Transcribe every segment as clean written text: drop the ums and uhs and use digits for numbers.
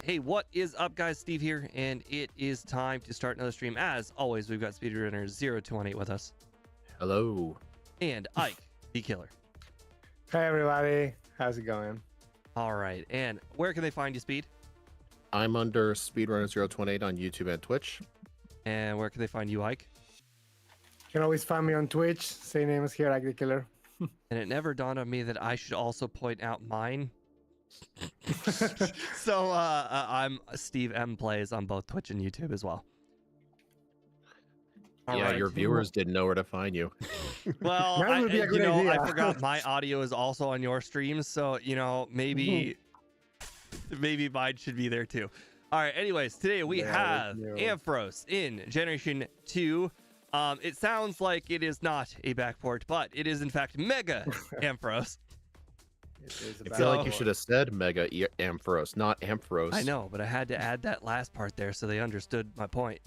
Hey, what is up, guys? Steve here, and it is time to start another stream. As always, we've got speedrunner 0218 with us, Hello. and Ike, the killer. Hey everybody, how's it going? All right, and where can they find you, Speed? I'm under Speedrunner028 on YouTube and Twitch. And where can they find you, Ike? You can always find me on Twitch. Same name as here, Like the Killer. And it never dawned on me that I should also point out mine. So I'm Steve M Plays on both Twitch and YouTube as well. All yeah, right. your viewers didn't know where to find you. Well, That would be a good idea. I forgot my audio is also on your streams, so maybe mine should be there too. All right. Anyways, today we have Ampharos in Generation 2. It sounds like it is not a backport, but it is in fact Mega Ampharos. I feel like you should have said Mega Ampharos, not Ampharos. I know, but I had to add that last part there so they understood my point.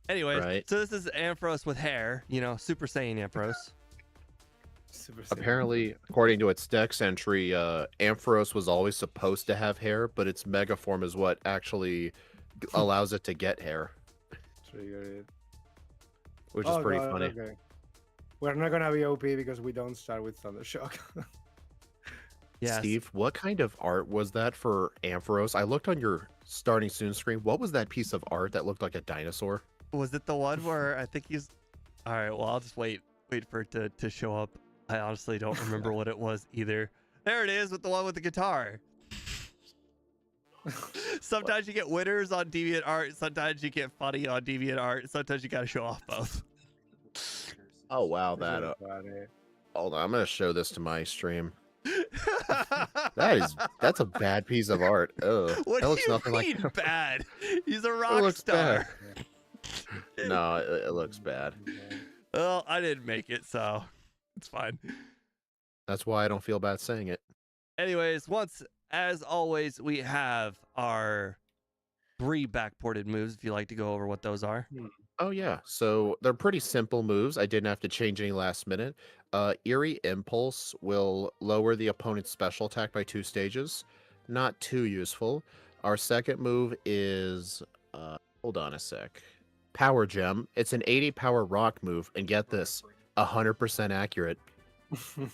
Anyways, Right. So this is Ampharos with hair, Super Saiyan Ampharos. Apparently, according to its Dex entry, Ampharos was always supposed to have hair, but its Mega form is what actually allows it to get hair. Which is pretty funny. Okay. We're not gonna be OP because we don't start with Thundershock. Yes. Steve, what kind of art was that for Ampharos? I looked on your starting soon screen. What was that piece of art that looked like a dinosaur? Was it the one where I think he's... All right, well, I'll just wait for it to show up. I honestly don't remember what it was either. There it is with the one with the guitar. Sometimes you get winners on DeviantArt. Sometimes you get funny on DeviantArt. Sometimes you got to show off both. Oh, wow. That. Hold on, I'm going to show this to my stream. That's a bad piece of art. Ugh. What That do looks you nothing mean like bad? He's a It rock looks star. bad. No, it looks bad. Well, I didn't make it, so it's fine. That's why I don't feel bad saying it. Anyways, as always, we have our 3 backported moves, if you like to go over what those are. Oh yeah, so they're pretty simple moves. I didn't have to change any last minute. Eerie Impulse will lower the opponent's special attack by 2 stages. Not too useful. Our second move is hold on a sec. Power Gem. It's an 80 power rock move, and get this, 100% accurate.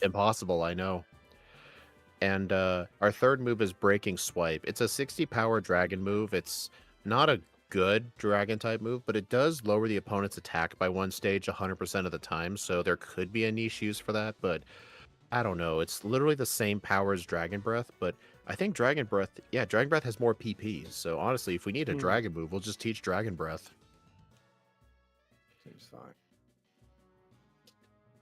Impossible, I know. And our third move is Breaking Swipe. It's a 60 power dragon move. It's not a good dragon type move, but it does lower the opponent's attack by 1 stage 100% of the time, so there could be a niche use for that, but I don't know. It's literally the same power as Dragon Breath, but I think Dragon Breath has more PP, so honestly, if we need a dragon move, we'll just teach Dragon Breath. Seems fine.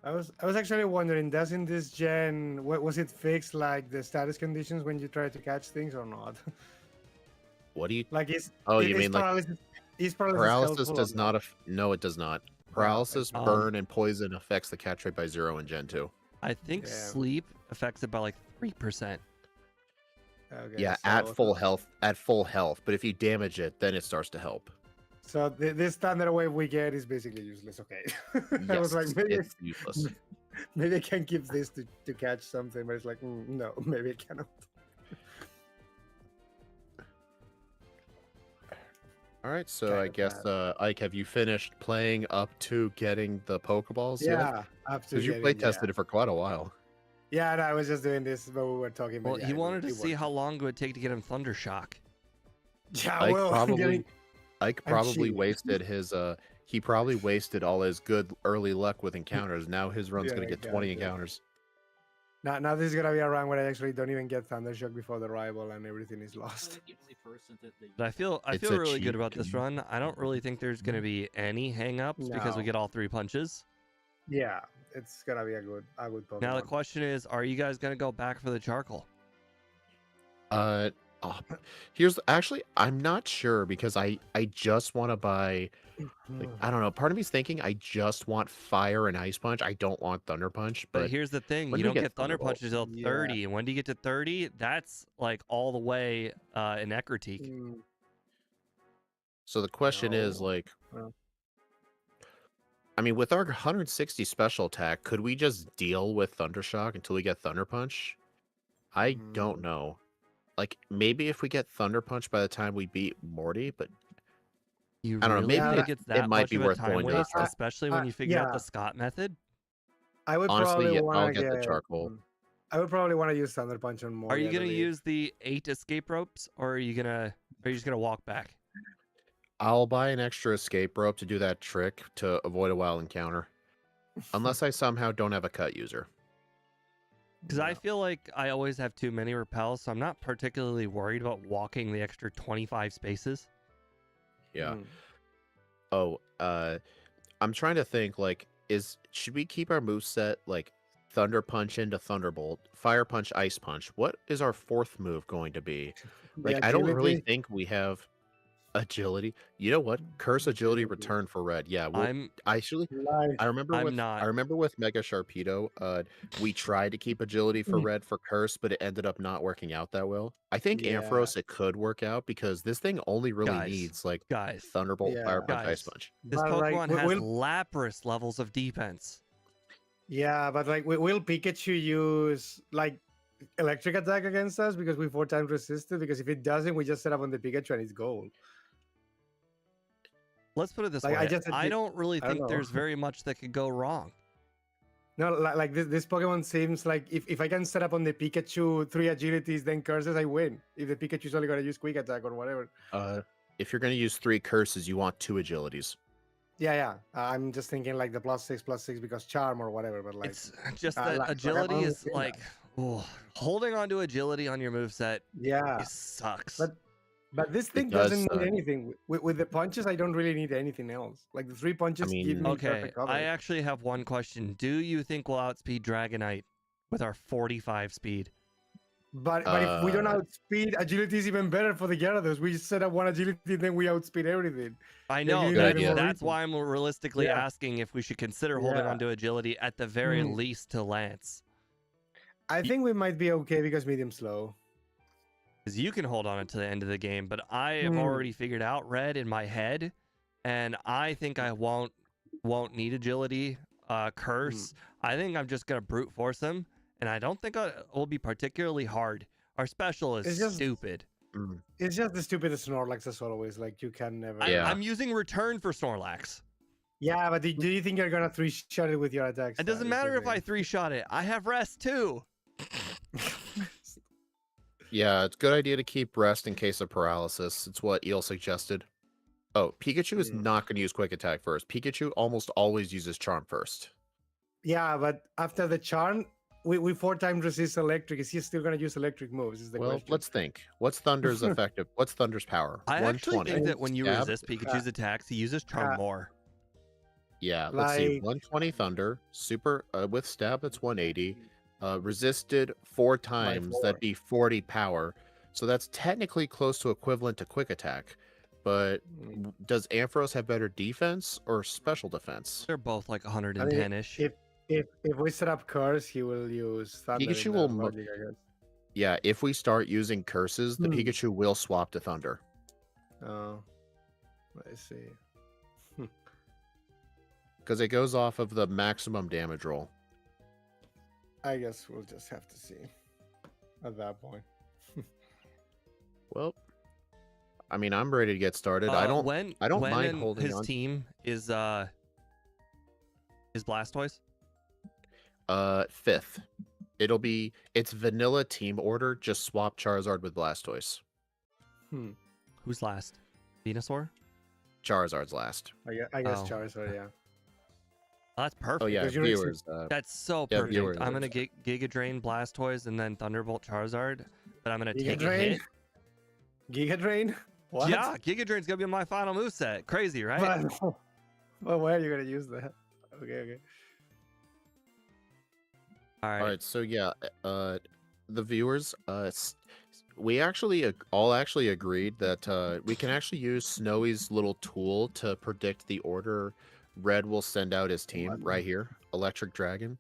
I was actually wondering, doesn't this gen, was it fixed like the status conditions when you try to catch things or not? What do you... Like is you mean like paralysis does not... No, it does not. Paralysis, burn, and poison affects the catch rate by 0 in Gen 2. I think sleep affects it by like 3%. Okay, Yeah, so, at full health. But if you damage it, then it starts to help. So this standard wave we get is basically useless. Okay. Yes, I was like, maybe it's useless. Maybe I can keep this to catch something, but it's like, no, maybe it cannot. All right, so I guess, Ike, have you finished playing up to getting the Pokeballs yet? Yeah, up to because you play tested it for quite a while. Yeah, no, I was just doing this, but we were talking. Well, he wanted to see how long it would take to get him Thundershock. Yeah, Ike probably wasted his he probably wasted all his good early luck with encounters. Now his run's gonna get 20 encounters. Now this is gonna be a run where I actually don't even get Thundershock before the rival and everything is lost. But I feel really good about this run. I don't really think there's gonna be any hang-ups because we get all 3 punches. Yeah, it's gonna be a good Pokemon. Now the question is, are you guys gonna go back for the charcoal? Here's actually, I'm not sure because I just want to buy, like, I don't know. Part of me's thinking I just want Fire and Ice Punch. I don't want Thunder Punch. But here's the thing: you don't get Thunder Punch until 30, and when do you get to 30? That's like all the way in Ekritique. So the question is, like, I mean, with our 160 special attack, could we just deal with Thundershock until we get Thunder Punch? I don't know. like maybe if we get Thunder Punch by the time we beat Morty, but You I don't know, really maybe think it's that might much be of a worth time going to the waste, charcoal. especially when you figure out Yeah. the Scott method? I would Honestly, probably yeah, want I'll to get the charcoal. I would probably want to use Thunder Punch on more. Are you gonna use the 8 escape ropes, or are you just gonna walk back? I'll buy an extra escape rope to do that trick to avoid a wild encounter. Unless I somehow don't have a cut user. Because I feel like I always have too many repels, so I'm not particularly worried about walking the extra 25 spaces. Yeah. Oh, I'm trying to think, like, should we keep our moveset like Thunder Punch into Thunderbolt, Fire Punch, Ice Punch? What is our fourth move going to be? Like, I don't really think we have agility. You know what? Curse agility return for red. Yeah, actually I remember with Mega Sharpedo, we tried to keep agility for red for curse, but it ended up not working out that well. I think Ampharos it could work out because this thing only really needs like Thunderbolt, Fire Punch, Ice Punch. This Pokemon has Lapras levels of defense. Yeah, but like will Pikachu use like electric attack against us because we 4 times resisted? Because if it doesn't, we just set up on the Pikachu and it's gold. Let's put it this Like, way. I don't really think there's very much that could go wrong. No, like this Pokemon seems like if I can set up on the Pikachu 3 agilities, then curses, I win. If the Pikachu's only going to use quick attack or whatever. If you're going to use 3 curses, you want 2 agilities. Yeah. I'm just thinking like the +6/+6 because charm or whatever. But like, it's just that agility is like holding on to agility on your moveset. Yeah, it sucks. But this thing doesn't need anything. With the punches, I don't really need anything else. Like the 3 punches give me perfect coverage. I actually have one question. Do you think we'll outspeed Dragonite with our 45 speed? But if we don't outspeed, agility is even better for the Gyarados. We just set up 1 agility, then we outspeed everything. I know. That's why I'm realistically asking if we should consider holding on to agility at the very least to Lance. I think we might be okay because medium slow. Because you can hold on it to the end of the game, but I have already figured out red in my head, and I think I won't need agility, curse. I think I'm just gonna brute force him, and I don't think it will be particularly hard. Our special is stupid. It's just the stupidest Snorlax as always. Like you can never. I'm using return for Snorlax. Yeah, but do you think you're gonna 3-shot it with your attacks? It doesn't matter if I 3-shot it. I have rest too. Yeah, it's a good idea to keep rest in case of paralysis. It's what Eel suggested. Oh, Pikachu is not going to use Quick Attack first. Pikachu almost always uses Charm first. Yeah, but after the Charm, we 4 times resist Electric. Is he still going to use Electric moves? Is the question. Let's think. What's Thunder's effective? What's Thunder's power? I actually think that when you resist Pikachu's attacks, he uses Charm more. Yeah, let's see. 120 Thunder. Super with Stab, that's 180. Resisted 4 times, that'd be 40 power. So that's technically close to equivalent to Quick Attack. But does Ampharos have better defense or special defense? They're both like 110-ish. If we set up Curse, he will use Thunder. Pikachu will... Yeah, if we start using curses, the Pikachu will swap to Thunder. Oh, I see. Because it goes off of the maximum damage roll. I guess we'll just have to see at that point. Well, I mean, I'm ready to get started. I don't mind holding his on. Team is Blastoise? 5th. It's vanilla team order, just swap Charizard with Blastoise. Who's last? Venusaur? Charizard's last. I guess Charizard, yeah. Oh, that's perfect. Oh yeah, viewers. That's so perfect. Viewers, I'm gonna Giga Drain Blastoise and then Thunderbolt Charizard, but I'm gonna take a hit. Giga Drain? What? Yeah, Giga Drain's gonna be my final moveset. Crazy, right? Well, where are you gonna use that? Okay. All right. So yeah, the viewers, we actually all agreed that we can actually use Snowy's little tool to predict the order Red will send out his team right here, Electric Dragon.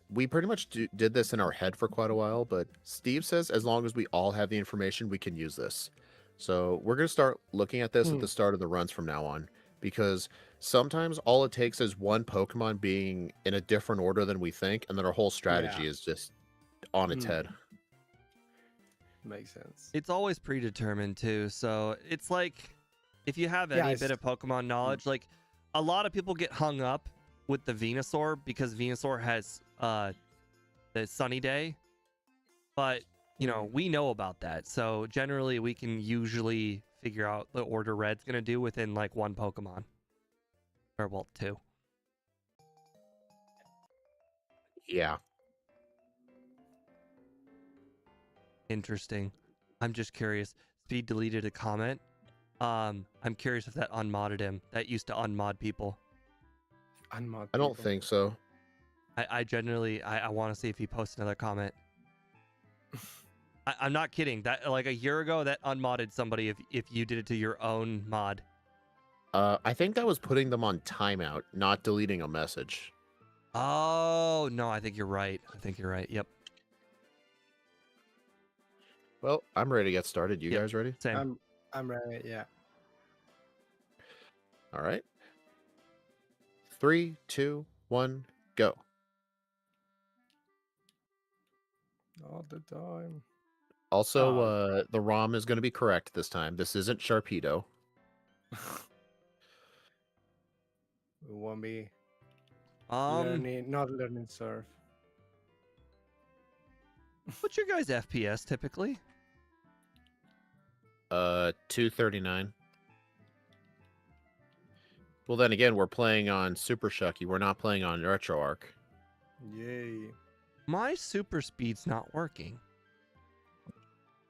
We pretty much did this in our head for quite a while, but Steve says as long as we all have the information, we can use this. So we're going to start looking at this at the start of the runs from now on, because sometimes all it takes is one Pokemon being in a different order than we think, and then our whole strategy is just on its head. Makes sense. It's always predetermined too, so it's like if you have Yeah, any it's- bit of Pokemon knowledge, like a lot of people get hung up with the Venusaur because Venusaur has the Sunny Day, but you know we know about that, so generally we can usually figure out the order Red's gonna do within like one Pokemon, or well, two. Yeah. Interesting. I'm just curious. Speed deleted a comment. I'm curious if that unmodded him. That used to unmod people. Unmod I don't people. think so. I generally I want to see if he posts another comment. I'm not kidding. That like a year ago that unmodded somebody if you did it to your own mod. I think that was putting them on timeout, not deleting a message. Oh no, I think you're right. I think you're right. Yep. Well, I'm ready to get started. You Yep. guys ready? Same. I'm ready. Yeah. All right. 3, 2, 1, go. All the time. Also, Oh. the ROM is going to be correct this time. This isn't Sharpedo. It won't be Um, not learning surf. what's your guys' FPS typically? 239. Well, then again, we're playing on Super Shucky. We're not playing on RetroArch. Yay. My super speed's not working.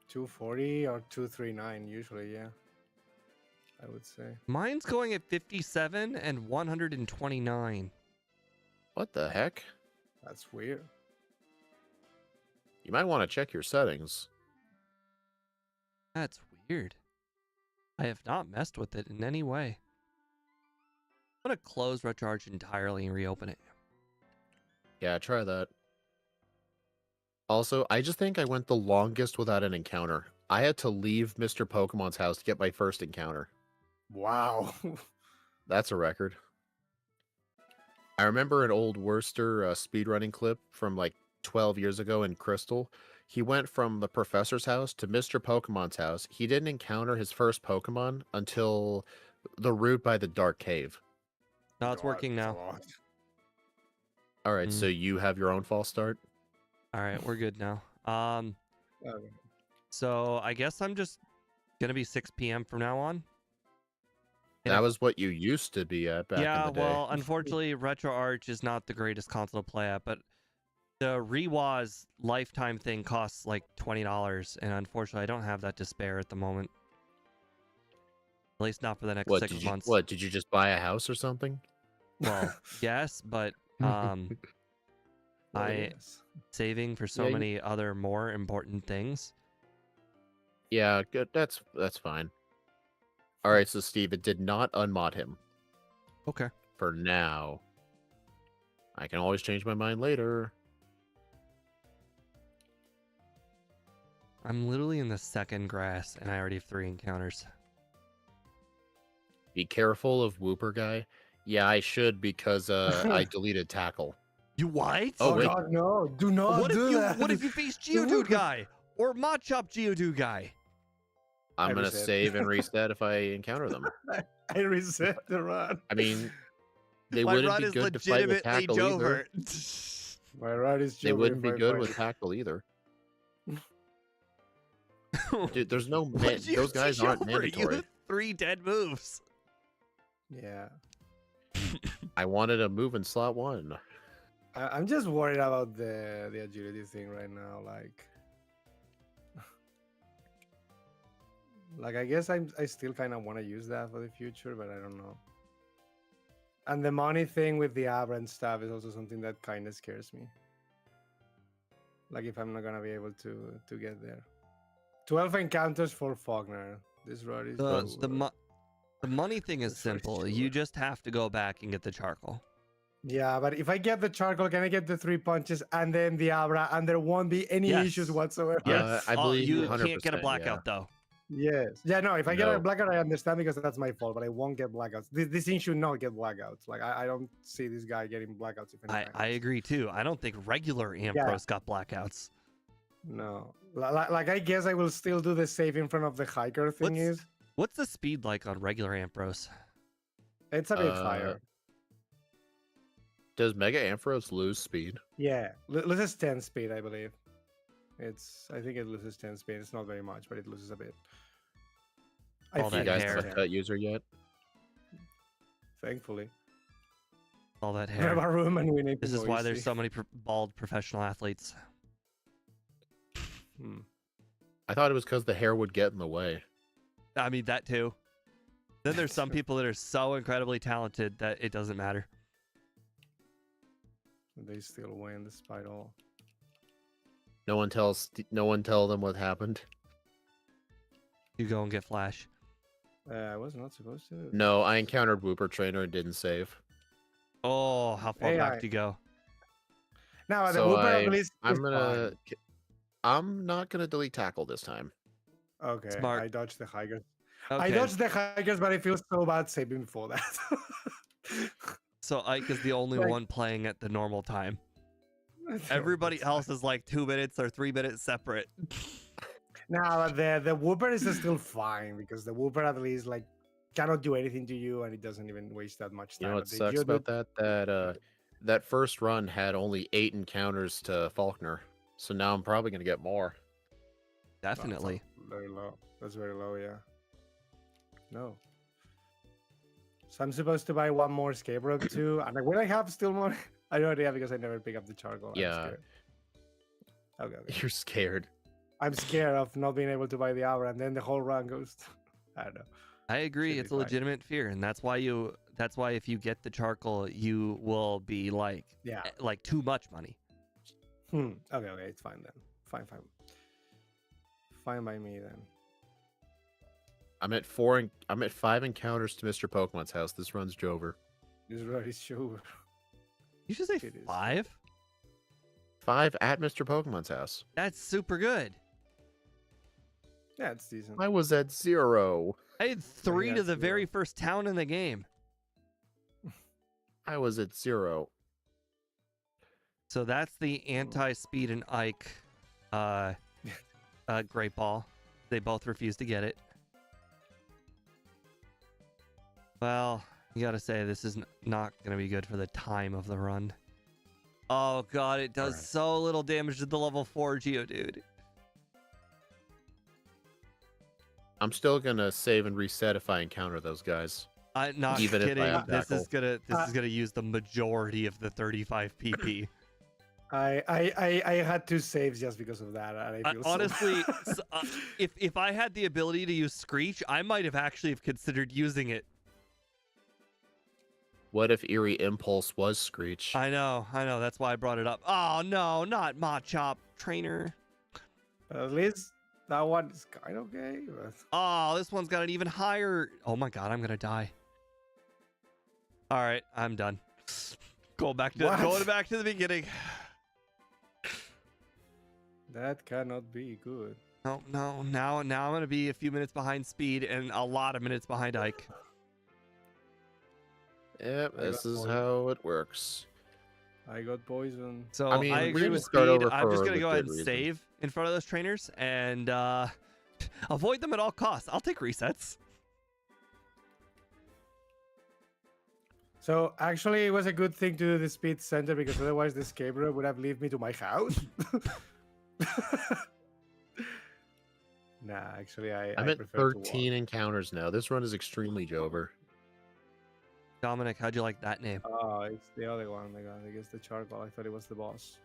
240 or 239 usually, yeah. I would say. Mine's going at 57 and 129. What the heck? That's weird. You might want to check your settings. That's weird. I have not messed with it in any way. I'm gonna close RetroArch entirely and reopen it. Yeah, try that. Also, I just think I went the longest without an encounter. I had to leave Mr. Pokemon's house to get my first encounter. Wow. That's a record. I remember an old Worcester speedrunning clip from like 12 years ago in Crystal. He went from the professor's house to Mr. Pokemon's house. He didn't encounter his first Pokemon until the route by the Dark Cave. No, it's working now. All right, so Mm. you have your own false start? All right, we're good now. Okay. So I guess I'm just gonna be 6 p.m. from now on. And That if- was what you used to be at back yeah, in the day. well, unfortunately, RetroArch is not the greatest console to play at, but the Rewaz lifetime thing costs like $20, and unfortunately, I don't have that to spare at the moment. At least not for the next What 6 did you? months. What did you just buy a house or something? Well, yes, but Well, I yes. saving for so Yeah, you- many other more important things. Yeah, good. That's fine. All right, so Steve, it did not unmod him Okay. for now. I can always change my mind later. I'm literally in the second grass, and I already have 3 encounters. Be careful of Whooper guy. Yeah, I should because I deleted tackle. You what? Oh, Oh, wait. God, no. Do not what if do you that. what if you face Geodude guy or Machop Geodude guy? I'm I gonna reset. save and reset if I encounter them. I reset the run. I mean, they My wouldn't run be is good to fight with legitimately tackle either. Jover. My run is They Joker wouldn't be if I good find with it. tackle either. Dude, there's no What'd you those guys teach aren't over? mandatory. You have 3 dead moves. Yeah. I wanted a move in slot 1. I'm just worried about the agility thing right now. Like I guess I still kind of want to use that for the future, but I don't know. And the money thing with the Abra and stuff is also something that kind of scares me. Like if I'm not gonna be able to get there. 12 encounters for Faulkner. This road is The money thing is That's for simple. sure. You just have to go back and get the charcoal. yeah, but if I get the charcoal, can I get the 3 punches and then the Abra, and there won't be any Yes. issues whatsoever? Yes. I believe you 100%, can't get a blackout though. Yes. Yeah, no, if I get a No. blackout, I understand because that's my fault, but I won't get blackouts. This thing should not get blackouts. Like, I don't see this guy getting blackouts. If I anything. agree too. I don't think regular Ampharos got blackouts. No. Like I guess I will still do the save in front of the hiker thingies. What's the speed like on regular Ampharos? It's a bit higher. Does Mega Ampharos lose speed? Yeah, loses 10 speed, I believe. I think it loses 10 speed. It's not very much, but it loses a bit. All You that guys hair. have a cut user yet? Thankfully. All that We have hair. a room and we need This to is go why there's easy. so many bald professional athletes. I thought it was because the hair would get in the way. I mean, that too. Then there's some people that are so incredibly talented that it doesn't matter. They still win despite all. No one tell them what happened. You go and get Flash. I was not supposed to. No, I encountered Wooper Trainer and didn't save. Oh, how far back do you go? Now the So Wooper at least is I'm not gonna delete tackle this time. fine. Okay, Smart. I dodged the hikers. Okay. I dodged the hikers, but I feel so bad saving before that. So Ike is the only Like- one playing at the normal time. Everybody else is like 2 minutes or 3 minutes separate. Now the Wooper is still fine because the Wooper at least like cannot do anything to you and it doesn't even waste that much You time. know what But the sucks Geodude- about that? That first run had only 8 encounters to Faulkner, so now I'm probably gonna get more. Definitely. That's very low. That's very low, yeah. No. So I'm supposed to buy one more escape rope too. And like, will I have still more? I don't know because I never pick up the charcoal. I'm Yeah. scared. Okay. You're scared. I'm scared of not being able to buy the hour and then the whole run goes. I don't know. I agree. Should It's be a fine. legitimate fear, and that's why if you get the charcoal, you will be like Yeah. too much money. Okay, it's fine then. Fine. Fine by me then. I'm at 5 encounters to Mr. Pokemon's house. This runs Jover. This road is sure. You should say It is. 5. 5 at Mr. Pokemon's house. That's super good. Yeah, it's decent. I was at 0. I had 3 to that's the very zero. first town in the game. I was at 0. So that's the anti-speed and Ike Great Ball. They both refuse to get it. Well, you gotta say this is not gonna be good for the time of the run. Oh god, it does Alright. so little damage to the level 4 Geodude. I'm still gonna save and reset if I encounter those guys. I'm not Even if I kidding. have This is tackle. gonna use the majority of the 35 PP. I had 2 saves just because of that. And I feel Honestly, so if I had the ability to use Screech, I might have actually have considered using it. What if Eerie Impulse was Screech? I know. That's why I brought it up. Oh no, not Machop Trainer. at least that one is kind of okay. But... Oh, this one's got an even higher. Oh my god, I'm gonna die. All right, I'm done. Going back to the beginning. That cannot be good. No. Now I'm gonna be a few minutes behind speed and a lot of minutes behind Ike. Yep, I this got is one. how it works. I got poison. So I mean, I we agree can with start speed. over I'm just for gonna go ahead and good reason. save in front of those trainers and avoid them at all costs. I'll take resets. So actually, it was a good thing to do the speed center because otherwise the escape rope would have led me to my house. Nah, actually, I'm I at prefer to walk. 13 encounters now. This run is extremely Jover. Dominic, how'd you like that name? Oh, it's the other one. My God, I guess the charcoal. I thought it was the boss.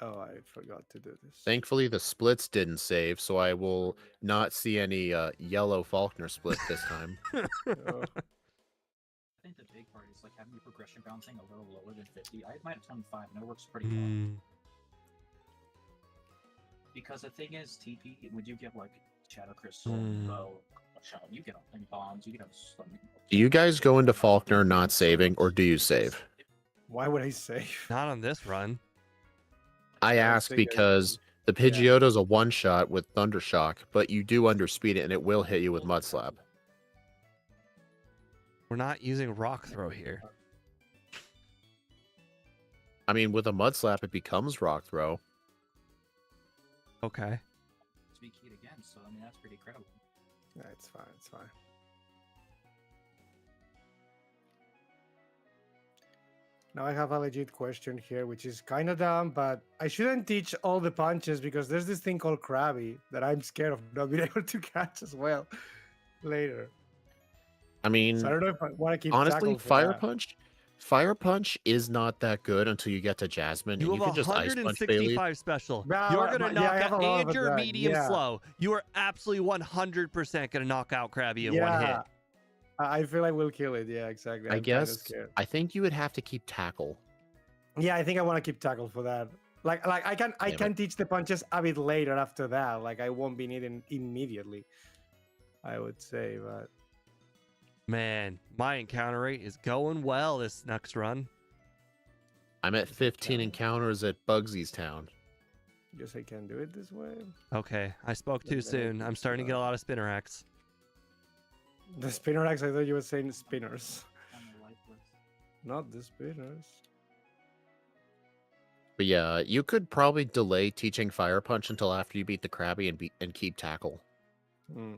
Oh, I forgot to do this. Thankfully, the splits didn't save, so I will not see any yellow Faulkner split this time. Oh, I think the big part is like having your progression bouncing a little lower than 50. I might have 25, and it works pretty well. Hmm. Because the thing is, TP, when you get like Shadow Crystal, Bow, Shadow, you get any bombs, you get something. Do you guys go into Faulkner not saving, or do you save? why would I save? Not on this run. I don't ask think I because the Yeah. Pidgeotto's a one-shot with Thundershock, but you do underspeed it, and it will hit you with Mud Slap. We're not using Rock Throw here. I mean, with a mud slap, it becomes rock throw. Okay. To be keyed again, so I mean that's pretty credible. Yeah, it's fine. It's fine. Now I have a legit question here, which is kind of dumb, but I shouldn't teach all the punches because there's this thing called Krabby that I'm scared of not being able to catch as well later. I mean, So I don't know if I want to keep honestly, tackle for Fire Punch is not that good until you get to Jasmine. You and have you can just Ice Punch Bailey. 165 special. Nah, You're gonna yeah, I knock have a out, lot and of you're that, medium yeah. slow. You are absolutely 100% gonna knock out Krabby in one hit. Yeah, I feel like we'll kill it. Yeah, exactly. I I'm kinda guess. scared. I think you would have to keep tackle. Yeah, I think I want to keep tackle for that. Like I Damn can teach the punches a bit later after that. Like I won't be needing immediately, I would say. But Man, my encounter rate is going well this next run. I'm at 15 encounters at Bugsy's Town. guess I can do it this way. Okay, I spoke too soon. I'm starting to get a lot of spinner acts. The spinner axe, I thought you were saying spinners, On the lifeless. not the spinners. But yeah, you could probably delay teaching Fire Punch until after you beat the Krabby and keep tackle. Hmm.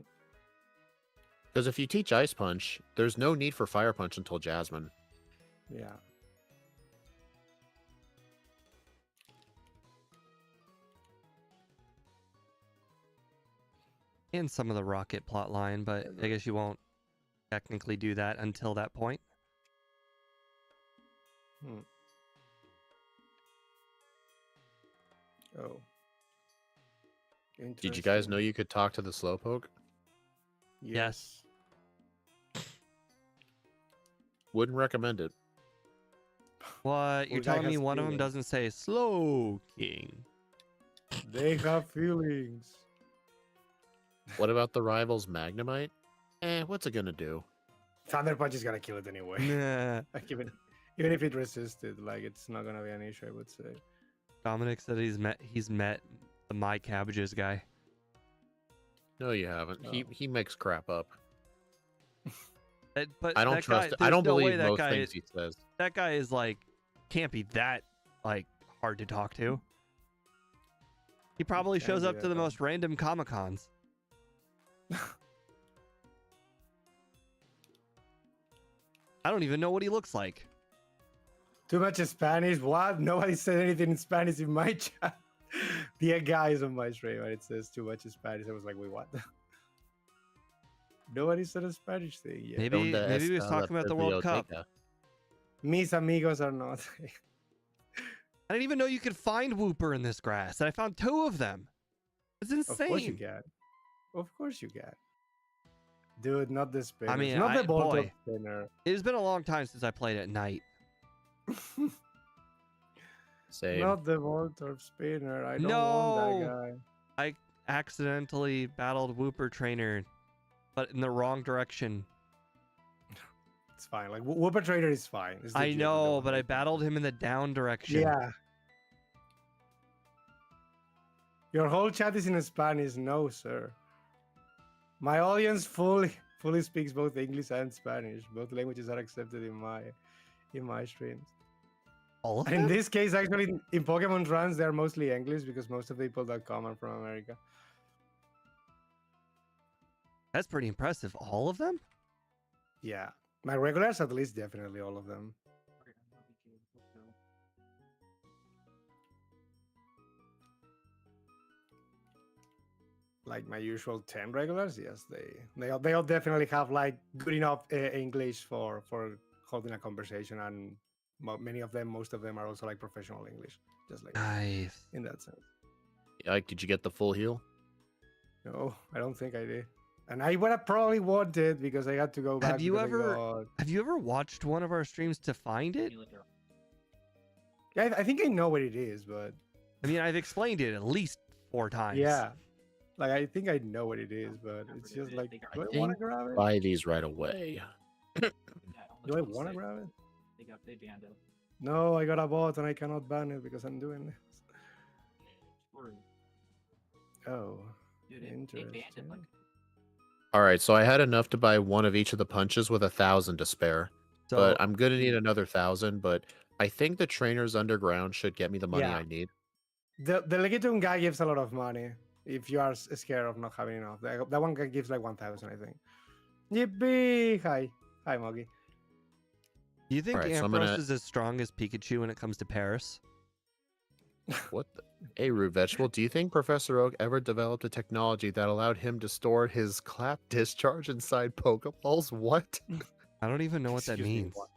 Because if you teach Ice Punch, there's no need for Fire Punch until Jasmine. Yeah. And some of the rocket plot line, but I guess you won't technically do that until that point. Hmm. Oh. Did you guys know you could talk to the Slowpoke? Yes. Wouldn't recommend it. What? You're Well, guy telling me has one of them feelings. doesn't say Slow King? They have feelings. What about the rivals Magnemite? What's it gonna do? Thunder Punch is gonna kill it anyway. Nah. Like even if it resisted, like it's not gonna be an issue, I would say. Dominic said he's met the My Cabbages guy. No, you haven't. No. He makes crap up. But I don't that trust guy, it. I don't there's no way believe that most guy things he says. that guy is like can't be that like hard to talk to. He probably Can't shows be up that to the dumb. most random Comic Cons. I don't even know what he looks like. Too much Spanish. What? Nobody said anything in Spanish in my chat. The guy is on my stream and it says too much Spanish. I was like, wait, what? Nobody said a Spanish thing yet. Maybe Donde he was está talking la about the World Cup. biblioteca? Mis amigos are not. I didn't even know you could find Wooper in this grass, and I found 2 of them. It's Of course you insane. can. Of course you can. Dude, not the spinner. mean, not the bolt boy. spinner. It has been a long time since I played at night. Same. Not the Voltorb spinner. I don't want that guy. I accidentally battled Wooper Trainer, but in the wrong direction. It's fine. Like Whooper Trader is fine. It's I legit, know, don't but I worry. battled him in the down direction. Yeah. Your whole chat is in Spanish. No, sir. My audience fully speaks both English and Spanish. Both languages are accepted in my streams. All of And in them? this case, actually, in Pokemon runs, they're mostly English because most of the people that come are from America. That's pretty impressive. All of them? Yeah. My regulars, at least, definitely all of them. Okay, I'm not be keyed. Let's go. Like my usual 10 regulars, yes, they all definitely have like good enough English for holding a conversation, and most of them are also like professional English, just like Nice. in that sense. Like, did you get the full heal? No, I don't think I did, and I would have probably wanted because I had to go back. Have you because I ever- got- Have you ever watched one of our streams to find it? Heal it here. Yeah, I think I know what it is, but I mean, I've explained it at least 4 times. yeah, like I think I know what it is, but Never it's did just it. like, They got- do I I want to think grab it? Buy these right away. Yeah, on the Do I want to 26th, grab it? They banned it. No, I got a bot and I cannot ban it because I'm doing this. True. Oh, Dude, they banned it like interesting. All right, so I had enough to buy one of each of the punches with 1,000 to spare. So But I'm gonna need another 1,000. But I think the trainers underground should get me the money Yeah. I need. The Legitum guy gives a lot of money if you are scared of not having enough. That one guy gives like 1,000, I think. Yippee! Hi, Moggy. Do you think Alright, so I'm Ampharos gonna- is as strong as Pikachu when it comes to Paris? What the? Hey, Root Vegetable, do you think Professor Oak ever developed a technology that allowed him to store his clap discharge inside Pokeballs? What? I don't even know what that Excuse me, means. what?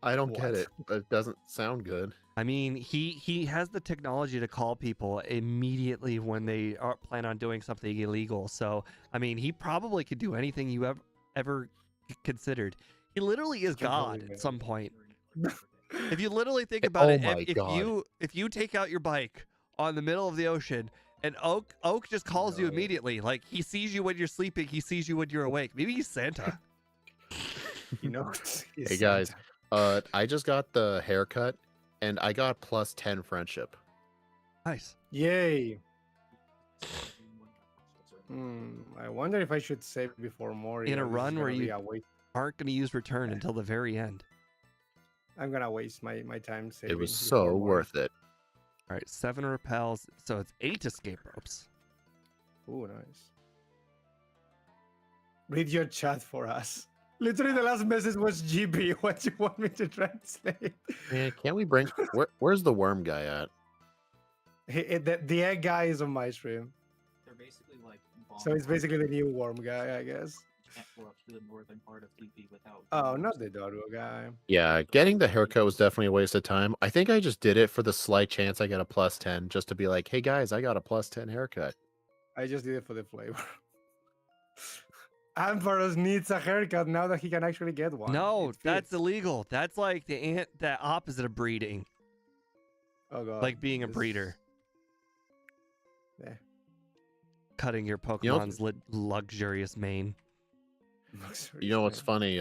I don't get What? it. It doesn't sound good. I mean, he has the technology to call people immediately when they plan on doing something illegal. So, I mean, he probably could do anything you ever considered. He literally is Can God probably at some point. If you literally think Oh about it, my God. if you take out your bike on the middle of the ocean and Oak just calls you No. immediately, like he sees you when you're sleeping, he sees you when you're awake. Maybe he's Santa. You know. Hey, guys. I just got the haircut, and I got +10 friendship. Nice. Yay! I wonder if I should save before more. In a run where you wait. aren't going to use return until the very end. I'm gonna waste my time saving. It was before so Mori. worth it. All right, 7 repels, so it's 8 escape ropes. Ooh, nice. Read your chat for us. Literally, the last message was GB. What do you want me to translate? Man, can't we bring... Where's the worm guy at? The egg guy is on my stream, They're basically like. so it's basically the new worm guy, I guess. Can't go up to the northern part of TP without. Oh, not the Dodo guy. Yeah, getting the haircut was definitely a waste of time. I think I just did it for the slight chance I get a +10, just to be like, hey guys, I got a +10 haircut. I just did it for the flavor. Ampharos needs a haircut now that he can actually get one. No, It that's fits. illegal. That's like the opposite of breeding, Oh god. like being a this- breeder. Yeah. Cutting your You know- Pokemon's luxurious mane. You know what's funny?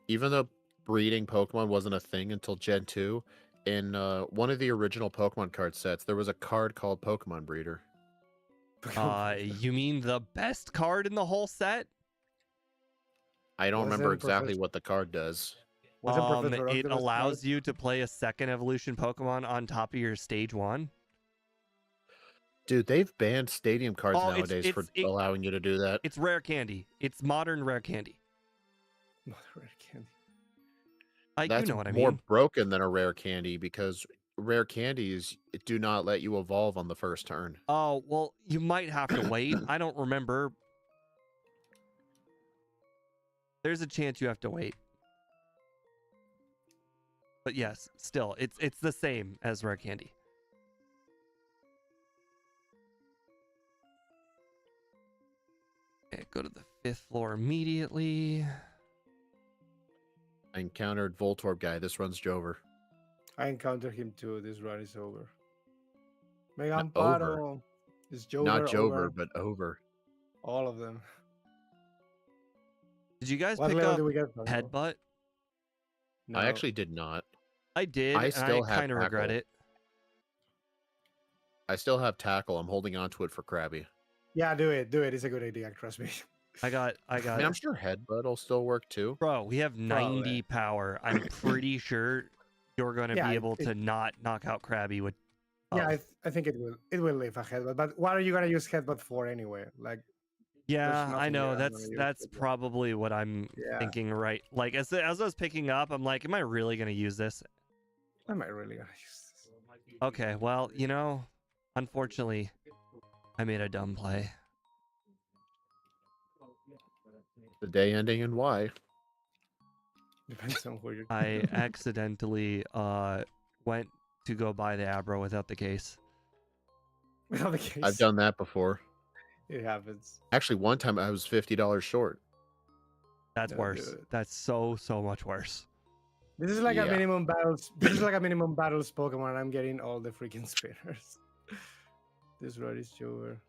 Even though breeding Pokemon wasn't a thing until Gen 2, in one of the original Pokemon card sets, there was a card called Pokemon Breeder. You mean the best card in the whole set? I don't remember Wasn't exactly Professor- what the card does. Wasn't Professor Oak It the best allows card? you to play a second evolution Pokemon on top of your stage 1. Dude, they've banned stadium cards Oh, nowadays for allowing you to do that. It's rare candy. It's modern rare candy. Rare candy. That's you know what I more mean. broken than a rare candy because rare candies do not let you evolve on the first turn. Oh, well, you might have to wait. I don't remember. There's a chance you have to wait. But yes, still, it's the same as rare candy. Okay, go to the 5th floor immediately. I encountered Voltorb guy. This runs Jover. I encountered him too. This run is over. Mega Not Amparo. It's Jover. Not Jover, over. but over. All of them. Did you guys What pick level up do we get? From? Headbutt? No. I actually did not. I did, I and still I have kind of regret Tackle. it. I still have Tackle. I'm holding on to it for Krabby. Yeah, do it. Do it. It's a good idea. Trust me. I got. I mean, I'm sure Headbutt will still work too. Bro, we have 90 Probably. power. I'm pretty sure you're going to Yeah, be it- able to not knock out Krabby with. Yeah, buff. I think it will. It will leave a headbutt. But what are you gonna use headbutt for anyway? Like, Yeah, I nothing know. there I'm That's gonna use that's it, but- probably what I'm Yeah. thinking. Right, like as I was picking up, I'm like, am I really going to use this? am I really gonna use this? Okay, well, you know, unfortunately, I made a dumb play. The day ending and why. Depends on who you're. I accidentally went to go buy the Abra without the case. Without the case. I've done that before. It happens. Actually, one time I was $50 short. That's Don't worse. do it. That's so much worse. This is like a Yeah. minimum battles. This is like a minimum battles Pokemon. And I'm getting all the freaking spinners. This road is over.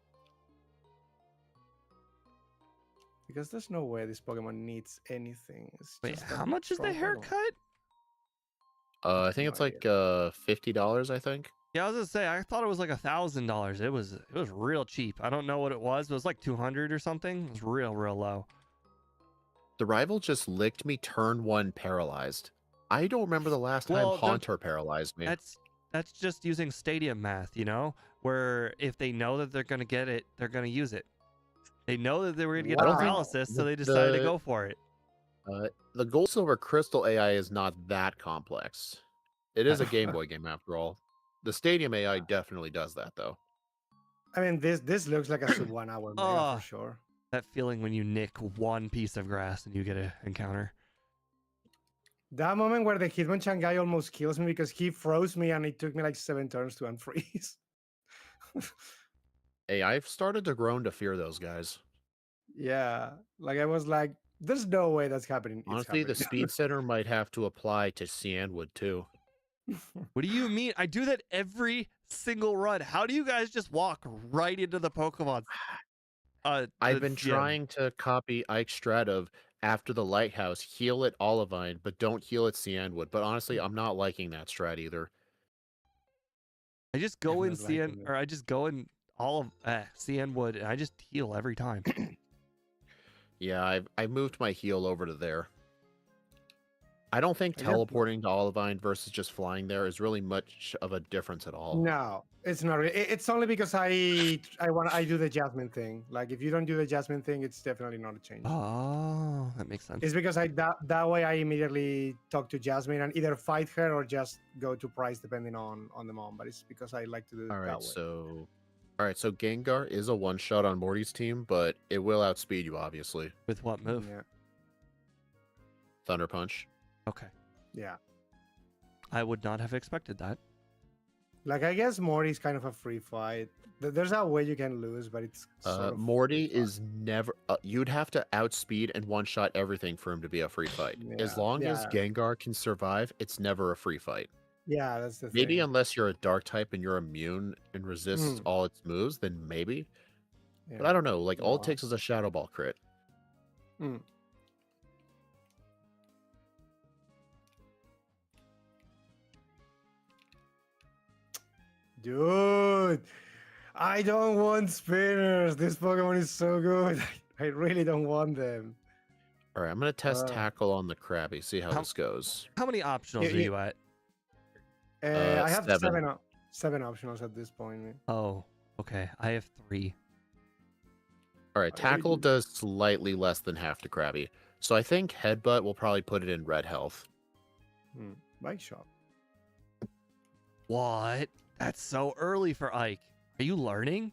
Because there's no way this Pokemon needs anything. It's Wait, just a how much is the strong Pokemon. haircut? I think No it's like $50, I think. Yeah, I was gonna say I thought it was like $1,000. It was real cheap. I don't know what it was. It was like 200 or something. It was real low. The rival just licked me turn 1 paralyzed. I don't remember the last time Well, Haunter paralyzed me. That's just using stadium math, you know, where if they know that they're gonna get it, they're gonna use it. They know that they were gonna get I the don't think paralysis, so the- they decided to the- go for it. The Gold Silver Crystal AI is not that complex. It is a Game Boy game after all. The Stadium AI definitely does that though. I mean, this looks like a sub 1 hour mega Oh. for sure. That feeling when you nick one piece of grass and you get an encounter. That moment where the Hitmonchan guy almost kills me because he froze me and it took me like 7 turns to unfreeze. Hey, I've started to grow to fear those guys. Yeah, like I was like, there's no way that's happening. It's Honestly, the happening. Speed Center might have to apply to Cianwood too. What do you mean? I do that every single run. How do you guys just walk right into the Pokemon? I've been trying to copy Ike's strat of after the lighthouse, heal at Olivine, but don't heal at Cianwood. But honestly, I'm not liking that strat either. I just go I'm in not liking CN, that. or I just go in all of CN Wood, and I just heal every time. Yeah, I moved my heal over to there. I don't think I guess- teleporting to Olivine versus just flying there is really much of a difference at all. No, it's not. It's only because I do the Jasmine thing. Like if you don't do the Jasmine thing, it's definitely not a change. Oh, that makes sense. It's because that way I immediately talk to Jasmine and either fight her or just go to Price depending on the mom. But it's because I like to do it All that right, way. so Gengar is a one-shot on Morty's team, but it will outspeed you, obviously. With what move? Yeah, Thunder Punch. Okay. yeah. I would not have expected that. Like I guess Morty's kind of a free fight. There's a way you can lose, but it's sort of Morty free fight. is never. You'd have to outspeed and one-shot everything for him to be a free fight. As Yeah, long as yeah. Gengar can survive, it's never a free fight. Yeah, that's the Maybe thing. unless you're a Dark type and you're immune and resists all its moves, then maybe. But Yeah. I don't know. Like all it Wow. takes is a Shadow Ball crit. Dude, I don't want spinners. This Pokemon is so good. I really don't want them. All right, I'm gonna test Uh, Tackle on the Krabby. See how How- this goes. How many optionals Yeah, are you at? I have 7. seven optionals at this point. Man. Oh, okay. I have 3. All right, I Tackle do- does slightly less than half to Krabby, so I think Headbutt will probably put it in red health. Bike shop. What? That's so early for Ike. Are you learning?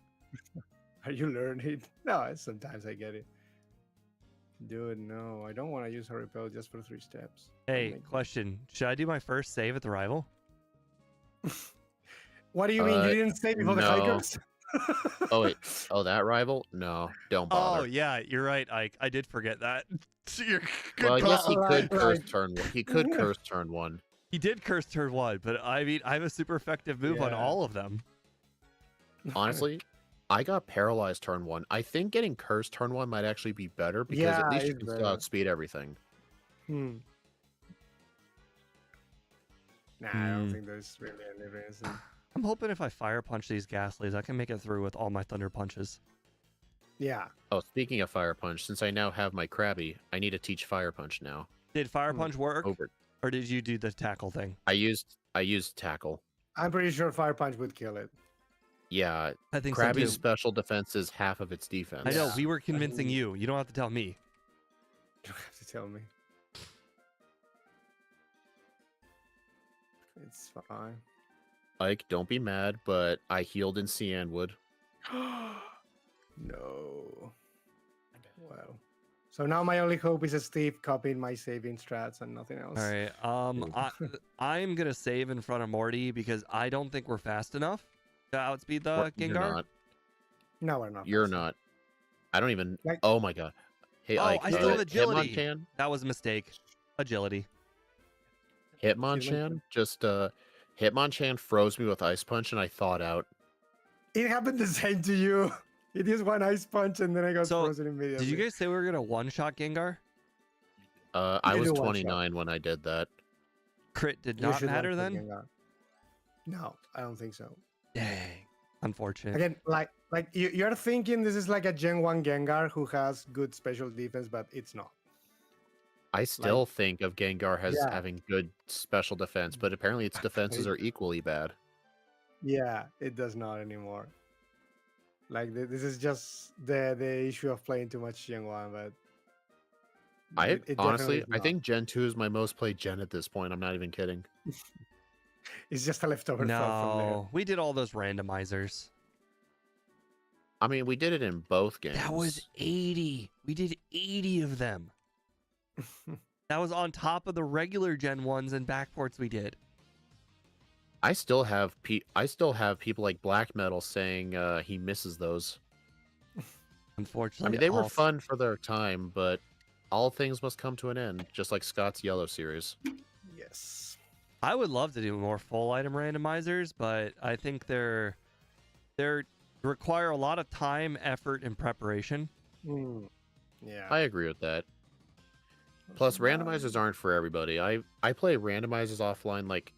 Are you learning? No, sometimes I get it. Dude, no, I don't want to use a repel just for 3 steps. Hey, Make- question. Should I do my first save at the rival? What do you mean? You Uh, didn't say before the no. hikers? Oh wait, oh that rival? No, don't Oh, bother. yeah, you're right, Ike. I did forget that. You're good Well, I guess call. he Right, could curse right. turn 1. He could curse turn 1. He did curse turn 1, but I mean, I have a super effective move on Yeah. all of them. Honestly, I got paralyzed turn 1. I think getting cursed turn 1 might actually be better because Yeah, at least you it's can still better. outspeed everything. Nah, I don't Hmm. think there's really any reason. I'm hoping if I fire punch these Ghastlies, I can make it through with all my Thunder Punches. Yeah. Oh, speaking of Fire Punch, since I now have my Krabby, I need to teach Fire Punch now. Did Fire Punch work, Over. or did you do the tackle thing? I used Tackle. I'm pretty sure Fire Punch would kill it. Yeah, I think so Krabby's too. special defense is half of its defense. I know, Yeah. we were convincing mean- you. You don't have to tell me. You don't have to tell me. It's fine. Ike, don't be mad, but I healed in Cianwood. No. Well. So now my only hope is Steve copying my saving strats and nothing else. All right. I'm gonna save in front of Morty because I don't think we're fast enough to outspeed the Or- You're Gengar. not. No, we're not. You're fast. not. I don't even. Like- Oh my god. Hey, Oh, Ike. I still have agility. Hitmonchan. That was a mistake. Agility. Hitmonchan. Just Hitmonchan froze me with Ice Punch, and I thawed out. It happened the same to you. It used one ice punch and then I got So, frozen immediately. Did you guys say we were gonna one-shot Gengar? I did was do one shot. 29 when I did that. Crit did You not should matter one-shot then. Gengar. No, I don't think so. Dang. Unfortunate. Again, like you're thinking this is like a Gen 1 Gengar who has good special defense, but it's not. I still think of Gengar as Yeah. having good special defense, but apparently its defenses are equally bad. Yeah, it does not anymore. Like this is just the issue of playing too much Gen 1, but it definitely Honestly, is I not. think Gen 2 is my most played gen at this point. I'm not even kidding. It's just a leftover thought from there. No, we did all those randomizers. I mean, we did it in both games. That was 80. We did 80 of them. That was on top of the regular Gen 1s and backports we did. I still have people like Black Metal saying he misses those. Unfortunately, I mean, they were fun for their time, but all things must come to an end, just like Scott's Yellow series. Yes. I would love to do more full item randomizers, but I think they're require a lot of time, effort, and preparation. Yeah. I agree with that. Plus, randomizers aren't for everybody. I play randomizers offline like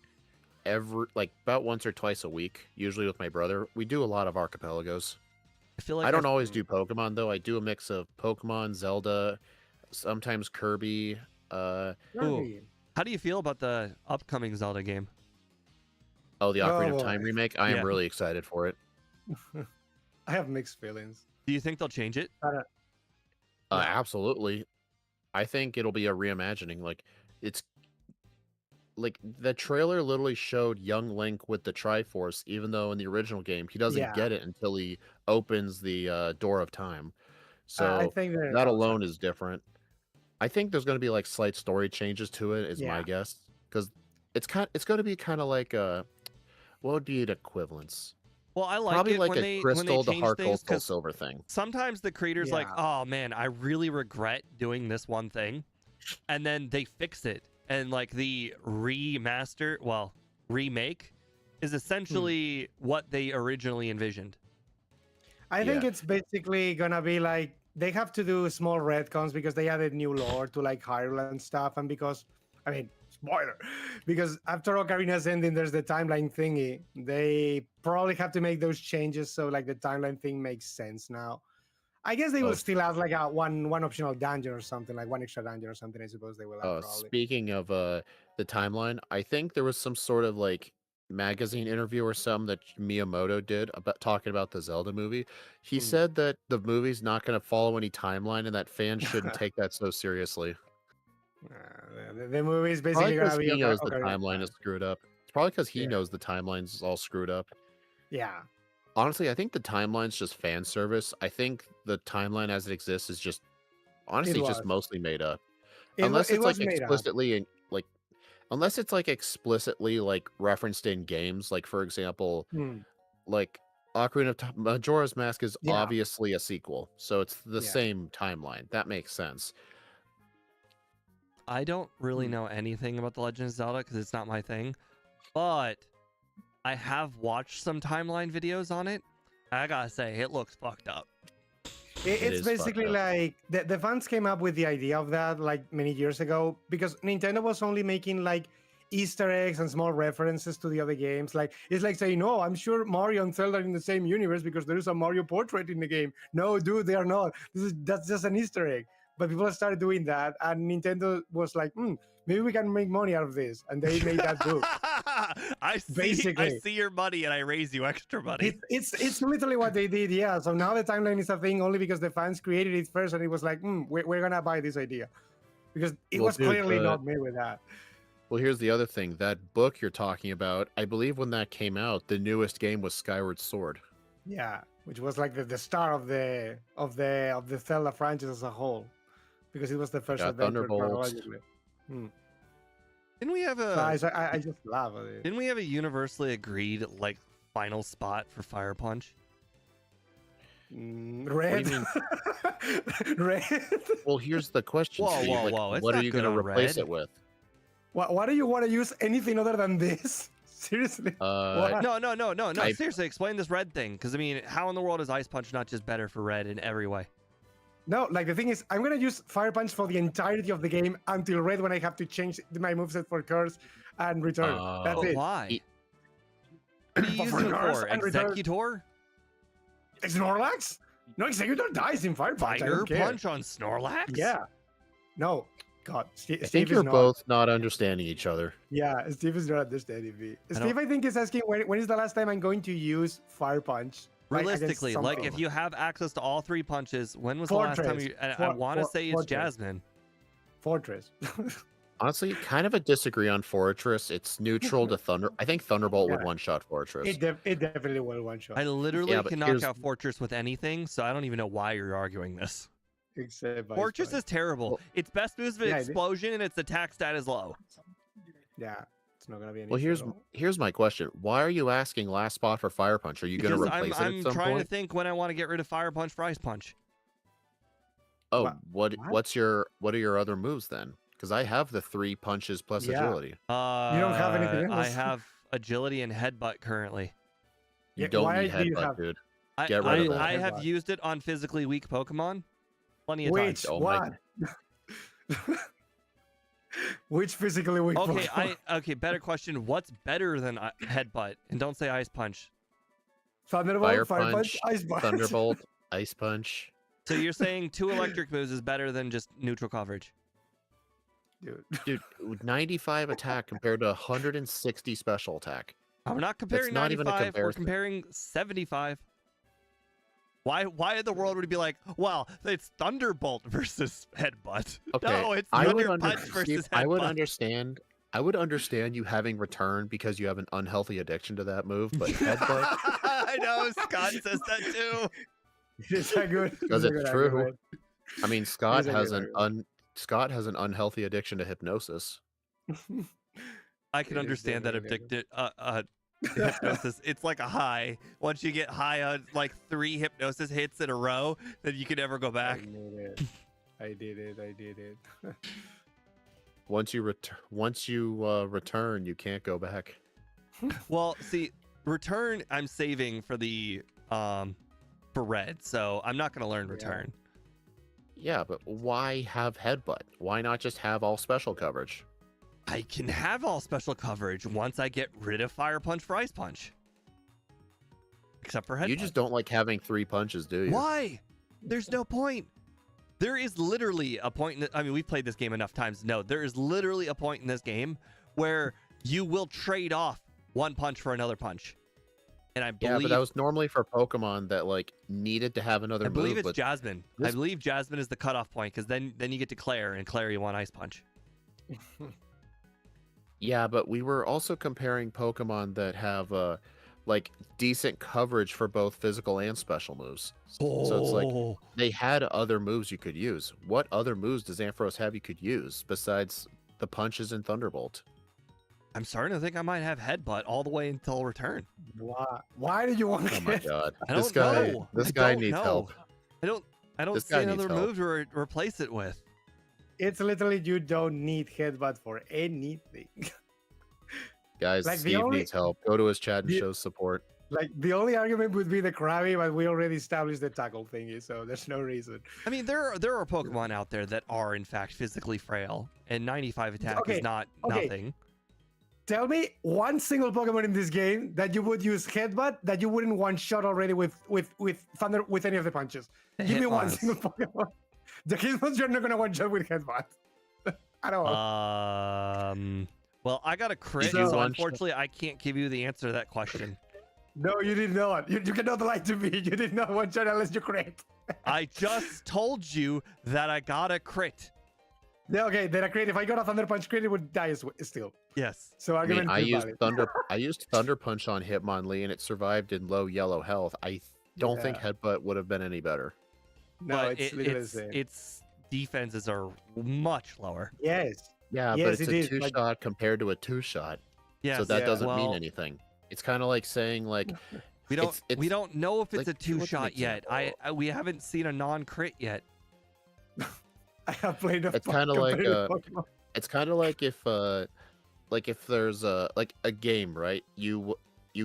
about once or twice a week, usually with my brother. We do a lot of archipelagos. I feel like I don't always do Pokemon though. I do a mix of Pokemon, Zelda, sometimes Kirby. Kirby. How do you feel about the upcoming Zelda game? Oh, the Ocarina of boy. Time remake. I am really excited for it. I have mixed feelings. Do you think they'll change it? Yeah. Absolutely. I think it'll be a reimagining. Like, it's like the trailer literally showed young Link with the Triforce, even though in the original game he doesn't get it until he opens the door of time. So I think that alone is different. I think there's going to be like slight story changes to it, is my guess, because it's going to be kind of like what would be an equivalence? Well, I like Probably it like when a they crystal to change heart things, gold soul 'cause silver thing. sometimes the creator's like, oh man, I really regret doing this one thing, and then they fix it, and like the remake is essentially what they originally envisioned. I think it's basically gonna be like they have to do small retcons because they added new lore to like Hyrule and stuff, and because I mean, spoiler, because after Ocarina's ending, there's the timeline thingy. They probably have to make those changes so like the timeline thing makes sense now. I guess they will still add like a one optional dungeon or something, like one extra dungeon or something. I suppose they will add. Probably. Speaking of the timeline, I think there was some sort of like magazine interview or some that Miyamoto did about talking about the Zelda movie. He said that the movie's not going to follow any timeline and that fans shouldn't take that so seriously. The movie is basically because gonna be he knows the timeline is screwed up. It's probably because he knows the timeline's all screwed up. Yeah. Honestly, I think the timeline's just fan service. I think the timeline as it exists is just honestly just mostly made up. Unless it's like explicitly unless it's like explicitly like referenced in games, like for example, like Ocarina of Time, Majora's Mask is obviously a sequel, so it's the same timeline. That makes sense. I don't really know anything about The Legend of Zelda because it's not my thing, but I have watched some timeline videos on it. I gotta say, it looks fucked up. It's basically like the fans came up with the idea of that like many years ago because Nintendo was only making like Easter eggs and small references to the other games. Like it's like saying, "No, I'm sure Mario and Zelda are in the same universe because there is a Mario portrait in the game." No, dude, they are not. That's just an Easter egg. But people started doing that, and Nintendo was like, maybe we can make money out of this, and they made that book. I see your money, and I raise you extra money. It's literally what they did, yeah. So now the timeline is a thing only because the fans created it first, and it was like, we're gonna buy this idea because it was clearly not made with that. Well, here's the other thing. That book you're talking about, I believe when that came out, the newest game was Skyward Sword. Yeah, which was like the star of the Zelda franchise as a whole. Because it was the first adventure chronologically. Didn't we have I just love it. Didn't we have a universally agreed like final spot for Fire Punch? Red. Red. Well, here's the question. Whoa! What are you going to replace it with? Why do you want to use anything other than this? Seriously? No. Seriously, explain this red thing. Because I mean, how in the world is Ice Punch not just better for red in every way? No, like the thing is, I'm gonna use Fire Punch for the entirety of the game until red when I have to change my moveset for Curse and Return. That's it. Why? What do you use it for? Executor? Snorlax? No, Executor dies in Fire Punch. Fire Punch on Snorlax? Yeah. No. God, I Steve think is you're not. both not understanding each other. Yeah, Steve is not understanding me. don't- Steve, I think, is asking when is the last time I'm going to use Fire Punch? Like, against Realistically, like something. if you have access to all 3 punches, when was the last time Fortress. you? And I want to say it's Fortress. Jasmine. Fortress. Honestly, kind of a disagree on Fortress. It's neutral to Thunder. I think Thunderbolt would Yeah. one-shot Fortress. it definitely will one shot. I literally Yeah, but can knock here's- out Fortress with anything, so I don't even know why you're arguing this. Except Ice Fortress Punch. is terrible. Well- Its best move is Yeah, it is. explosion, and its attack stat is low. Yeah, it's not gonna be an Well, issue at all. here's my question. Why are you asking last spot for Fire Punch? Are you going to Because replace it I'm at some trying point? to think when I want to get rid of Fire Punch for Ice Punch. Oh, What? what are your other moves then? Because I have the 3 punches plus Yeah. agility. don't have anything I else? have agility and headbutt currently. You Yeah, don't why need do you headbutt, have- dude. I, Get rid of that. I have Headbutt. used it on physically weak Pokemon plenty of Which times. Oh my- one? Which physically weak Okay, Pokemon? better question. What's better than headbutt? And don't say Ice Punch. Thunderbolt, Fire Punch, Punch, Ice Punch. Thunderbolt, Ice Punch. So you're saying 2 electric moves is better than just neutral coverage? Dude. Dude, 95 attack compared to 160 special attack. We're not comparing not even a 95. We're comparison. comparing 75. Why in the world would it be like, well, it's Thunderbolt versus Headbutt? Okay, No, it's I would Thunder Punch Steve, versus I would Headbutt. understand. I would understand you having return because you have an unhealthy addiction to that move, but headbutt I know, Scott says that too. Is that good? because Is that it's good true. argument? I mean, Scott is a has good Scott has an unhealthy addiction to hypnosis. I can It is understand that definitely hypnosis. It's like a high. Once you get high on like 3 hypnosis hits in a row, then you can never go back. I did it. Once you return, you can't go back. Well, see, return I'm saving for the for red, so I'm not gonna learn Yeah. return. Yeah, but why have headbutt? Why not just have all special coverage? I can have all special coverage once I get rid of Fire Punch for Ice Punch. Except for Headbutt. You just don't like having 3 punches, do you? Why? There's no point. There is literally a point I mean, we've played this game enough times. No, there is literally a point in this game where you will trade off 1 punch for another punch. And I believe Yeah, but that was normally for Pokemon that like needed to have another I believe move. it's But Jasmine. I this- believe Jasmine is the cutoff point because then you get to Claire, and Claire you want Ice Punch. yeah, but we were also comparing Pokemon that have like decent coverage for both physical and special moves. So it's like they had other moves you could use. What other moves does Ampharos have you could use besides the punches and Thunderbolt? I'm starting to think I might have Headbutt all the way until return. Why did you want Oh to my get god, I this don't guy, know. this I guy don't needs know. help. I don't This see guy needs another help. move to replace it with. It's literally you don't need headbutt for anything. Guys, Like, the Steve only- needs help. Go to his chat and the- show support. Like the only argument would be the Krabby, but we already established the tackle thingy, so there's no reason. I mean, there are Pokemon out there that are in fact physically frail, and 95 attack Okay, is not okay. nothing. Tell me one single Pokemon in this game that you would use headbutt that you wouldn't one shot already with thunder with any of the punches. The Give me one Hitmons. single Pokemon. The Hitmons you're not gonna one shot with headbutt. At all. Well, I got a crit, So- so one unfortunately I can't give you the answer to that question. No, you did not. You cannot lie to me. You did not one shot unless you crit. I just told you that I got a crit. Yeah, okay, then a crit. If I got a Thunder Punch crit, it would die still. Yes. So I mean, argument I still used valid. I used Thunder Punch on Hitmonlee and it survived in low yellow health. I don't think Yeah. Headbutt would have been any better. No, but it's literally the same. its defenses are much lower. Yes. Yeah, Yes, but it's it a is, 2-shot like- compared to a 2-shot. Yes. So that Yeah. doesn't mean well, anything. It's kind of like saying like We don't it's we don't know if it's like, a 2-shot what's an yet. We haven't seen a non-crit yet. I have played a It's kinda like, competitive Pokemon. it's kind of like if there's a game, right? You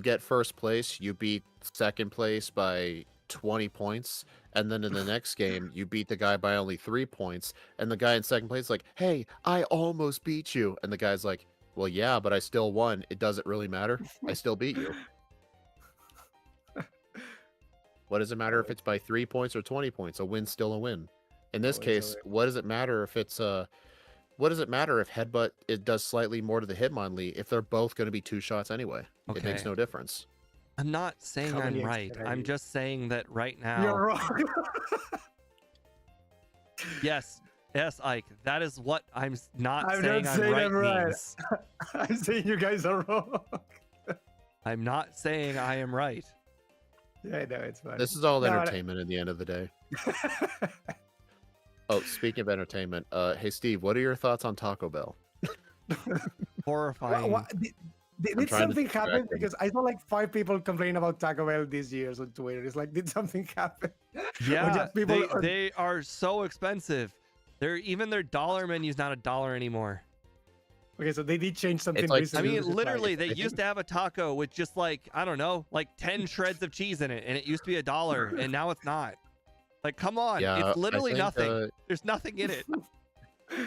get first place, you beat second place by 20 points, and then in the next game you beat the guy by only 3 points, and the guy in second place is like, "Hey, I almost beat you." And the guy's like, "Well, yeah, but I still won. It doesn't really matter. I still beat you." What does it matter if it's by 3 points or 20 points? A win's still a win. In this Always a case, win. what does it matter if it's what does it matter if headbutt it does slightly more to the Hitmonlee if they're both going to be 2 shots anyway? It makes Okay. no difference. I'm not saying How many I'm right. extra I'm have just saying that right You're now. wrong. Yes, Ike. That is what not I'm saying not I'm saying right I'm right. means. I'm saying you guys are wrong. I'm not saying I am right. Yeah, no, it's fine. This is all No, entertainment at the end of the day. Oh, speaking of entertainment, hey Steve, what are your thoughts on Taco Bell? Horrifying. Did trying to something distract happen? him. Because I saw like 5 people complain about Taco Bell this year on Twitter. It's like, did something happen? Or Yeah, just people they are so expensive. Even their dollar menu's not $1 anymore. Okay, so they did change something like- I recently. mean, which is literally, like- they used to have a taco with just like, I don't know, like 10 shreds of cheese in it, and it used to be $1, and now it's not. Like, come on, Yeah, it's literally I think, nothing. There's nothing in it.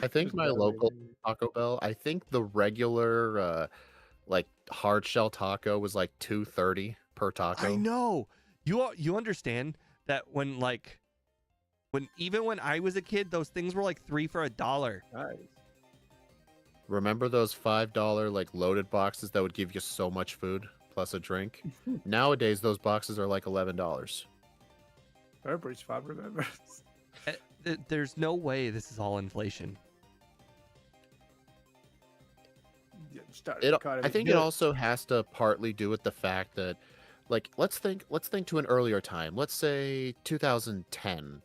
I think my local Taco Bell, I think the regular like hard shell taco was like $2.30 per taco. I know. You understand that even when I was a kid, those things were like 3 for $1. Nice. Remember those $5 like loaded boxes that would give you so much food plus a drink? Nowadays, those boxes are like $11. Burbridge Fab remembers. There's no way this is all inflation. I think it also has to partly do with the fact that, like, let's think to an earlier time. Let's say 2010.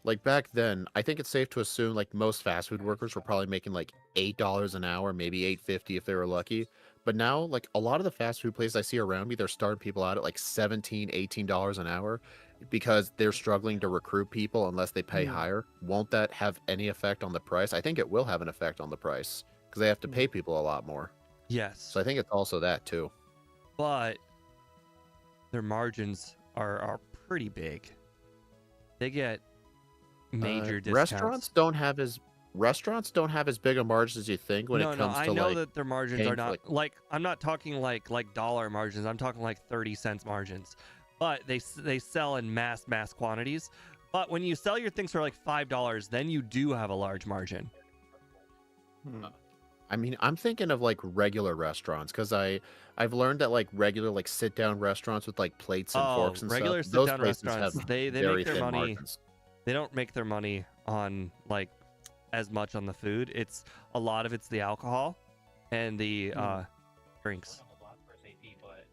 Like back then, I think it's safe to assume like most fast food workers were probably making like $8 an hour, maybe $8.50 if they were lucky. But now, like a lot of the fast food places I see around me, they're starting people out at like $17, $18 an hour because they're struggling to recruit people unless they pay higher. Won't that have any effect on the price? I think it will have an effect on the price because they have to pay people a lot more. Yes. So I think it's also that too. But their margins are pretty big. They get major discounts. Restaurants don't have as big a margins as you think when it comes to I know like that their margins paying are for, not like I'm not talking like dollar margins. I'm talking like 30 cents margins. But they sell in mass quantities. But when you sell your things for like $5, then you do have a large margin. I mean, I'm thinking of like regular restaurants because I've learned that like regular like sit down restaurants with like plates and forks and regular stuff. Those sit-down places restaurants, have they very make their thin money. margins. They don't make their money on like as much on the food. It's a lot of it's the alcohol and the drinks.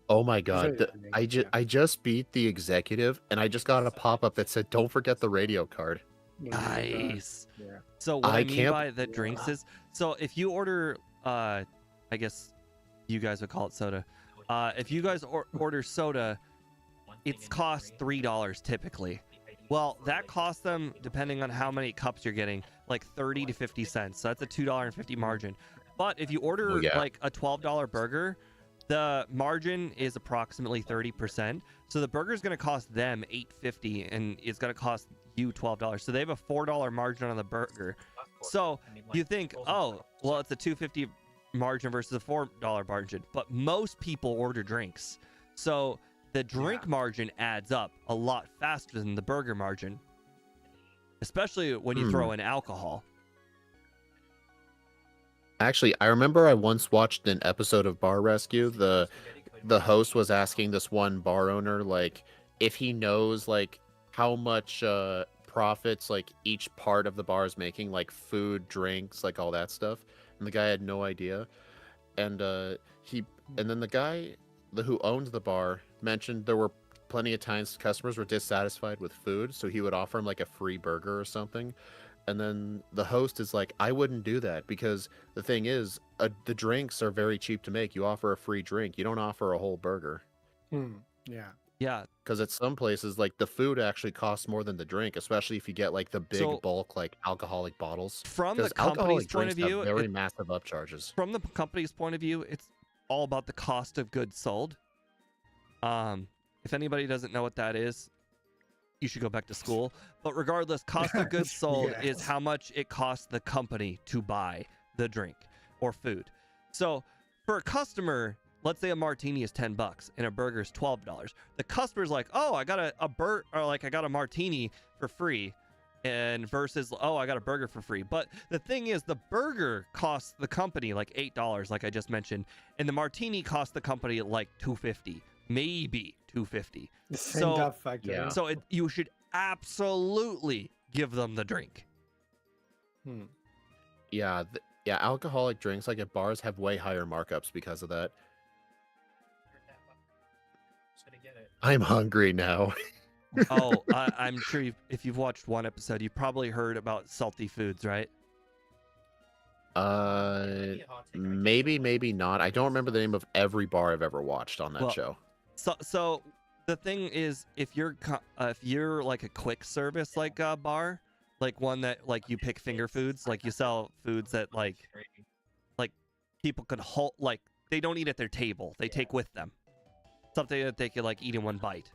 Oh my god! I just beat the executive and I just got a pop up that said, "Don't forget the radio card." Nice. Yeah. So what I I mean can't- by the drinks is, so if you order, I guess you guys would call it soda. If you guys order soda, it's cost $3 typically. Well, that costs them, depending on how many cups you're getting, like 30 to 50 cents. So that's a $2.50 margin. But if you order like a $12 burger, the margin is approximately 30%. So the burger is going to cost them $8.50 and it's going to cost you $12. So they have a $4 margin on the burger. So you think, oh, well, it's a $2.50 margin versus a $4 margin. But most people order drinks. So the drink margin adds up a lot faster than the burger margin, especially when you throw in alcohol. Actually, I remember I once watched an episode of Bar Rescue. The host was asking this one bar owner like if he knows like how much profits like each part of the bar is making, like food, drinks, like all that stuff. And the guy had no idea. And then the guy who owns the bar mentioned there were plenty of times customers were dissatisfied with food, so he would offer them like a free burger or something. And then the host is like, I wouldn't do that because the thing is, the drinks are very cheap to make. You offer a free drink. You don't offer a whole burger. Yeah. Yeah. Because at some places, like the food actually costs more than the drink, especially if you get like the big bulk, like alcoholic bottles. From the 'Cause company's alcoholic point of drinks view, have very massive upcharges. from the company's point of view, it's all about the cost of goods sold. If anybody doesn't know what that is, you should go back to school. But regardless, cost of goods sold is how much it costs the company to buy the drink or food. So for a customer, let's say a martini is $10 and a burger is $12. The customer's like, oh, I got I got a martini for free. and versus, oh, I got a burger for free. But the thing is, the burger costs the company like $8, like I just mentioned, and the martini costs the company like $2.50, maybe $2.50. The same So top factor. yeah. so you should absolutely give them the drink. Hmm. Yeah, yeah. Alcoholic drinks like at bars have way higher markups because of that. Just gonna get it. I'm hungry now. Oh, I'm sure if you've watched one episode, you've probably heard about salty foods, right? Maybe a hot take, I can't Maybe, remember. maybe not. I don't remember the name of every bar I've ever watched on that Well, show. So the thing is, if you're like a quick service like a bar, like one that like you pick finger foods, like you sell foods that like people could hold, like they don't eat at their table, they take with them, something that they could like eat in one bite.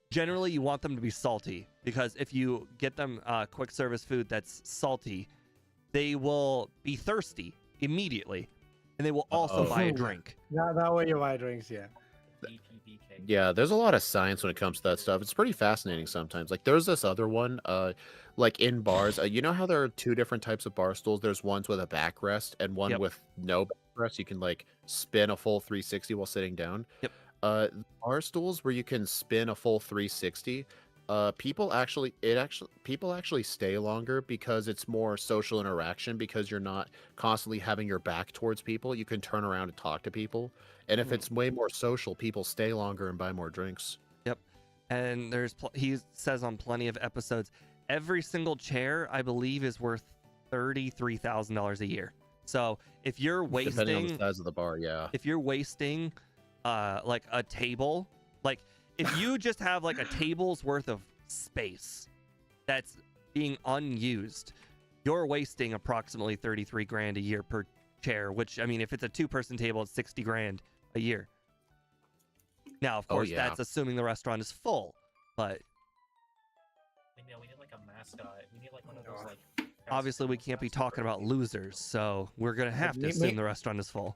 Generally you want them to be salty, because if you get them quick service food that's salty, they will be thirsty immediately, and they will also Uh-oh. buy a drink. That way you buy drinks, yeah. BPBK. Yeah, there's a lot of science when it comes to that stuff. It's pretty fascinating sometimes. Like there's this other one, like in bars. You know how there are two different types of bar stools? There's ones with a backrest and one Yep. with no backrest. You can like spin a full 360 while sitting down. Yep. Bar stools where you can spin a full 360. People actually stay longer because it's more social interaction, because you're not constantly having your back towards people. You can turn around and talk to people. And if it's way more social, people stay longer and buy more drinks. Yep. And he says on plenty of episodes, every single chair, I believe, is worth $33,000 a year. So if you're Depending on the wasting, size of the bar, yeah. if you're wasting, like a table, like if you just have like a table's worth of space that's being unused, you're wasting approximately 33 grand a year per chair, which, I mean, if it's a 2-person table, it's 60 grand a year. Now, of course, yeah. that's assuming the restaurant is full, but We need like a mascot. We need like one of those like. obviously we can't be talking about losers, so we're gonna have to assume the restaurant is full.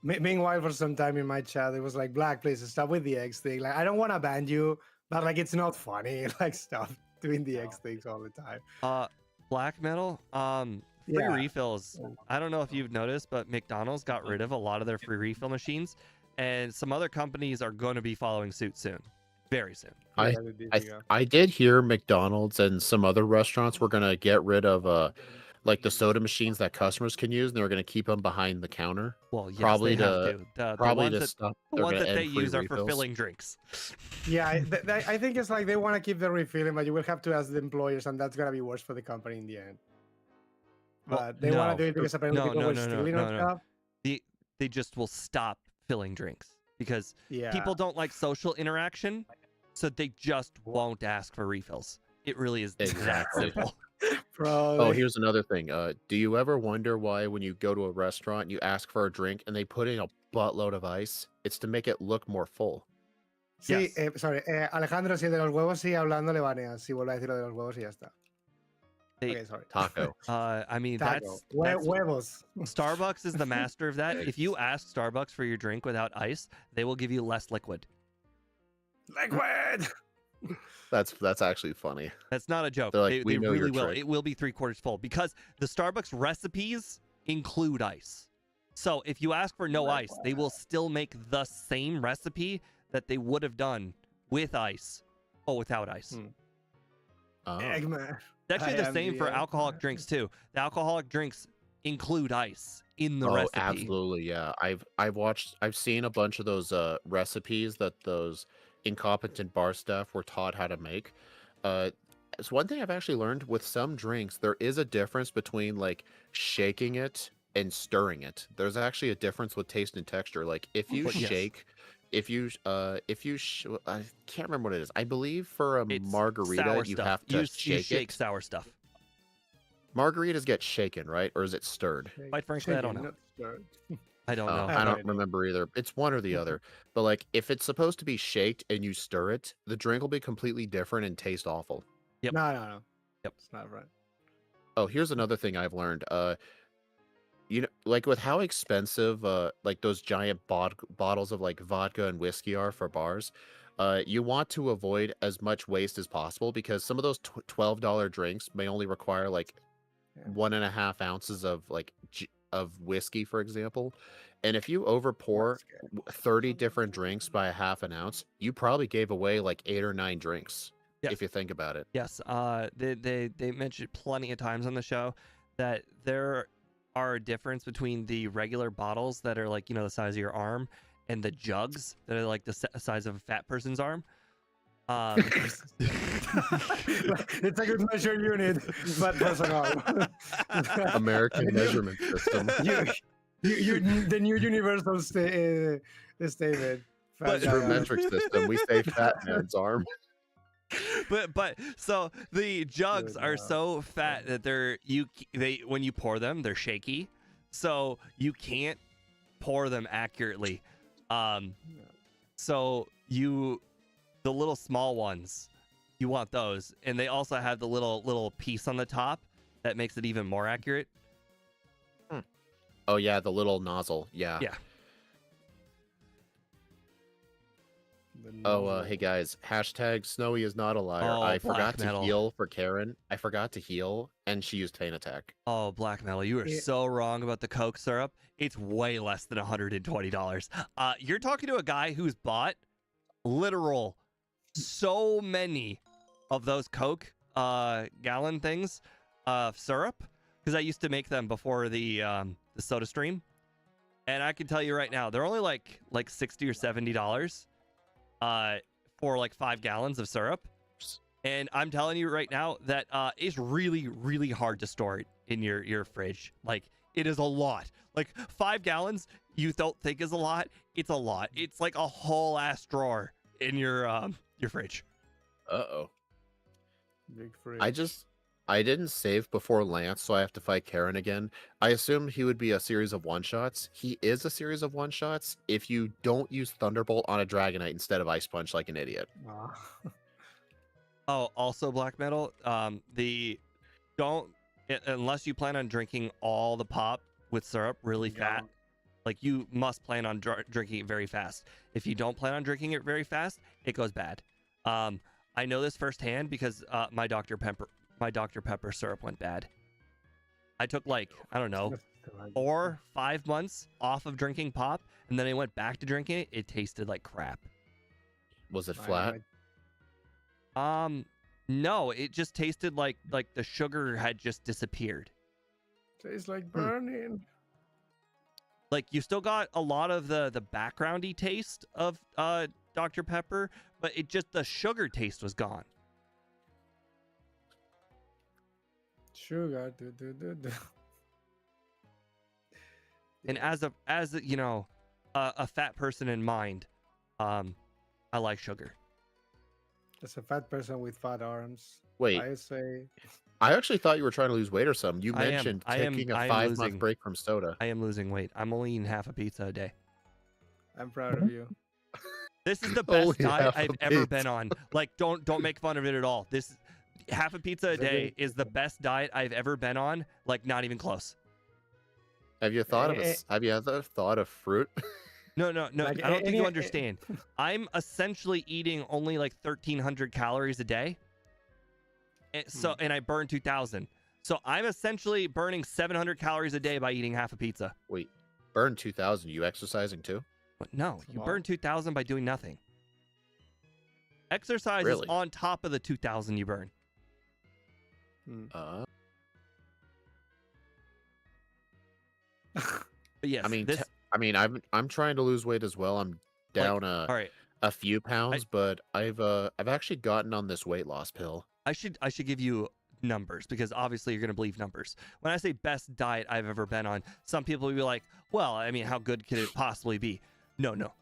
Meanwhile, for some time in my chat, it was like, Black, please stop with the X thing. Like, I don't want to ban you, but like, it's not funny. Like, stop doing the X things all the time. Black metal, free Yeah. refills. I don't know if you've noticed, but McDonald's got rid of a lot of their free refill machines, and some other companies are going to be following suit soon, very soon. I- Yeah, they did, yeah. I did hear McDonald's and some other restaurants were gonna get rid of like the soda machines that customers can use, and they were gonna keep them behind the counter. Well, yes, Probably they have to- to. The Probably ones to that, stop. the they're ones gonna that they end free use are for refills. filling drinks. Yeah, I think it's like they want to keep the refilling, but you will have to ask the employers, and that's gonna be worse for the company in the end. Well, But they want no. to do it because apparently No, people no, were no, no, stealing no, on no. stuff. They just will stop filling drinks because Yeah, people don't like social interaction, so they just won't ask for refills. It really is that Exactly. simple. Bro. Oh, here's another thing. Do you ever wonder why when you go to a restaurant, you ask for a drink and they put in a buttload of ice? It's to make it look more full. Sí, Yes. sorry. Alejandro, si de los huevos sigue hablando, le baneas. Si vuelve a decir lo de los huevos y ya está. They- Okay, sorry. Taco. I mean, Taco. that's Huevos. Starbucks is the master of that. If you ask Starbucks for your drink without ice, they will give you less liquid. Liquid. That's actually funny. That's not a joke. They're like, "We they know your really will. trick." It will be 3/4 full because the Starbucks recipes include ice. So if you ask for no ice, they will still make the same recipe that they would have done with ice or without ice. Oh. Eggman. It's actually I the am same the for Eggman. alcoholic drinks too. The alcoholic drinks include ice in the Oh, recipe. absolutely, yeah. I've seen a bunch of those recipes that those incompetent bar staff were taught how to make. It's one thing I've actually learned with some drinks, there is a difference between like shaking it and stirring it. There's actually a difference with taste and texture. Like if you But yes. shake, I can't remember what it is. I believe for a It's margarita sour you stuff. have to you shake it. sour stuff. Margaritas get shaken, right? Or is it stirred? Quite frankly, I don't know. Not stirred. I don't know. I I have no don't idea. remember either. It's one or the other. But like if it's supposed to be shaked and you stir it, the drink will be completely different and taste awful. Yep. No. Yep. It's not right. Oh, here's another thing I've learned. you know, like with how expensive like those giant bottles of like vodka and whiskey are for bars, you want to avoid as much waste as possible because some of those $12 drinks may only require like Yeah. 1.5 ounces of like of whiskey, for example. And if you over pour That's good. 30 different drinks by a half an ounce, you probably gave away like 8 or 9 drinks. Yes. If you think about it. Yes. They mentioned plenty of times on the show that there are a difference between the regular bottles that are like, you know, the size of your arm and the jugs that are like the size of a fat person's arm. It's a good measure unit, but doesn't arm. American measurement system. The new universal statement. But- True metric system. We say fat man's arm. but so the jugs Good, are so fat that they when you pour them, they're shaky, so you can't pour them accurately. So the little small ones, you want those, and they also have the little piece on the top that makes it even more accurate. Oh yeah, the little nozzle. Yeah. Yeah. Oh, hey guys, hashtag Snowy is not a liar. Oh, I Black forgot Metal. to heal for Karen. I forgot to heal, and she used Feint Attack. Oh, Black Metal, you are Yeah. so wrong about the Coke syrup. It's way less than $120. You're talking to a guy who's bought literal so many of those Coke gallon things of syrup, because I used to make them before the Soda Stream, and I can tell you right now they're only like $60 or $70 for like 5 gallons of syrup. And I'm telling you right now that it's really, really hard to store it in your fridge. Like, it is a lot. Like 5 gallons, you don't think is a lot. It's a lot. It's like a whole ass drawer in your fridge. Uh-oh. Big fridge. I didn't save before Lance, so I have to fight Karen again. I assumed he would be a series of one-shots. He is a series of one-shots if you don't use Thunderbolt on a Dragonite instead of Ice Punch like an idiot. Ah. Oh, also Black Metal, unless you plan on drinking all the pop with syrup really fat, like you must plan on drinking it very fast. If you don't plan on drinking it very fast, it goes bad. I know this firsthand because my Dr. Pepper syrup went bad. I took like, I don't know, 4 or 5 months off of drinking pop, and then I went back to drinking it. It tasted like crap. Was it flat? No, it just tasted like the sugar had just disappeared. Tastes like burning. Like, you still got a lot of the backgroundy taste of Dr. Pepper, but it just, the sugar taste was gone. Sugar. And as a you know, a fat person in mind, I like sugar. As a fat person with fat arms, Wait, I say I actually thought you were trying to lose weight or something. You I am. mentioned I am- taking a I am 5-month losing. break from soda. I am losing weight. I'm only eating half a pizza a day. I'm proud of you. This is the Only best diet half a I've ever pizza. been on. Like, don't make fun of it at all. This half a pizza a Is that day good? is the best diet I've ever been on. Like, not even close. Have you thought of Eh, have you ever thought of fruit? No. Like, I don't think you any- understand. I'm essentially eating only like 1,300 calories a day. And I burn 2,000. So I'm essentially burning 700 calories a day by eating half a pizza. Wait, burn 2,000. You exercising too? But no, That's a you lot. burn 2,000 by doing nothing. Exercise is Really? on top of the 2,000 you burn. Uh, But yes, I mean, this. I'm trying to lose weight as well. I'm down all right. a few pounds, but I've actually gotten on this weight loss pill. I should give you numbers because obviously you're going to believe numbers. When I say best diet I've ever been on, some people will be like, well, I mean, how good could it possibly be? No.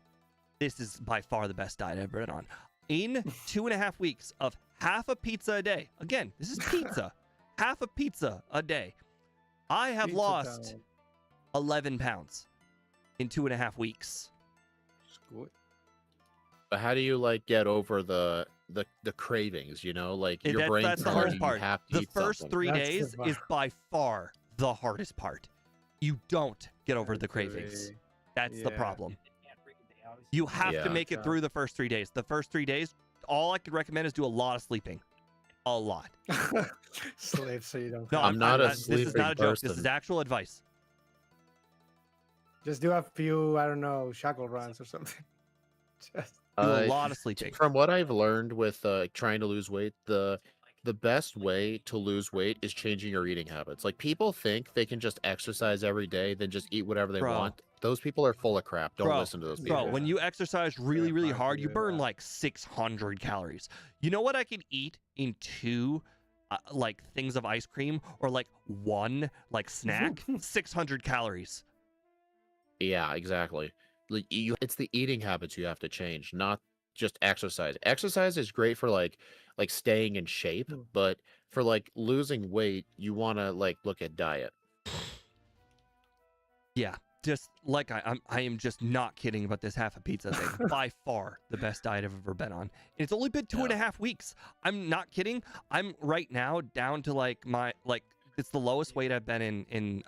This is by far the best diet I've ever been on. In 2.5 weeks of half a pizza a day, again, this is pizza, half a pizza a day, I have Pizza lost time. 11 pounds in 2.5 weeks. It's good. But how do you like get over the cravings? You know, like your brain's That's the telling hardest you part. you have to The eat first something. 3 That's days the is by far the hardest part. you don't get over the cravings. Actually, That's the yeah. problem. They obviously You have to Yeah. make it through the first 3 days. The first 3 days, all I could recommend is do a lot of sleeping. A lot. Sleep so you don't. No, have I'm not a to- this is sleeping not a joke. This is person. actual advice. Just do a few, I don't know, shackle runs or something. Just Do a Uh, lot of sleeping. From what I've learned with trying to lose weight, the best way to lose weight is changing your eating habits. Like people think they can just exercise every day, then just eat whatever they Bro. want. Those people are full of crap. Don't Bro, listen to those people. Bro, when Yeah. you exercise really, really fine to hard, you do burn that. like 600 calories. You know what I can eat in 2 like things of ice cream or like 1 like snack? 600 calories. Yeah, exactly. Like it's the eating habits you have to change, not just exercise. Exercise is great for like staying in shape, Mm. but for like losing weight, you want to like look at diet. Yeah, just like I am just not kidding about this half a pizza thing. By far the best diet I've ever been on. And it's only been 2.5 weeks. I'm not kidding. I'm right now down to like it's the lowest weight I've been in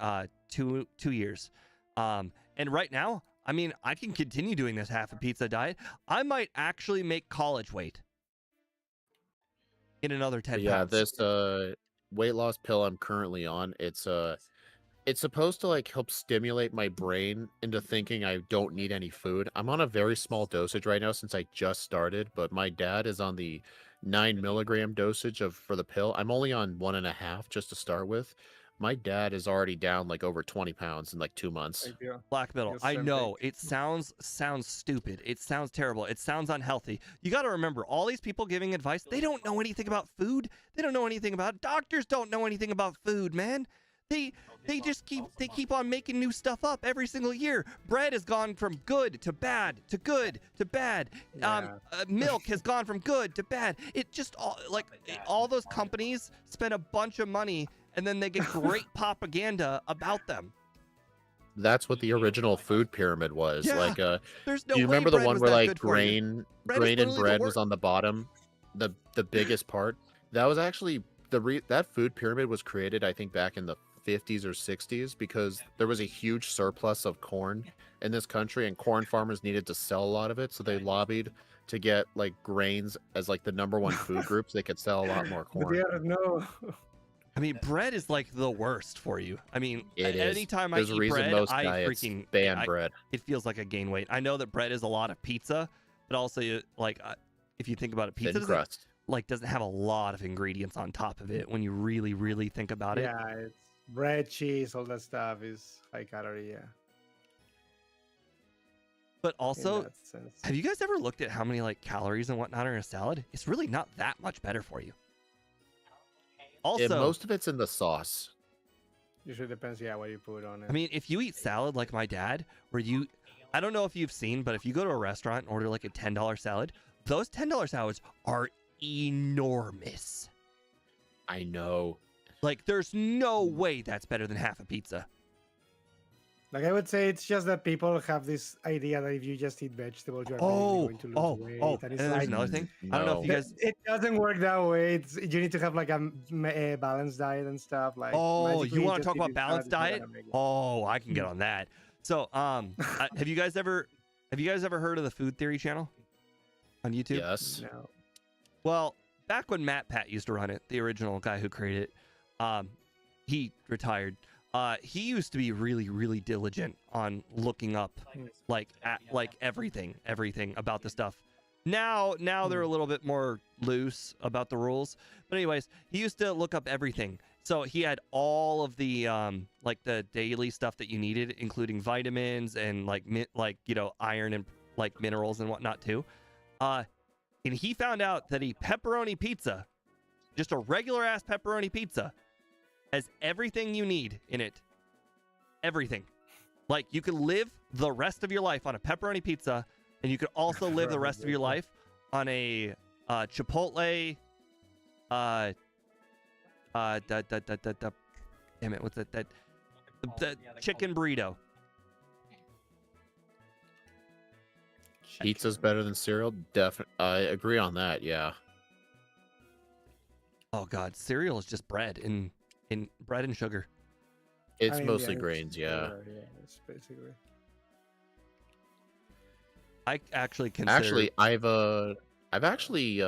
2 years. And right now, I mean, I can continue doing this half a pizza diet. I might actually make college weight in another 10 Yeah, pounds. this weight loss pill I'm currently on, it's supposed to like help stimulate my brain into thinking I don't need any food. I'm on a very small dosage right now since I just started, but my dad is on the 9 milligram dosage for the pill. I'm only on 1.5 just to start with. My dad is already down like over 20 pounds in like 2 months. Thank you. Black Middle. Yes, I same know it sounds stupid. It sounds terrible. It sounds unhealthy. You got to remember, all these people giving advice, they don't know anything about food. They don't know anything about it. Doctors don't know anything about food, man. They just keep on making new stuff up every single year. Bread has gone from good to bad to good to bad. Yeah. Milk has gone from good to bad. It just all those companies spend a bunch of money and then they get great propaganda about them. That's what the original food pyramid was. Yeah. Like There's no do you way remember the bread one was where that like good for you. Bread is grain and literally the bread wor- was on the bottom, the biggest part? That was actually that food pyramid was created, I think, back in the 50s or 60s because there was a huge surplus of corn in this country and corn farmers needed to sell a lot of it, so they lobbied to get like grains as like the #1 food group so they could sell a lot more But corn. yeah, no. I mean, bread is like the worst for you. I mean, It is. anytime There's I a eat reason bread, most I diets freaking ban bread. it feels like I gain weight. I know that bread is a lot of pizza, but also like if you think about it, pizza Thin doesn't, crust. doesn't have a lot of ingredients on top of it when you really, really think about it. Yeah, it's bread, cheese, all that stuff is high calorie. Yeah. But in also, that sense. have you guys ever looked at how many like calories and whatnot are in a salad? It's really not that much better for you. Also, Most of it's in the sauce. Usually depends, yeah, what you put on it. I mean, if you eat salad like my dad, I don't know if you've seen, but if you go to a restaurant and order like a $10 salad, those $10 salads are enormous. I know. Like, there's no way that's better than half a pizza. Like I would say, it's just that people have this idea that if you just eat vegetables, you're really going to lose weight. And And it's there's like, another thing. I don't know if you guys. it doesn't work that way. You need to have like a balanced diet and stuff. Like, Oh, magically you want to just talk about eating salad balanced is not diet? gonna make it. Oh, I can get on that. So, have you guys ever heard of the Food Theory channel on YouTube? Yes. No. Well, back when Matt Pat used to run it, the original guy who created it, he retired. He used to be really, really diligent on looking up like everything about the stuff. Now they're a little bit more loose about the rules. But anyways, he used to look up everything. So he had all of the like the daily stuff that you needed, including vitamins and like iron and like minerals and whatnot too. And he found out that a pepperoni pizza, just a regular ass pepperoni pizza, has everything you need in it. Everything. Like, you could live the rest of your life on a pepperoni pizza, and you could also live the rest of your life on a Chipotle damn it, what's that? The chicken burrito. Pizza's better than cereal. I agree on that. Yeah. Oh god, cereal is just bread and bread and sugar. It's I mean, mostly it's grains, yeah. flour, yeah, it's basically. I actually consider. Actually, I've actually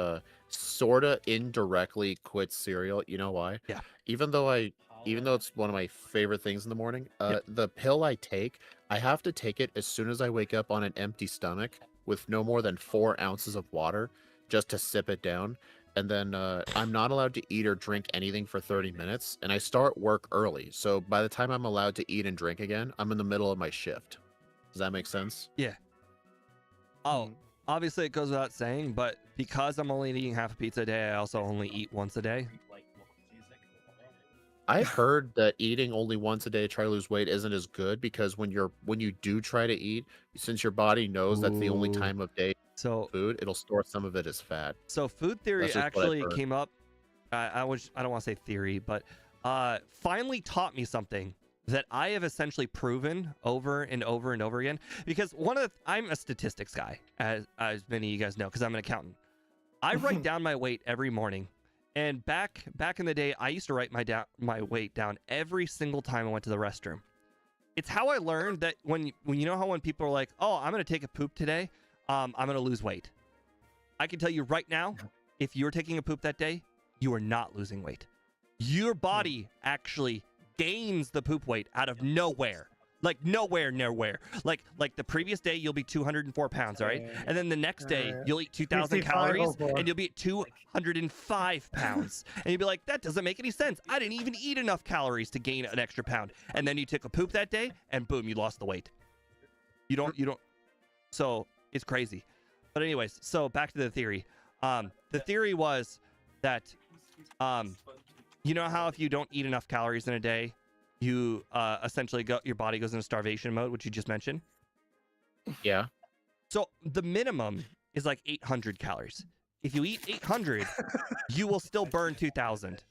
sorta indirectly quit cereal. You know why? Yeah. Even though it's one of my favorite things in the morning, Yep. the pill I take, I have to take it as soon as I wake up on an empty stomach with no more than 4 ounces of water, just to sip it down. And then I'm not allowed to eat or drink anything for 30 minutes, and I start work early. So by the time I'm allowed to eat and drink again, I'm in the middle of my shift. Does that make sense? Yeah. Oh, Hmm. obviously it goes without saying, but because I'm only eating half a pizza a day, I also only eat once a day. I've heard that eating only once a day to try to lose weight isn't as good because when you do try to eat, since your body knows that's the only Ooh. time of day So food, it'll store some of it as fat. So food theory That's just what I've actually heard. came up. I don't want to say theory, but finally taught me something that I have essentially proven over and over and over again. Because I'm a statistics guy, as many of you guys know, because I'm an accountant. I write down my weight every morning, and back in the day, I used to write my weight down every single time I went to the restroom. It's how I learned that when you know how when people are like, "Oh, I'm gonna take a poop today," I'm gonna lose weight. I can tell you right now, if you're taking a poop that day, you are not losing weight. Your body actually gains the poop weight out of nowhere. Like nowhere. Like the previous day, you'll be 204 pounds, all right? And then the next day, you'll eat 2,000 55 calories, or and you'll be at 205 pounds. And you'll be like, that doesn't make any sense. I didn't even eat enough calories to gain an extra pound. And then you took a poop that day, and boom, you lost the weight. You don't. So it's crazy. But anyways, so back to the theory. The theory was that, you know how if you don't eat enough calories in a day, you essentially your body goes into starvation mode, which you just mentioned. Yeah. So the minimum is like 800 calories. If you eat 800, you will still burn 2,000.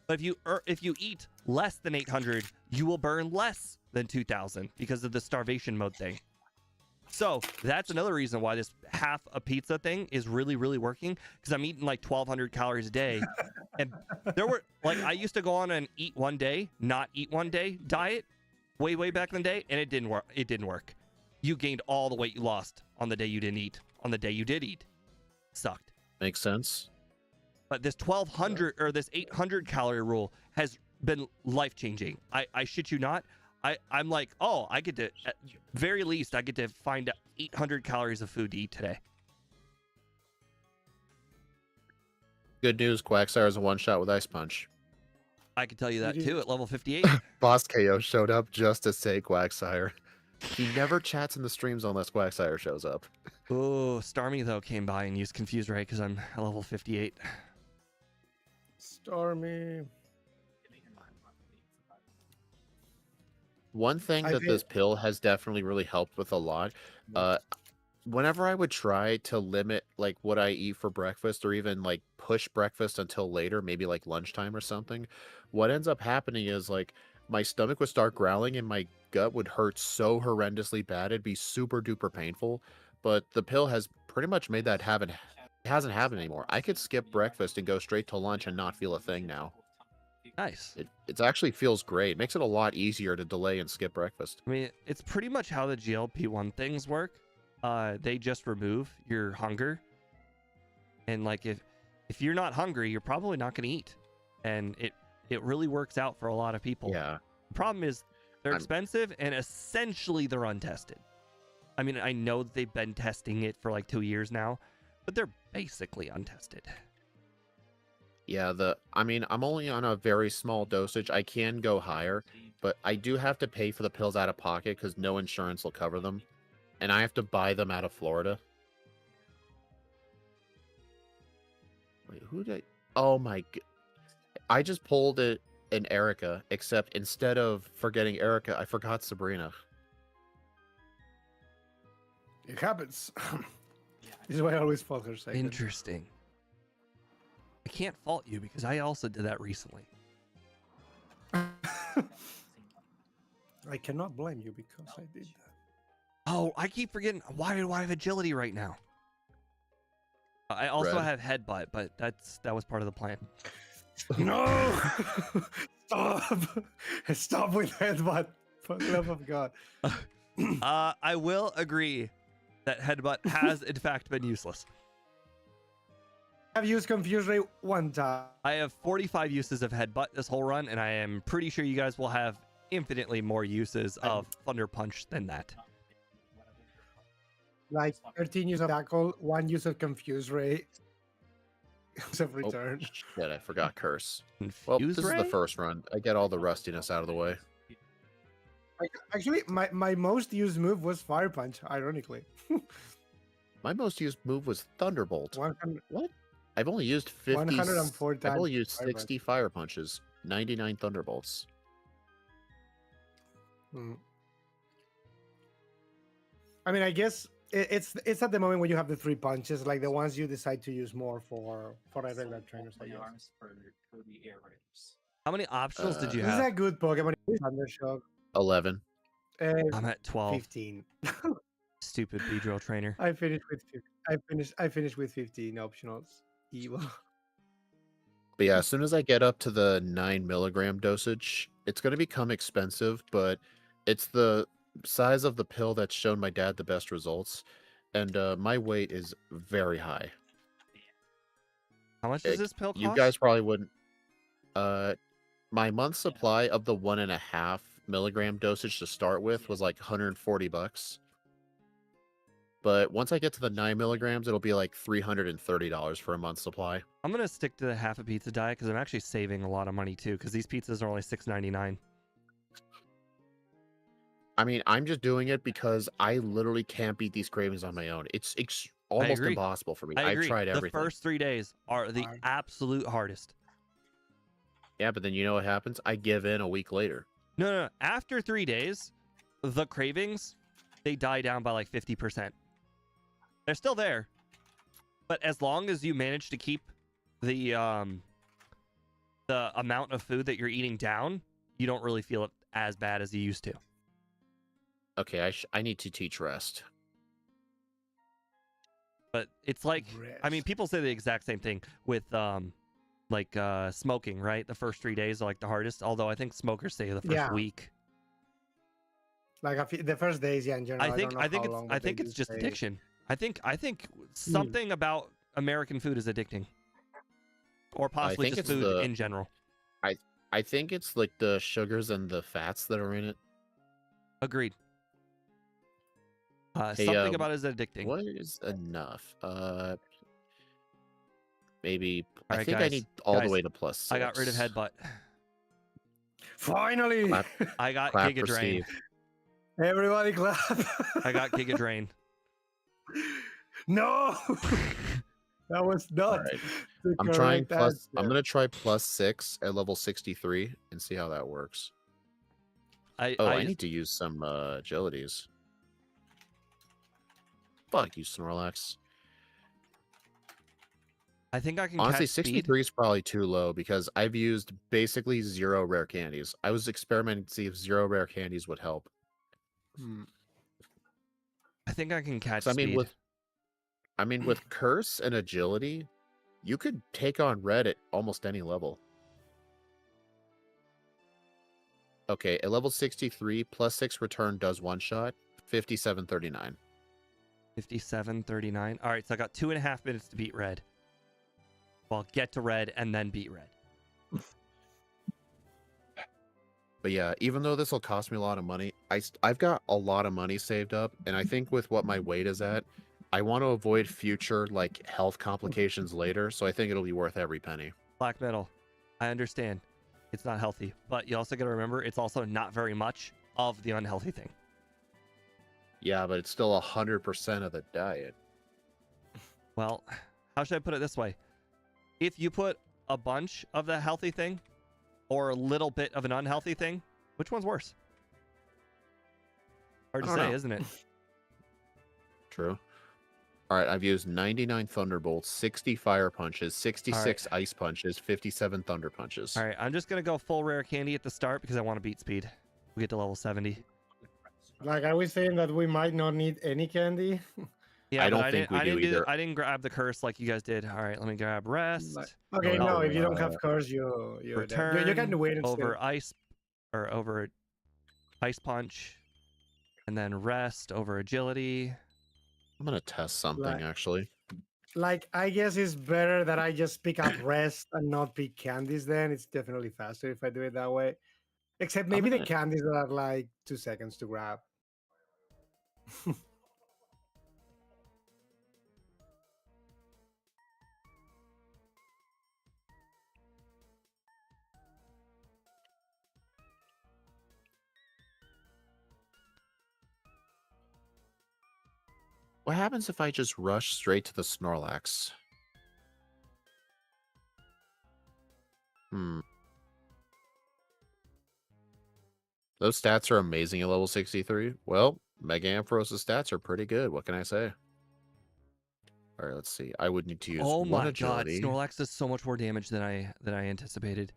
But if you eat less than 800, you will burn less than 2,000 because of the starvation mode thing. So that's another reason why this half a pizza thing is really, really working, because I'm eating like 1,200 calories a day. And there were, like, I used to go on an eat one day, not eat one day diet way back in the day, and it didn't work. It didn't work. You gained all the weight you lost on the day you didn't eat. On the day you did eat. Sucked. Makes sense. But this 1,200 or this 800 calorie rule has been life-changing. I shit you not. I'm like, oh, I get to, at very least, I get to find 800 calories of food to eat today. Good news, Quagsire is a one-shot with Ice Punch. I can tell you that too at level 58. Boss KO showed up just to say Quagsire. He never chats in the streams unless Quagsire shows up. Oh, Starmie, though, came by and used Confused Ray because I'm at level 58. Stormy. One thing that this pill has definitely really helped with a lot, whenever I would try to limit like what I eat for breakfast or even like push breakfast until later, maybe like lunchtime or something, what ends up happening is like my stomach would start growling and my gut would hurt so horrendously bad. It'd be super duper painful. But the pill has pretty much made that happen. It hasn't happened anymore. I could skip breakfast and go straight to lunch and not feel a thing now. Nice. It actually feels great. It makes it a lot easier to delay and skip breakfast. I mean, it's pretty much how the GLP-1 things work. They just remove your hunger. And like if you're not hungry, you're probably not going to eat. And it really works out for a lot of people. Yeah. The problem is they're expensive and essentially they're untested. I mean, I know that they've been testing it for like 2 years now, but they're basically untested. Yeah, I mean, I'm only on a very small dosage. I can go higher, but I do have to pay for the pills out of pocket because no insurance will cover them. And I have to buy them out of Florida. Wait, who did Oh my god. I just pulled it in Erica, except instead of forgetting Erica, I forgot Sabrina. It happens. This is why I always fault her second. Interesting. I can't fault you because I also did that recently. I cannot blame you because I did that. Oh, I keep forgetting. Why do I have agility right now? I also Red. have headbutt, but that was part of the plan. No! Stop! Stop with headbutt. For the love of God. I will agree that headbutt has in fact been useless. I've used Confuse Ray one time. I have 45 uses of headbutt this whole run, and I am pretty sure you guys will have infinitely more uses of Thunder Punch than that. Like 13 use of tackle, 1 use of Confuse Ray. Use of return. Shit, I forgot curse. Confuse Well, this is the Ray? first run. I get all the rustiness out of the way. Actually, my most used move was Fire Punch, ironically. My most used move was Thunderbolt. 100, What? I've only used 50. 104 times. I've only used Fire Punch. 60 Fire Punches, 99 Thunderbolts. I mean, I guess it's at the moment when you have the 3 punches, like the ones you decide to use more for regular trainers. I guess. For the air raiders. How many optionals did you This is have? a good Pokemon. Thundershock. 11. I'm at 12. 15. Stupid Beedrill trainer. I finished with 15. I finished with 15 optionals. Evil. But yeah, as soon as I get up to the 9 milligram dosage, it's going to become expensive, but it's the size of the pill that's shown my dad the best results. And my weight is very high. How much does this pill cost? You guys probably wouldn't. My month supply of the 1.5 milligram dosage to start with was like $140. But once I get to the 9 milligrams, it'll be like $330 for a month supply. I'm going to stick to the half a pizza diet because I'm actually saving a lot of money too, because these pizzas are only $6.99. I mean, I'm just doing it because I literally can't beat these cravings on my own. It's almost agree. impossible for me. I I've agree. tried everything. The first 3 days are the Hard. absolute hardest. Yeah, but then you know what happens? I give in a week later. No. After 3 days, the cravings, they die down by like 50%. They're still there. But as long as you manage to keep the amount of food that you're eating down, you don't really feel it as bad as you used to. Okay, I need to teach rest. But it's like, I mean, Rest. people say the exact same thing with smoking, right? The first 3 days are like the hardest, although I think smokers say the first week. Like the first days, yeah, in general. I think it's just addiction. I think something about American food is addicting, or possibly think just it's food in general. I think it's like the sugars and the fats that are in it. Agreed. Hey, Something about it is addicting. What is enough? Maybe All I right, think I guys, need all the guys, way to +6. I got rid of headbutt. Finally, Clap, I got clap Giga for Drain. Steve. everybody clap. I got Giga Drain. No, that was not. All right. the I'm trying correct plus. I'm answer. gonna try +6 at level 63 and see how that works. I I need to use some agilities. Fuck you, Snorlax. I think I can Honestly, catch speed. 63 is probably too low because I've used basically 0 rare candies. I was experimenting to see if 0 rare candies would help. I think I can catch 'Cause speed. I mean, with curse and agility, you could take on red at almost any level. Okay, at level 63, +6 return does one shot, 5739. 57:39. All right, so I got 2.5 minutes to beat red. Well, get to red and then beat red. But yeah, even though this will cost me a lot of money, I've got a lot of money saved up, and I think with what my weight is at, I want to avoid future like health complications later, so I think it'll be worth every penny. Black metal. I understand. It's not healthy, but you also got to remember it's also not very much of the unhealthy thing. Yeah, but it's still 100% of the diet. Well, how should I put it this way? If you put a bunch of the healthy thing or a little bit of an unhealthy thing, which one's worse? Hard to I don't say, know. isn't it? True. All right, I've used 99 Thunderbolts, 60 Fire Punches, 66 Ice Punches, 57 Thunder Punches. All right, I'm just going to go full rare candy at the start because I want to beat speed. We get to level 70. Like, are we saying that we might not need any candy? Yeah, I but don't think we do either. I didn't grab the curse like you guys did. All right, let me grab rest. Okay, No, no, if you don't uh, have curse, you Return can wait and over still. ice or over ice punch, and then rest over agility. I'm gonna test something Like- actually. Like, I guess it's better that I just pick up rest and not pick candies. Then it's definitely faster if I do it that way. Except maybe the gonna- candies that are like 2 seconds to grab. What happens if I just rush straight to the Snorlax? Those stats are amazing at level 63. Well, Mega Ampharos' stats are pretty good. What can I say? All right, let's see. I would need to use Oh one my agility. god, Snorlax does so much more damage than I anticipated.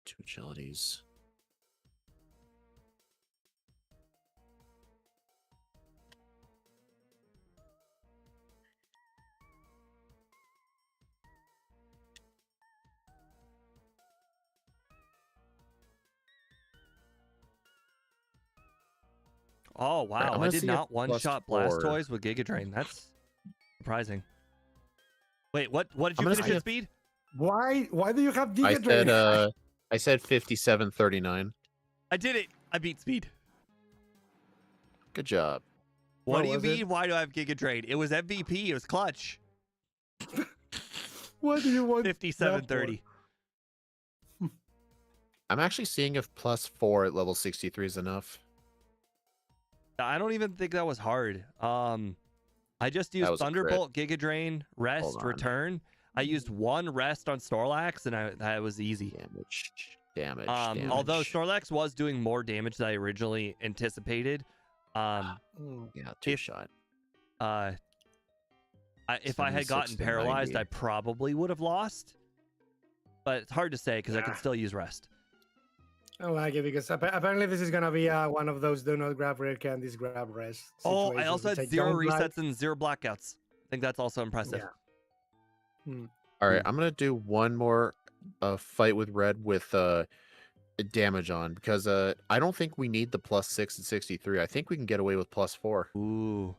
2 agilities. Oh right, I'm wow, I gonna did see not if one-shot +4 Blastoise with Giga Drain. That's surprising. Wait, what did I'm you gonna finish see at if- speed? Why do you have I Giga Drain? said I said 5739. I did it. I beat speed. Good job. What What do you was it? mean? Why do I have Giga Drain? It was MVP. It was clutch. What do you want? that 5730. I'm actually seeing if +4 at level 63 is enough. I don't even think that was hard. I just used was a crit. Thunderbolt, Giga Drain, rest, Hold on. return. I used one rest on Snorlax, and that was easy. Damage. Although Snorlax was doing more damage than I originally anticipated. Mm. Yeah, 2-shot. If I had 76 gotten to paralyzed, 90. I probably would have lost. But it's hard to say because I can Yeah. still use rest. I like it because apparently this is gonna be one of those do not grab rare candies, grab rest. Oh, I situations, also which had 0 don't like. resets and 0 blackouts. I think that's also impressive. Yeah. All right, I'm gonna do one more fight with red with damage on because I don't think we need the +6 and 63. I think we can get away with +4. Ooh.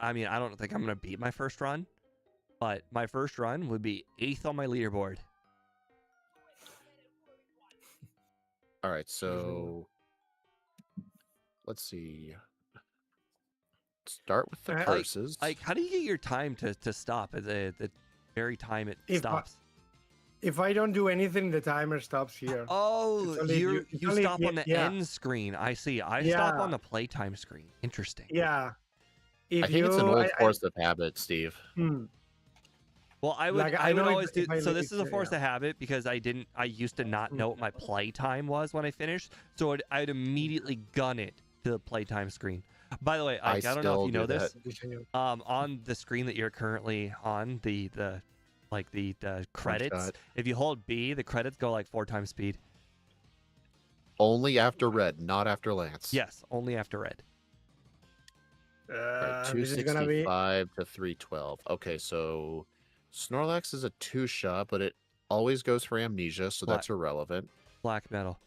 I mean, I don't think I'm going to beat my first run, but my first run would be 8th on my leaderboard. All right, so let's see. Start with the Like- curses. Like, how do you get your time to stop at the very time it If I- stops? If I don't do anything, the timer stops here. Oh, It's only if you it's only if stop you- on the yeah. end screen. I see. I stop Yeah. on the playtime screen. Interesting. Yeah. I think it's an old force of habit, Steve. Well, I would Like, I I would know if- always do if I so. leave This is a it, force yeah. of habit because I used to not know what my playtime was when I finished, so I'd immediately gun it to the playtime screen. By the way, I don't know if you know this. On the screen that you're currently on, the credits, shot. if you hold B, the credits go like 4 times speed. Only after red, not after Lance. Yes, only after red. All right, This is gonna be 265 to 312. Okay, so Snorlax is a 2-shot, but it always goes for amnesia, so that's irrelevant. Black metal.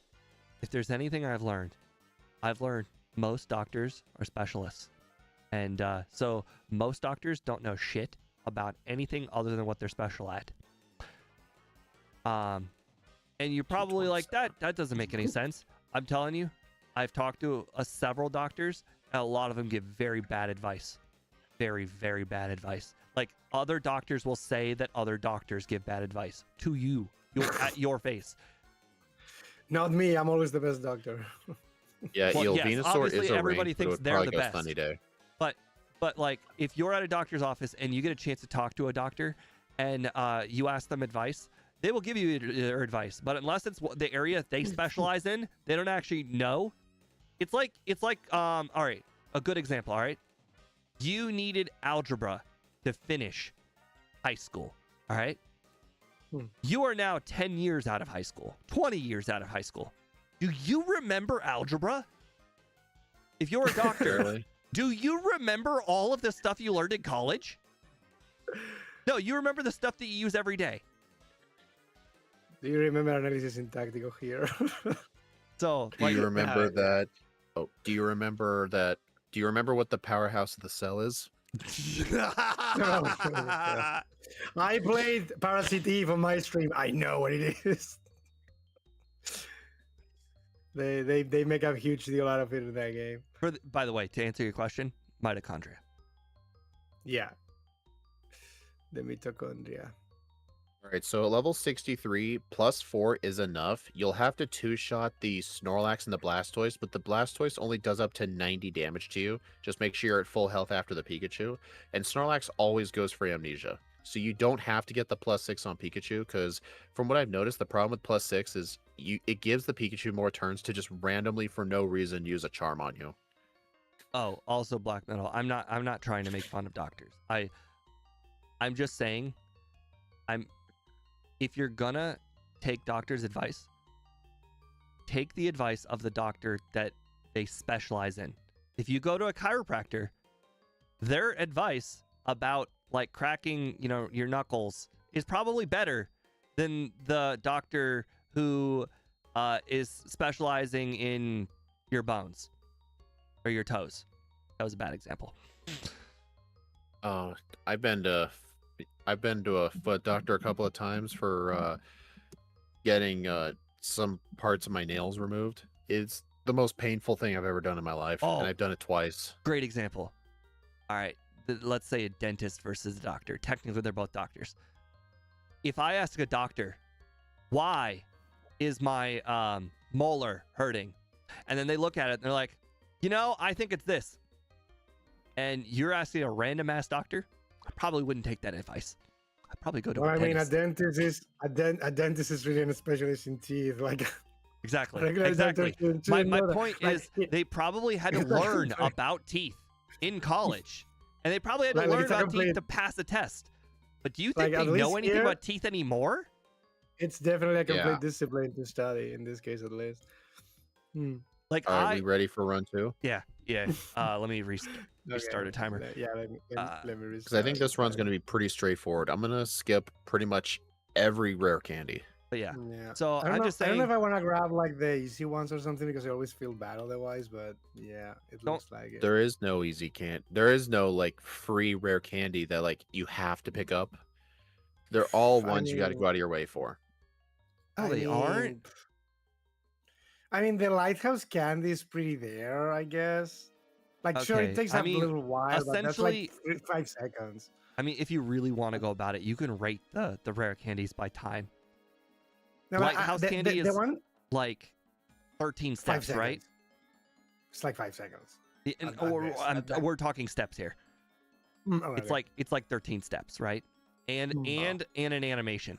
If there's anything I've learned most doctors are specialists. And so most doctors don't know shit about anything other than what they're special at. And you're probably like, that doesn't make any sense. I'm telling you, I've talked to several doctors, and a lot of them give very bad advice. Very, very bad advice. Like, other doctors will say that other doctors give bad advice to you, at your face. not me. I'm always the best doctor. Yeah, Well, Eel yes, Venusaur obviously is a everybody rank, thinks so it they're probably the goes best. Sunny Day. But like, if you're at a doctor's office and you get a chance to talk to a doctor and you ask them advice, they will give you their advice. But unless it's the area they specialize in, they don't actually know. It's like all right, a good example, all right? You needed algebra to finish high school, all right? You are now 10 years out of high school, 20 years out of high school. Do you remember algebra? If you're a doctor, Barely. Do you remember all of the stuff you learned in college? No, you remember the stuff that you use every day. Do you remember analysis in tactical here? So, Do you remember that? Oh, do you remember that? Do you remember what the powerhouse of the cell is? I played Parasite Eve on my stream. I know what it is. They make a huge deal out of it in that game. By the way, to answer your question, mitochondria. Yeah. The mitochondria. All right, so at level 63, +4 is enough. You'll have to two-shot the Snorlax and the Blastoise, but the Blastoise only does up to 90 damage to you. Just make sure you're at full health after the Pikachu. And Snorlax always goes for Amnesia. So you don't have to get the +6 on Pikachu, because from what I've noticed, the problem with +6 is it gives the Pikachu more turns to just randomly, for no reason, use a Charm on you. Oh, also Black Metal. I'm not trying to make fun of doctors. I'm just saying, if you're gonna take doctor's advice, take the advice of the doctor that they specialize in. If you go to a chiropractor, their advice about like cracking, your knuckles is probably better than the doctor who is specializing in your bones or your toes. That was a bad example. I've been to a foot doctor a couple of times for getting some parts of my nails removed. It's the most painful thing I've ever done in my life, and I've done it twice. Great example. All right, let's say a dentist versus a doctor. Technically, they're both doctors. If I ask a doctor, why is my molar hurting? And then they look at it and they're like, I think it's this. And you're asking a random ass doctor, I probably wouldn't take that advice. I'd probably go to a dentist. A dentist is really a specialist in teeth. Like exactly. My point is they probably had to learn about teeth in college. And they probably had to learn about teeth to pass a test. But do you think they know anything about teeth anymore? It's definitely a complete discipline to study, in this case at least. Like, are we ready for run 2? Yeah. Let me restart a timer. Yeah, let me restart. Because I think this run's going to be pretty straightforward. I'm going to skip pretty much every rare candy. But yeah. So I'm just saying. I don't know if I want to grab like the easy ones or something, because I always feel bad otherwise. But yeah, it looks like it. There is no easy There is no like free rare candy that like you have to pick up. They're all ones you got to go out of your way for. Oh, they aren't. I mean, the lighthouse candy is pretty there, I guess. Like, sure, it takes a little while, but that's like 5 seconds. I mean, if you really want to go about it, you can rate the rare candies by time. No, lighthouse candy is like 13 steps, right? It's like 5 seconds. We're talking steps here. It's like 13 steps, right? And an animation.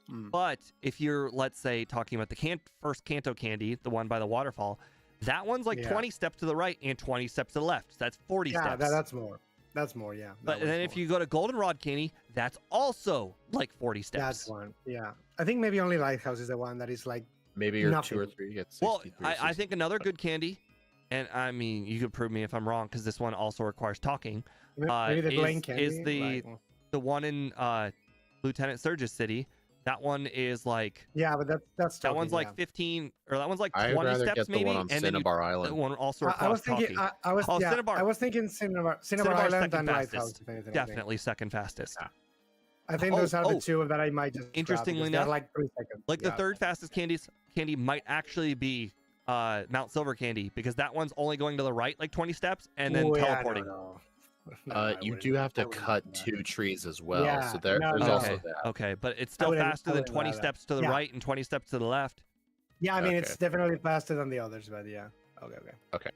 But if you're, let's say, talking about the first Kanto candy, the one by the waterfall, that one's like 20 steps to the right and 20 steps to the left. So that's 40 steps. Yeah, that's more. That's more, yeah. But then if you go to Goldenrod candy, that's also like 40 steps. That's one, yeah. I think maybe only Lighthouse is the one that is like maybe you're 2 or 3. Well, I think another good candy, and I mean, you could prove me if I'm wrong, because this one also requires talking, maybe the Blaine candy is the one in Lieutenant Surge's city. That one is like but that's that one's like 15 or that one's like 20 steps maybe, and then Cinnabar Island. That one also requires talking. I was thinking Cinnabar Island and Lighthouse. Definitely second fastest. Yeah. I think those are the two that I might just. Interestingly enough, like 3 seconds. Like the third fastest candy might actually be Mount Silver candy, because that one's only going to the right like 20 steps and then teleporting. You do have to cut 2 trees as well, so there's also that. Okay, but it's still faster than 20 steps to the right and 20 steps to the left. Yeah, I mean it's definitely faster than the others, but yeah. Okay.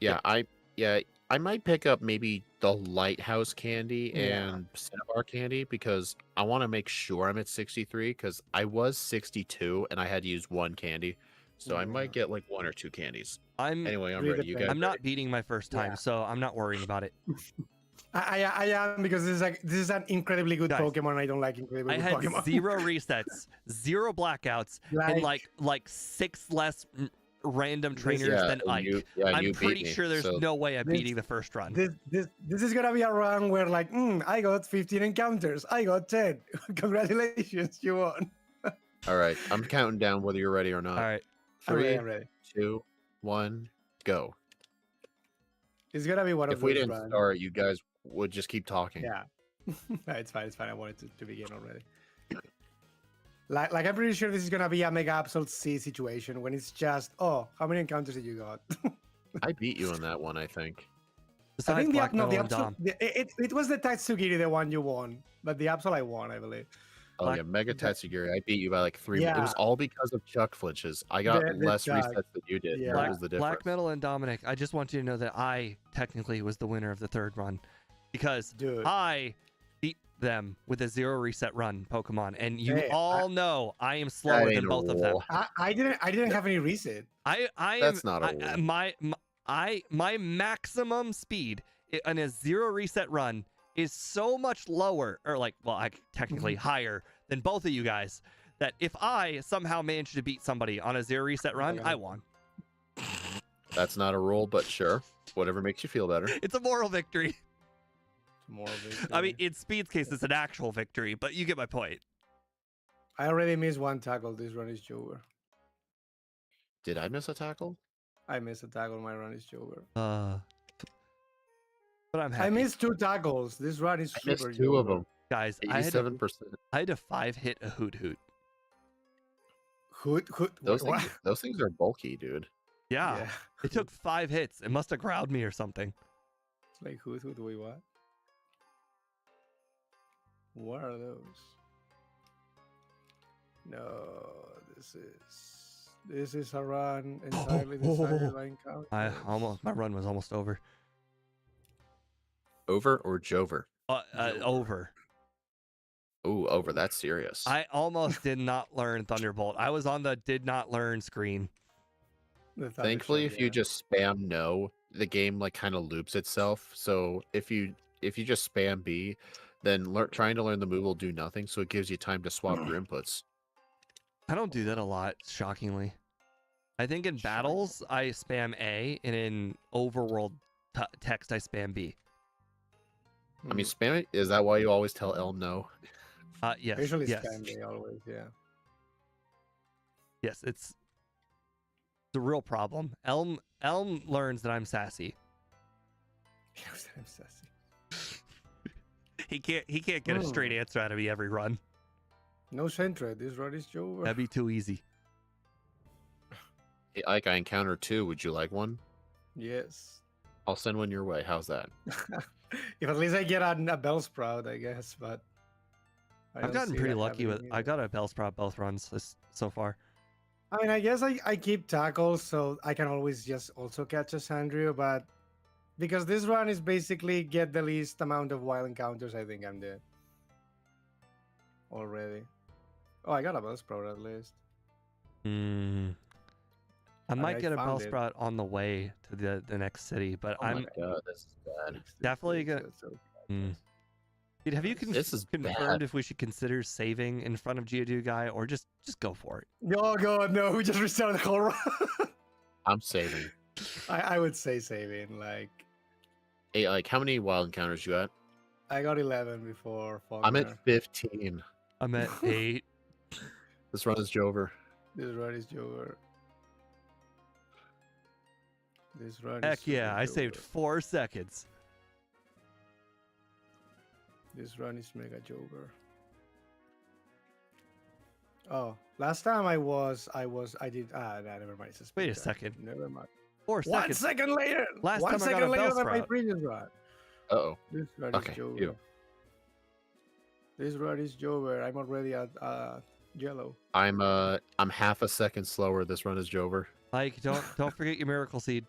Yeah, I might pick up maybe the Lighthouse candy and Cinnabar candy, because I want to make sure I'm at 63, because I was 62 and I had to use 1 candy. So I might get like 1 or 2 candies. Anyway, I'm ready. You guys. I'm not beating my first time, so I'm not worrying about it. I am, because this is an incredibly good Pokemon. I don't like incredibly good Pokemon. I had 0 resets, 0 blackouts, and like 6 less random This- trainers Yeah, than and Ike. you I'm beat pretty me, sure there's so no way I'm This- beating the first run. This is gonna be a run where like, I got 15 encounters. I got 10. Congratulations, you won. all right, I'm counting down whether you're ready or not. All right. I'm ready, 3, I'm ready. 2, 1, go. It's gonna be one of If we those didn't runs. start, you guys would just keep talking. Yeah. No, it's fine. It's fine. I wanted to begin already. Like I'm pretty sure this is gonna be a Mega Absol C situation when it's just, how many encounters did you got? I beat you in that one, I think. I Besides think Black the Metal and Absol, Dom. it was the Tatsugiri the one you won, but the Absol I won, I believe. Oh Black- yeah, Mega Tatsugiri. I beat you by like 3. It was Yeah. all because of Chuck flinches. I got The less Chuck. resets than you did. Yeah. That was the difference. Black Metal and Dominic, I just want you to know that I technically was the winner of the third run because Dude. I beat them with a 0 reset run Pokemon, and you Hey, all know I am slower That than ain't a both of them. rule. I didn't have any reset. I That's am not a rule. my maximum speed in a 0 reset run is so much lower, or like, well, I technically higher than both of you guys, that if I somehow managed to beat somebody on a 0 reset run, I won. That's not a rule, but sure. Whatever makes you feel better. It's a moral victory. More victory. I mean, in Speed's case, it's an actual victory, but you get my point. I already missed one tackle. This run is over. Did I miss a tackle? I missed a tackle. My run is over. But I'm happy. I missed 2 tackles. This run is I missed super 2 of over. them. Guys, I had to 87%. 5-hit a hoot hoot. Hoot. Those what? things, those things are bulky, dude. Yeah, it took 5 hits. It must have growled me or something. It's like hoot. Wait, what? What are those? No, this is a run entirely decided by encounters. My run was almost over. Over or Jover? Over. Ooh, over. That's serious. I almost did not learn Thunderbolt. I was on the did not learn screen. The Thunder Thankfully, Shot, if you just spam no, the game like kind of loops itself. So if you just spam B, then trying to learn the move will do nothing. So it gives you time to swap your inputs. I don't do that a lot, shockingly. I think in battles, I spam A, and in overworld text, I spam B. I mean, spam it. Is that why you always tell L no? Yes. usually yes. spam me always, yeah. Yes, it's a real problem. Elm learns that I'm sassy. I'm sassy. He can't get a straight answer out of me every run. No Sentret. This run is over. That'd be too easy. Hey, Ike, I encountered 2. Would you like one? Yes. I'll send one your way. How's that? If at least I get a Bellsprout, I guess, but I I've don't gotten see pretty that lucky with. happening I either. got a Bellsprout both runs so far. I mean, I guess I keep tackles, so I can always just also catch a Sandrio, but because this run is basically get the least amount of wild encounters, I think I'm dead. Already. Oh, I got a Bellsprout at least. I might I get a found it. Bellsprout on the way to the next city, but Oh I'm my god, this is bad. definitely gonna. Dude, have you This is confirmed bad. if we should consider saving in front of Geodude guy or just go for it? Oh god, no, we just restarted the whole run. I'm saving. I would say saving, like Hey, like, how many wild encounters you at? I got 11 before I'm Faulkner. at 15. I'm at 8. This run is Jover. This run is over. This run Heck is yeah, super I saved Jover. 4 seconds. This run is mega Jover. Oh, last time I did nah, never mind. It's Wait a speed second. time. Never mind. 4 1 seconds. second later. Last One time I got second a later than my Bellsprout. previous run. Uh-oh. This run Okay, is Jover. you. This run is Jover. I'm already at yellow. I'm half a second slower. This run is Jover. Like, don't forget your Miracle Seed.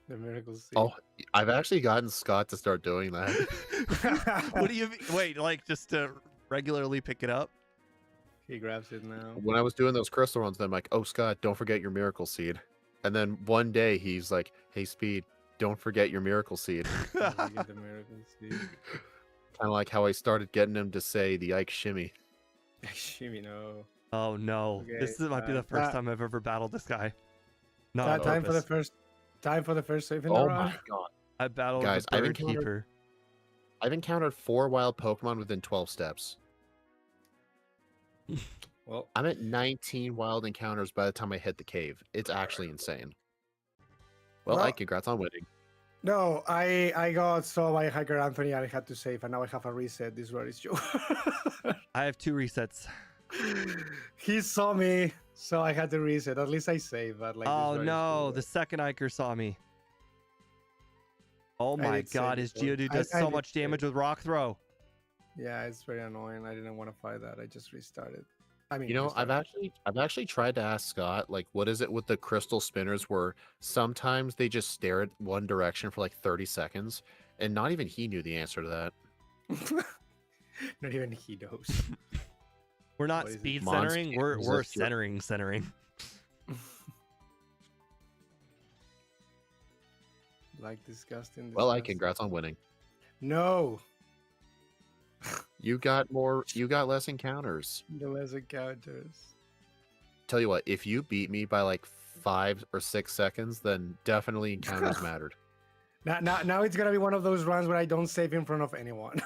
The miracle seed. Oh, I've actually gotten Scott to start doing that. What do you mean? Wait, like just to regularly pick it up? He grabs it now. When I was doing those crystal runs, I'm like, oh, Scott, don't forget your miracle seed. And then one day he's like, hey, Speed, don't forget your miracle seed. We get the miracle seed. Kind of like how I started getting him to say the Ike shimmy. Shimmy, no. Oh no, Okay, this might be the first that- time I've ever battled this guy. Not on Time for the purpose. first save in the Oh run. my god. I battled Guys, the bird keeper. I've encountered 4 wild Pokemon within 12 steps. Well, I'm at 19 wild encounters by the time I hit the cave. It's actually insane. Well, Well- Ike, congrats on winning. no, I got so by Hacker Anthony and I had to save, and now I have a reset. This where is Joe. I have 2 resets. He saw me, so I had to reset. At least I saved, but like. Oh this where is no, Joe. the second Iker saw me. Oh I my did save god, his before. Geodude I does so did much save. damage with Rock Throw. Yeah, it's very annoying. I didn't want to fight that. I just restarted. I mean, You know, I've restarted. actually tried to ask Scott, like, what is it with the crystal spinners where sometimes they just stare at one direction for like 30 seconds, and not even he knew the answer to that. Not even he knows. We're not What is it? speed Monster centering, we're resist your- centering. Like disgusting. Well, Ike, disgusting. congrats on winning. No, You got less encounters. the less encounters. Tell you what, if you beat me by like 5 or 6 seconds, then definitely encounters mattered. Now it's gonna be one of those runs where I don't save in front of anyone.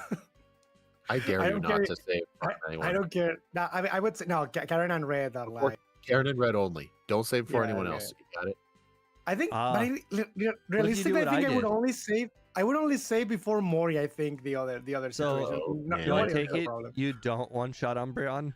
I dare I you don't not care- to save for anyone. I don't care. No, I would say no. Karen and Red are Or- like. Karen and Red only. Don't save for Yeah, anyone okay. else. You got it? I think, Ah. but realistically, what I think I I would did? only save. I would only save before Mori. I think the other So, situation. Oh, No- man. Do I Mori, take no it problem. you don't one-shot Umbreon?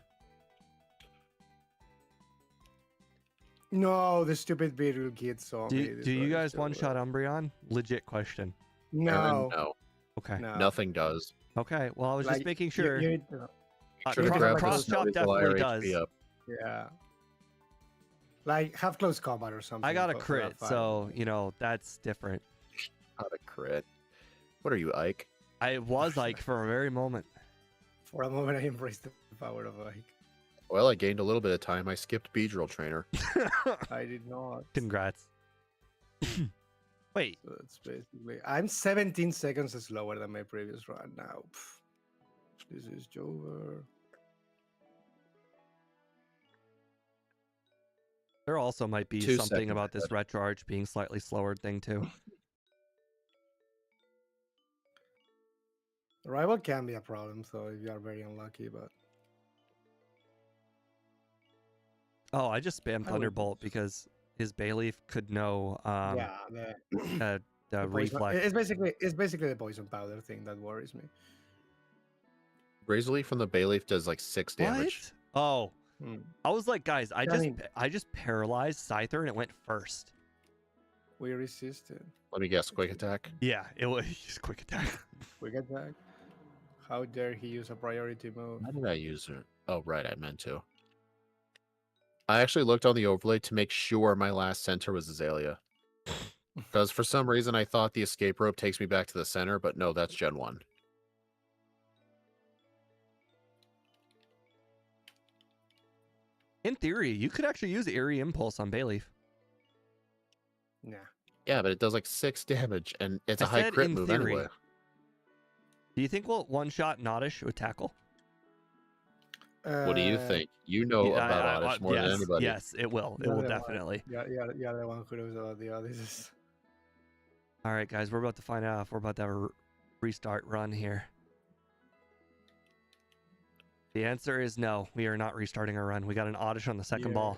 No, the stupid Beetle kid saw me. Do This you one is guys so one-shot bad. Umbreon? Legit question. Karen, No, no. Okay. no. Nothing does. Okay, well I was just Like, making you- sure. you need to- Should have Cross- grabbed cross the chop Snowy definitely Flyer does. HP up. Yeah. Like have close combat or something. I got a for that crit, fight. so you know that's different. Not a crit. What are you, Ike? I was like for a very moment. For a moment, I embraced the power of like. Well, I gained a little bit of time. I skipped Beedrill Trainer. I did not. Congrats. Wait, So that's basically. I'm 17 seconds slower than my previous run now. This is over. there also might be 2 something seconds about this ahead. retro arch being slightly slower thing too. Rival can be a problem, so if you are very unlucky, but Oh, I just spammed I would- Thunderbolt because his Bayleaf could know yeah, the the poison- reflex. it's basically the poison powder thing that worries me. Razor Leaf from the Bayleaf does like 6 damage. What? Oh, Hmm. I was like, guys, I mean- I just paralyzed Scyther and it went first. We resisted. Let me guess, quick attack. Yeah, it was just quick attack. Quick attack. How dare he use a priority move? How did I use it? Oh, right, I meant to. I actually looked on the overlay to make sure my last center was Azalea. Because for some reason I thought the escape rope takes me back to the center, but no, that's Gen 1. In theory, you could actually use Eerie Impulse on Bayleaf. Nah. Yeah, but it does like 6 damage, and it's a I high said crit in move theory. anyway. Do you think we'll one-shot Noddish with Tackle? What do you think? You know Yeah, about Oddish more yes, than anybody. Yes, it will. It You're will the one. definitely. Yeah, the one who knows about the others. All right, guys, we're about to find out if we're about to have a restart run here. The answer is no. We are not restarting our run. We got an Oddish on the second ball.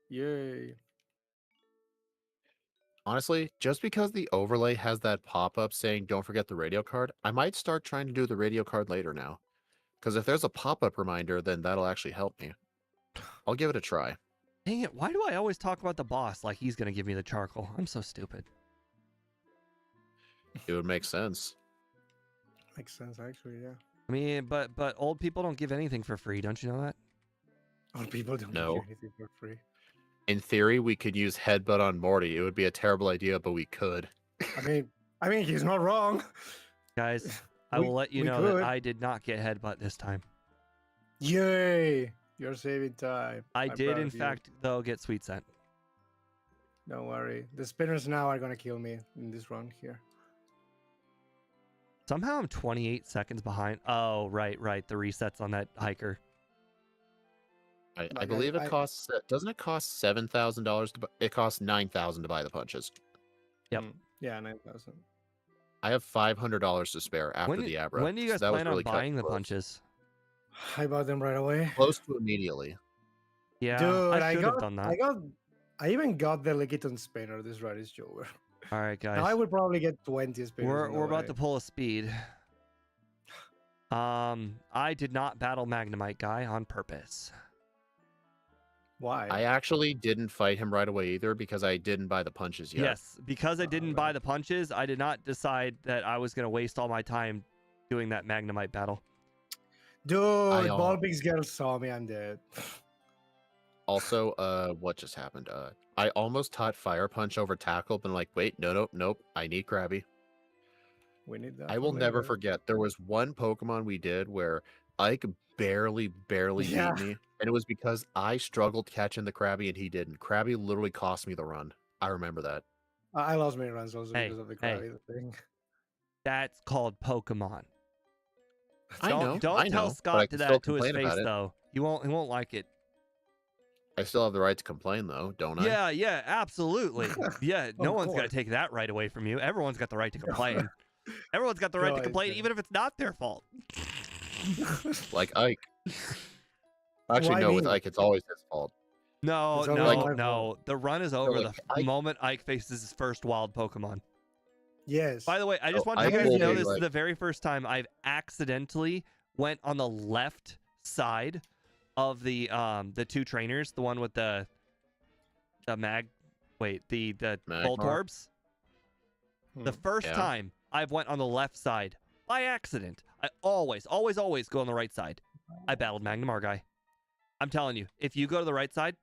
Yay. Honestly, just because the overlay has that pop-up saying don't forget the radio card, I might start trying to do the radio card later now. Because if there's a pop-up reminder, then that'll actually help me. I'll give it a try. Dang it, why do I always talk about the boss like he's going to give me the charcoal? I'm so stupid. It would make sense. Makes sense, actually, yeah. I mean, but old people don't give anything for free. Don't you know that? Old people don't No. give you anything for free. In theory, we could use Headbutt on Morty. It would be a terrible idea, but we could. I mean, he's not wrong. Guys, I We- will let you we know could. that I did not get headbutt this time. Yay! You're saving time. I I'm did, proud in of you. fact, though, get Sweet Scent. Don't worry. The spinners now are gonna kill me in this round here. Somehow I'm 28 seconds behind. Oh, right. The resets on that hiker. I Like, believe it costs. Doesn't it cost $7,000 to buy? It costs 9,000 to buy the punches. Yep. Yeah, 9,000. I have $500 to spare after the Abra. When do you so guys that was plan really on cutting buying the close. punches? I bought them right away. Close to immediately. Yeah, Dude, I should have done that. I even got the Lickitung spinner. This ride is over. All right, Now I guys. would probably get 20 spinners. We're about to pull a speed. I did not battle Magnemite guy on purpose. Why? I actually didn't fight him right away either because I didn't buy the punches yet. Yes, because I didn't buy the punches, I did not decide that I was going to waste all my time doing that Magnemite battle. Dude, I, Ballpix girl saw me. I'm dead. Also, what just happened? I almost taught Fire Punch over Tackle, but like, wait, nope. I need Krabby. We need that. I will never forget. There was one Pokemon we did where Ike barely beat me, and it was because I struggled catching the Krabby and he didn't. Krabby literally cost me the run. I remember that. I lost many runs also because of the Krabby thing. That's called Pokemon. I know. Don't tell Scott to that to his face though. He won't like it. I still have the right to complain though, don't I? Yeah, absolutely. Yeah, no one's gonna take that right away from you. Everyone's got the right to complain. Everyone's got the right to complain, even if it's not their fault. Like Ike. Actually, no, with Ike, it's always his fault. No. The run is over the moment Ike faces his first wild Pokemon. Yes. By the way, I just want you guys to know this is the very first time I've accidentally went on the left side of the two trainers, the one with the Voltorbs. The first time I've went on the left side by accident. I always go on the right side. I battled Magnemar guy. I'm telling you, if you go to the right side,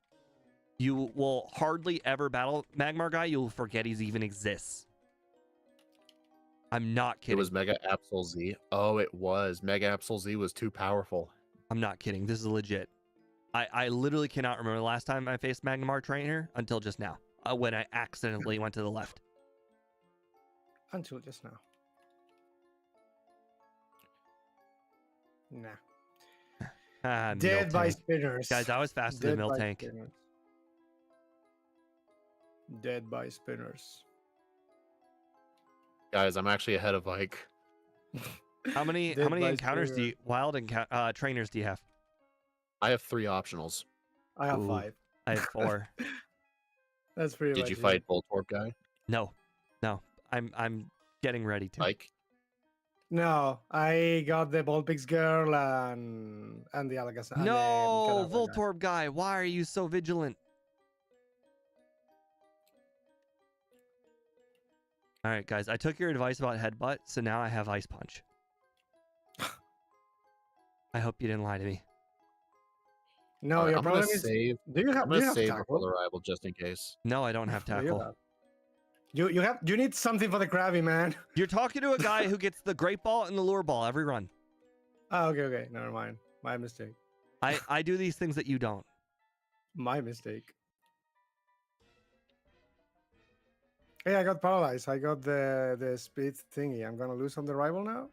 you will hardly ever battle Magnemar guy. You'll forget he even exists. I'm not kidding. It was Mega Absol Z. Oh, it was. Mega Absol Z was too powerful. I'm not kidding. This is legit. I literally cannot remember the last time I faced Magnemar trainer until just now, when I accidentally went to the left. Until just now. Nah. Dead by spinners. Guys, I was faster than Miltank. Dead by spinners. Guys, I'm actually ahead of Ike. How many encounters trainers do you have? I have 3 optionals. I have 5. I have 4. That's pretty much Did you fight Voltorb guy? No. I'm getting ready to. Ike? No, I got the Ballpix girl and the Alakazam. No, Voltorb guy. Why are you so vigilant? All right, guys. I took your advice about headbutt, so now I have ice punch. I hope you didn't lie to me. No, your problem is. Save. Do you have? I'm gonna save before the rival just in case. No, I don't have tackle. You need something for the Krabby, man. You're talking to a guy who gets the Great Ball and the Lure Ball every run. Oh, okay. Never mind. My mistake. I do these things that you don't. My mistake. Hey, I got paralyzed. I got the speed thingy. I'm gonna lose on the rival now?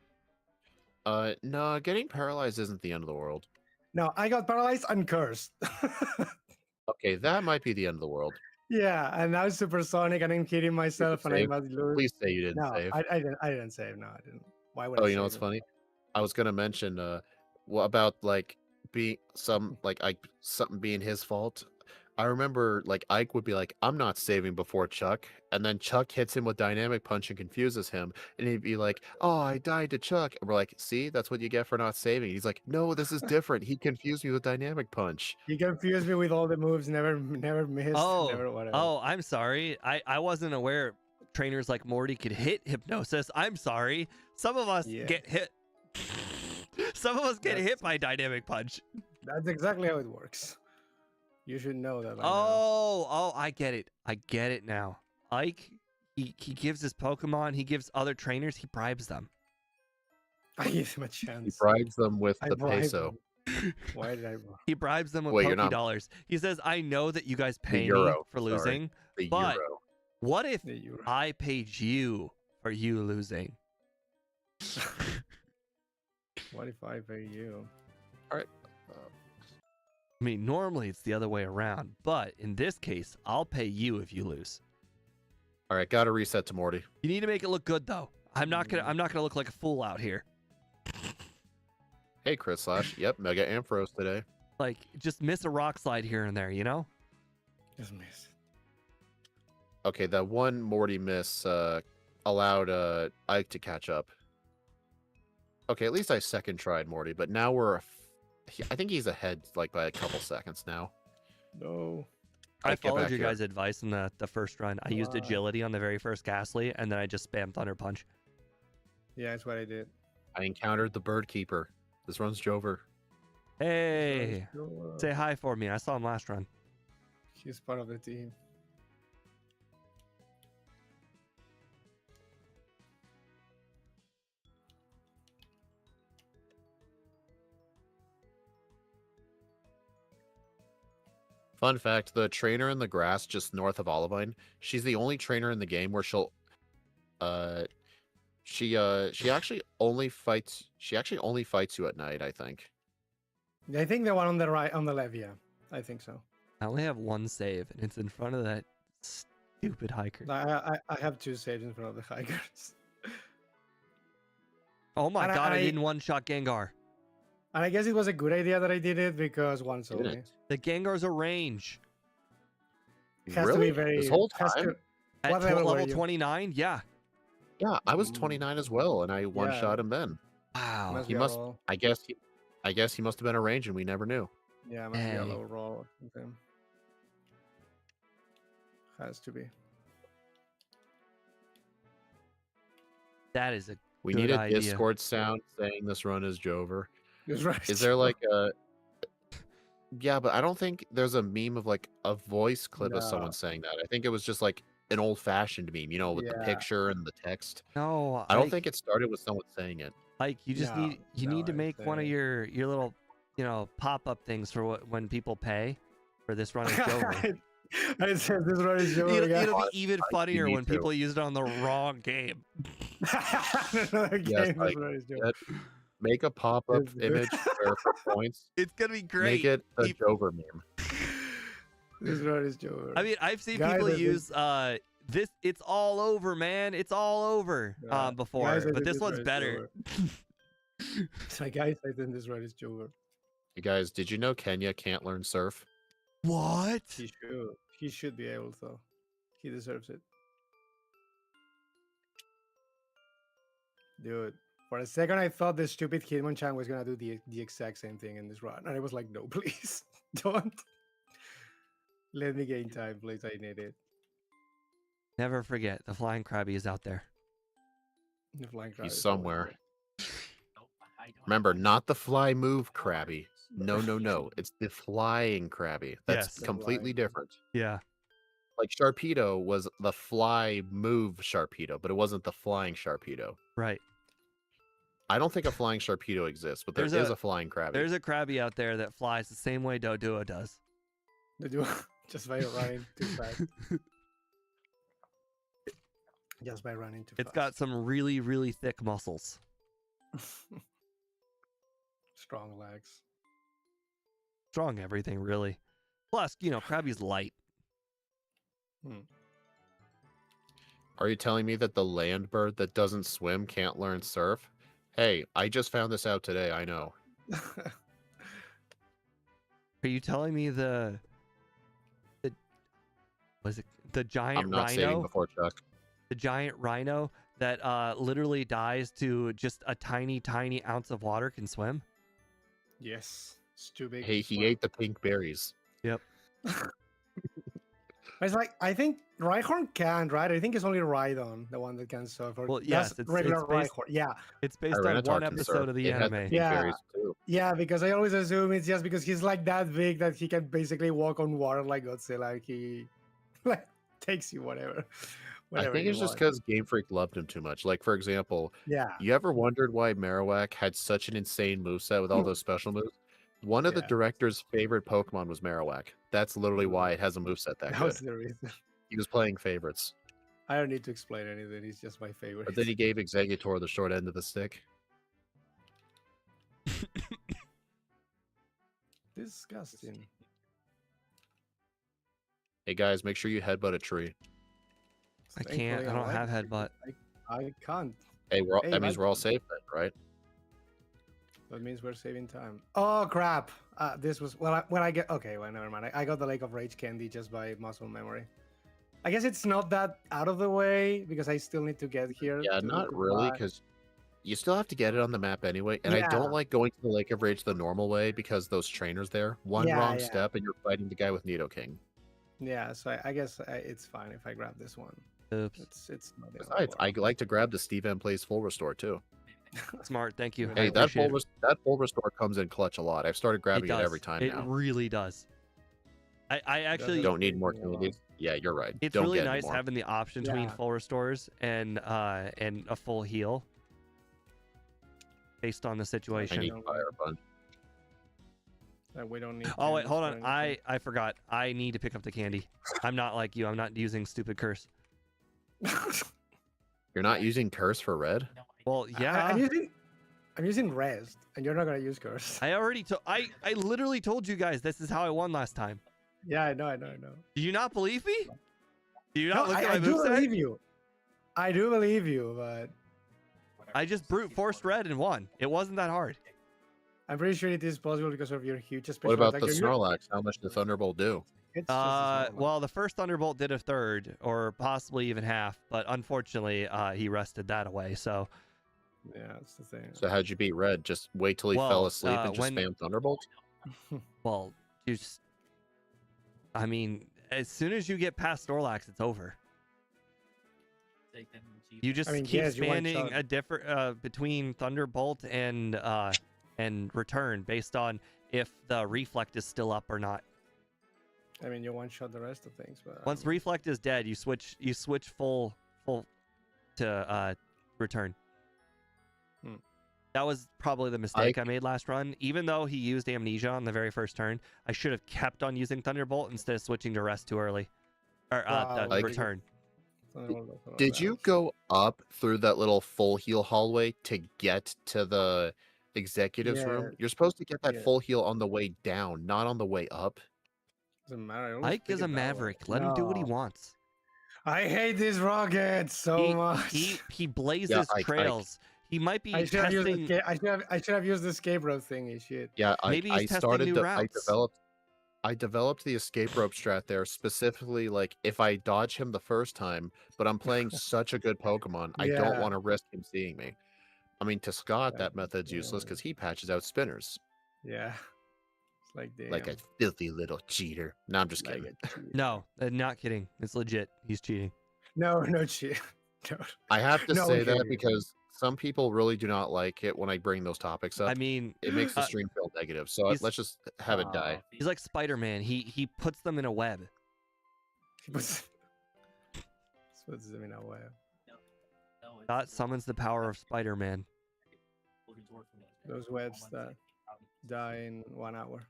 No, getting paralyzed isn't the end of the world. No, I got paralyzed and cursed. Okay, that might be the end of the world. Yeah, and now supersonic and I'm kidding myself and I must lose. Please say you didn't save. I didn't save. No, I didn't. Why would I? Oh, you know what's funny? I was gonna mention about like being something being his fault. I remember like Ike would be like, I'm not saving before Chuck, and then Chuck hits him with dynamic punch and confuses him, and he'd be like, oh, I died to Chuck. And we're like, see, that's what you get for not saving. He's like, no, this is different. He confused me with dynamic punch. He confused me with all the moves, never missed, never whatever. Oh, I'm sorry. I wasn't aware trainers like Morty could hit hypnosis. I'm sorry. Some of us get hit. Some of us get hit by dynamic punch. That's exactly how it works. You should know that. I get it. I get it now. Ike, he gives his Pokemon, he gives other trainers, he bribes them. I give him a chance. He bribes them with the peso. Why did I? He bribes them with Poké dollars. He says, I know that you guys pay me for losing, but what if I paid you for you losing? What if I pay you? All right. I mean, normally it's the other way around, but in this case, I'll pay you if you lose. All right, got to reset to Morty. You need to make it look good though. I'm not gonna look like a fool out here. Hey, Chris Slash. Yep, Mega Ampharos today. Like, just miss a rock slide here and there, you know? Just miss. Okay, that one Morty miss allowed Ike to catch up. Okay, at least I second tried Morty, but now I think he's ahead like by a couple seconds now. No. I Ike, get followed back your here. guys' advice in the first run. I used Wow. agility on the very first Ghastly, and then I just spammed Thunder Punch. Yeah, that's what I did. I encountered the Bird Keeper. This runs Jover. Hey, So, say hi for me. I saw him last run. he's part of the team. Fun fact, the trainer in the grass just north of Olivine, she's the only trainer in the game where she actually only fights you at night, I think. I think the one on the right, on the left, yeah. I think so. I only have one save, and it's in front of that stupid hiker. I have 2 saves in front of the hikers. Oh my and god, I I- didn't one-shot Gengar. And I guess it was a good idea that I did it because once Didn't only. it? The Gengar's a range. It has Really? to be very. This whole has to- time? At What level were level you? 29? Yeah. Yeah, I was Mm. 29 as well, and I one shot him then. Wow. Must He be a must- low- I guess he must have been a range, and we never knew. Yeah, must be a Dang. low roll with him. Has to be. That is a We Good need a idea. Discord sound saying this run is Jover. That's right. Is there like a? Yeah, but I don't think there's a meme of like a voice clip of No. someone saying that. I think it was just like an old-fashioned meme, you know, with the Yeah. picture and the text. no. I don't Ike, think it started with someone saying it. Ike, you just No, need you no, need to I make one of think- your little pop-up things for when people pay for this run is Jover. I said this one is Jover. It'll be even Ike, you funnier need when to. people use it on the wrong game. Another Yes, game, like, this one is Jover. that- Make a pop-up It's- image where for points. It's gonna be great. Make it a Peop- Jover meme. This one is Jover. I mean, I've seen Guys, people I think- use this. It's all over, man. It's all over. Yeah. Before, Guys, I but think this one's one is better. Jover. So guys, I think this one is Jover. You guys, did you know Kenya can't learn surf? What? He should. He should be able to. He deserves it. Dude, for a second I thought the stupid Hitmonchan was gonna do the exact same thing in this run, and I was like, no, please, don't. Let me gain time, please. I need it. Never forget, the flying Krabby is out there. The flying crab He's is always somewhere. there. Nope, I don't Remember, have not the fly move Krabby. No. It's the flying Krabby. That's Yes. The completely flying. different. Yeah. Like Sharpedo was the fly move Sharpedo, but it wasn't the flying Sharpedo. Right. I don't think a flying Sharpedo exists, but there is There's a a- flying Krabby. There's a Krabby out there that flies the same way Doduo does. They do just by running too fast. Just by running too It's fast. got some really, really thick muscles. Strong legs. Strong everything, really. Plus, Krabby's light. Are you telling me that the land bird that doesn't swim can't learn surf? Hey, I just found this out today. I know. Are you telling me the giant I'm not saving rhino? before Chuck. The giant rhino that literally dies to just a tiny, tiny ounce of water can swim? Yes. It's too big. Hey, to he swim. ate the pink berries. It's like I think Rhyhorn can, right? I think it's only Rhydon, the one that can surf. Or Well, that's yes, it's regular based- Rhyhorn. Yeah, It's based on Tyranitar one can episode surf. of the It had anime. pink Yeah. berries too. yeah, because I always assume it's just because he's like that big that he can basically walk on water like Godzilla. Like he like takes you whatever. I whatever think you it's just want. because Game Freak loved him too much. Like, for example, Yeah. you ever wondered why Marowak had such an insane moveset with all those special moves? One of the Yeah. director's favorite Pokemon was Marowak. That's literally why it has a moveset that That good. was the reason. He was playing favorites. I don't need to explain anything. He's just my favorite. But then he gave Exeggutor the short end of the stick. Disgusting. Hey guys, make sure you headbutt a tree. I can't. Thankfully, I don't have electric, headbutt. I can't. Hey, Hey, that means we're all Viking. safe then, right? That means we're saving time. Oh crap! This was when I get okay. Well, never mind. I got the Lake of Rage candy just by muscle memory. I guess it's not that out of the way because I still need to get here. Yeah, to, not to really, buy- because you still have to get it on the map anyway. And I Yeah. don't like going to the Lake of Rage the normal way because those trainers there. One Yeah, wrong yeah. step and you're fighting the guy with Nidoking. Yeah, so I guess it's fine if I grab this one. Oops. It's not the end of the Besides, I world. like to grab the Steve M Plays Full Restore too. Smart. Thank you. Hey, I Hey, that appreciate it. that full restore comes in clutch a lot. I've started grabbing it does. every time It now. really does. I actually Don't need more Taking a while. candies. Yeah, you're right. it's Don't really get any nice more. having the option between Yeah. full restores and a full heal based on the I situation. need fire bun. That we don't need. Oh wait, candies hold for on. anything. I forgot. I need to pick up the candy. I'm not like you. I'm not using stupid curse. You're not using curse for red? No, Well, yeah. I'm using rest, and you're not gonna use curse. I already told. I literally told you guys this is how I won last time. Yeah, I know. Do you not believe me? Do you No, not look I at my do moveset? believe you. I do believe you, but I just brute forced red and won. It wasn't that hard. I'm pretty sure it is possible because of your huge special What about attack. the You're- Snorlax? How much did Thunderbolt do? It's just a small Well, the first Thunderbolt did a third, or possibly even half, but unfortunately, he rested that away. So, one. Yeah, that's the thing. So how'd you beat red? Just wait till he Well, fell asleep and just when- spam Thunderbolt? well, you just, I mean, as soon as you get past Snorlax, it's over. You just I mean, keep yes, you spanning one-shot. a different between Thunderbolt and Return based on if the Reflect is still up or not. I mean, you one shot the rest of things, but Once Reflect is dead, you switch full to Return. Hmm. That was probably the mistake I made last run. Even though he used Amnesia on the very first turn, I should have kept on using Thunderbolt instead of switching to Rest too early. Or Wow, like- Return. Did you go up through that little full heal hallway to get to the executives room? Yeah. You're supposed to get that Yeah. full heal on the way down, not on the way up. Doesn't matter. I always Ike pick is a it that way. maverick. Let him do what he No. wants. I hate these rockets so much. He blazes Ike. trails. He might be I should have used testing. I should have used the escape rope thingy. Shit. Yeah, Maybe he's I testing started new the routes. I developed the escape rope strat there specifically like if I dodge him the first time, but I'm playing such a good Pokemon, I don't Yeah. want to risk him seeing me. I mean, to Scott, Yeah, that method's useless yeah. because he patches out spinners. Yeah. It's like damn. Like a filthy little cheater. No, I'm just like kidding. a cheat. No, not kidding. It's legit. He's cheating. No cheat. No. I have to No, say okay. that because some people really do not like it when I bring those topics up. I mean, It makes the uh, stream feel negative. So he's- let's just have it die. he's like Spider-Man. He puts them in a web. He puts them in a web. Scott summons the power of Spider-Man. Those webs that die in 1 hour.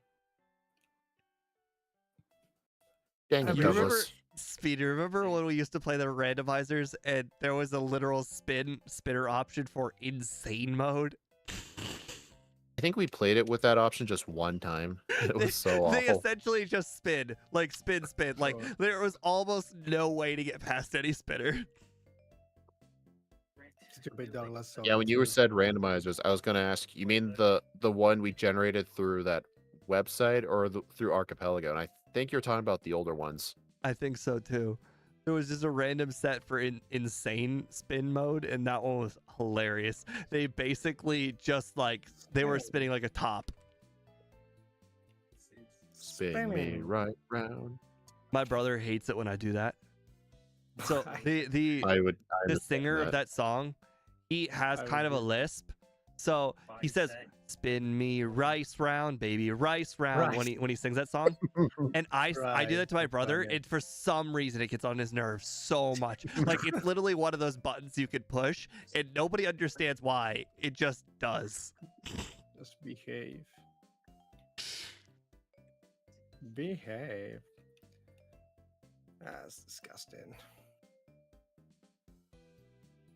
Dang it, You Douglas. remember, Speed, remember when we used to play the randomizers and there was a literal spinner option for insane mode? I think we played it with that option just one time. It was so They awful. essentially just spin. Like spin. Like Oh. there was almost no way to get past any spinner. Stupid Douglas. So Yeah, when you were said randomizers, I was gonna ask. You mean the one we generated through that website or through Archipelago? And I think you're talking about the older ones. I think so too. There was just a random set for insane spin mode, and that one was hilarious. They basically just like they were spinning like a top. Spin me Spinning. right round. My brother hates it when I do that. So the I would. the singer of that song, he has I kind of a would- lisp. So he says, "Spin me rice round, baby, rice round" when he sings that song. And I do Right, that to my that's brother, funny. and for some reason it gets on his nerves so much. Like it's literally one of those buttons you could push, and nobody understands why. It just does. Just behave. Behave. That's disgusting.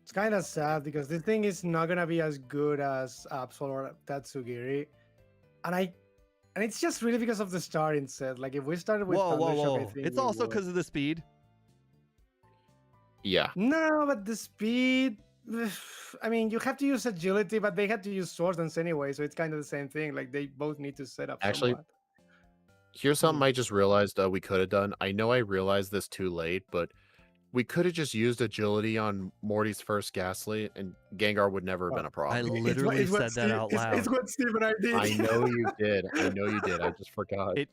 It's kind of sad because this thing is not gonna be as good as Absol or Tatsugiri, and And it's just really because of the starting set. Like if we started with Whoa, whoa, Thundershock, I whoa! think It's we also would. because of the speed. Yeah. No, but the speed. I mean, you have to use agility, but they had to use swords dance anyway, so it's kind of the same thing. Like they both need to set up Actually, somewhat. here's something I just realized we could have done. I know I realized this too late, but we could have just used agility on Morty's first Ghastly, and Gengar would never have been a I problem. literally said that out It's loud. what Steve and I did. I know you did. I know you did. I just forgot. He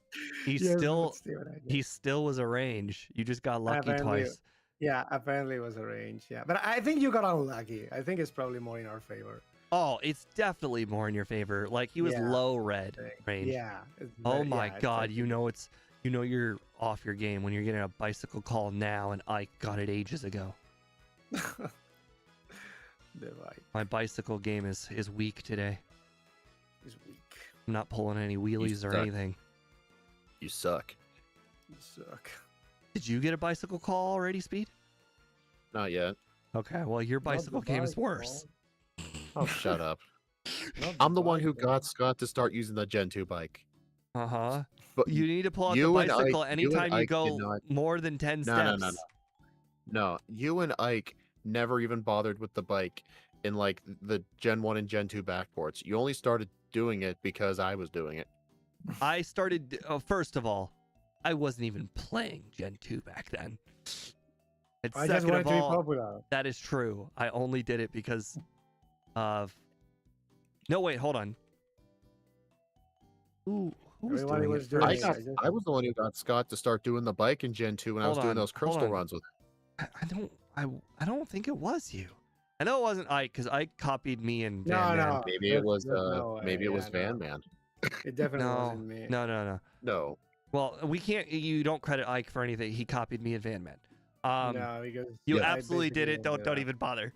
Yes, it's still what Steve and I did. he still was a range. You just got lucky Apparently- twice. Yeah, apparently it was a range. Yeah, but I think you got unlucky. I think it's probably more in our favor. Oh, it's definitely more in your favor. Like he was Yeah, low red I think. range. Yeah. Oh my it's god, like- you know you're off your game when you're getting a bicycle call now, and Ike got it ages ago. The bike My bicycle game is weak today. is weak. I'm not pulling any wheelies or suck. anything. You suck. You suck. Did you get a bicycle call already, Speed? Not yet. Okay, well your bicycle game is worse. Oh, shut up. I'm the one who got Scott to start using the Gen 2 bike. Uh-huh. But You need to pull out the you and bicycle Ike- anytime you Ike go did not- more than 10 No, steps. no, no, no, you and Ike never even bothered with the bike in like the Gen 1 and Gen 2 backports. You only started doing it because I was doing it. I started, first of all, I wasn't even playing Gen 2 back then. And I just second wanted of to be all, popular. that is true. I only did it because of... No, wait, hold on. Who was Everybody doing was it doing first? it. I was the one who got Scott to start doing the bike in Gen 2 when I was Hold doing on, those hold crystal on. runs with him. I don't think it was you. I know it wasn't Ike because Ike copied me and No, Van Man. no. Maybe it There's- was there's no way. maybe it was Yeah, Van no. Man. It definitely No, wasn't me. no. No. Well, we can't. You don't credit Ike for anything. He copied me and Van Man. No, because You Yeah. I absolutely did basically it. Don't that. even bother.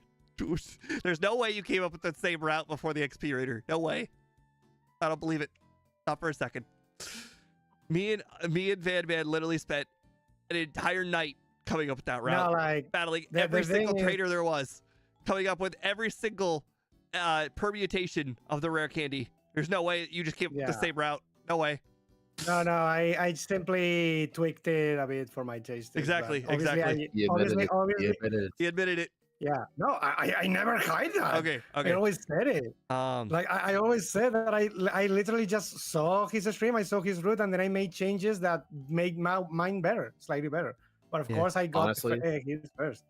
There's no way you came up with the same route before the XP Raider. No way. I don't believe it. Not for a second. Me and Van Man literally spent an entire night coming up with that route, No, like battling the every single thing is- trainer there was, coming up with every single permutation of the rare candy. There's no way you just came up with the Yeah. same route. No way. no, I simply tweaked it a bit for my taste. Exactly, Obviously, exactly. He admitted it. He obviously, admitted it. He admitted it. yeah. No, I never hide that. Okay, I okay. always said it. Like I always said that I literally just saw his stream, I saw his route, and then I made changes that made mine better, slightly better. But of Yeah. course, I got Honestly, his first.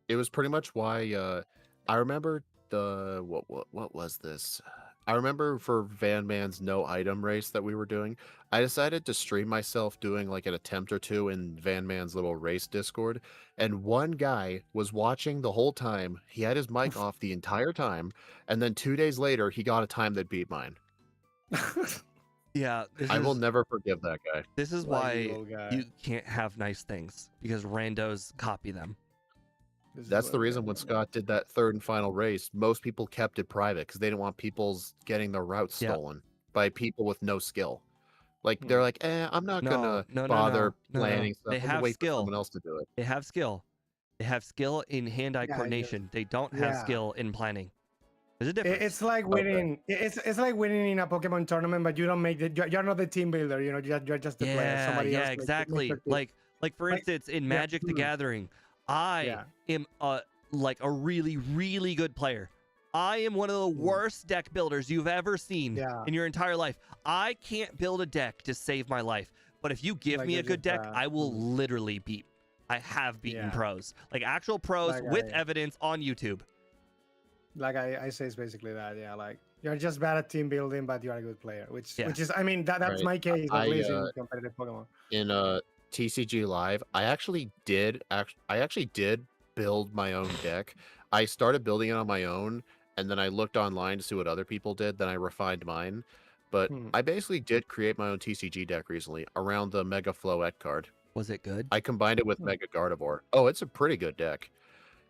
It was pretty much why I remember the what was this? I remember for Van Man's no item race that we were doing, I decided to stream myself doing like an attempt or two in Van Man's little race Discord, and one guy was watching the whole time. He had his mic off the entire time, and then 2 days later, he got a time that beat mine. Yeah, I will never forgive that guy. this is Like why evil guy. you can't have nice things because randos copy them. This is That's what the I'm reason saying. when Scott did that third and final race, most people kept it private because they didn't want people's getting their routes Yeah. stolen by people with no skill. Like Hmm. they're like, I'm not gonna No, bother no. planning stuff. They I'm gonna have wait skill. for someone else to do it. They have skill. They have skill in hand-eye Yeah, coordination. They don't have yeah. skill in planning. There's a difference. It's like winning. It's like winning in a Pokemon tournament, but you don't make the. You're not the team builder. You know, you're just the player. yeah, Somebody yeah, else makes exactly. your team. Like for Like, instance, in yeah, Magic the Gathering, I Yeah. am like a really, really good player. I am one of the worst deck builders you've ever seen Yeah. in your entire life. I can't build a deck to save my life, but if you give Like, me a you're good just deck, bad. I will literally beat. I have beaten Yeah. pros, like actual pros Like, with I- evidence on YouTube. Like I say, it's basically that. Yeah, like you're just bad at team building, but you're a good player. Which Yeah. is, I mean, that's Right. my case I, at least in competitive Pokemon. In TCG Live, I actually did build my own deck. I started building it on my own, and then I looked online to see what other people did. Then I refined mine. But Hmm. I basically did create my own TCG deck recently around the Mega Floette card. Was it good? I combined it with Mega Gardevoir. Oh, it's a pretty good deck.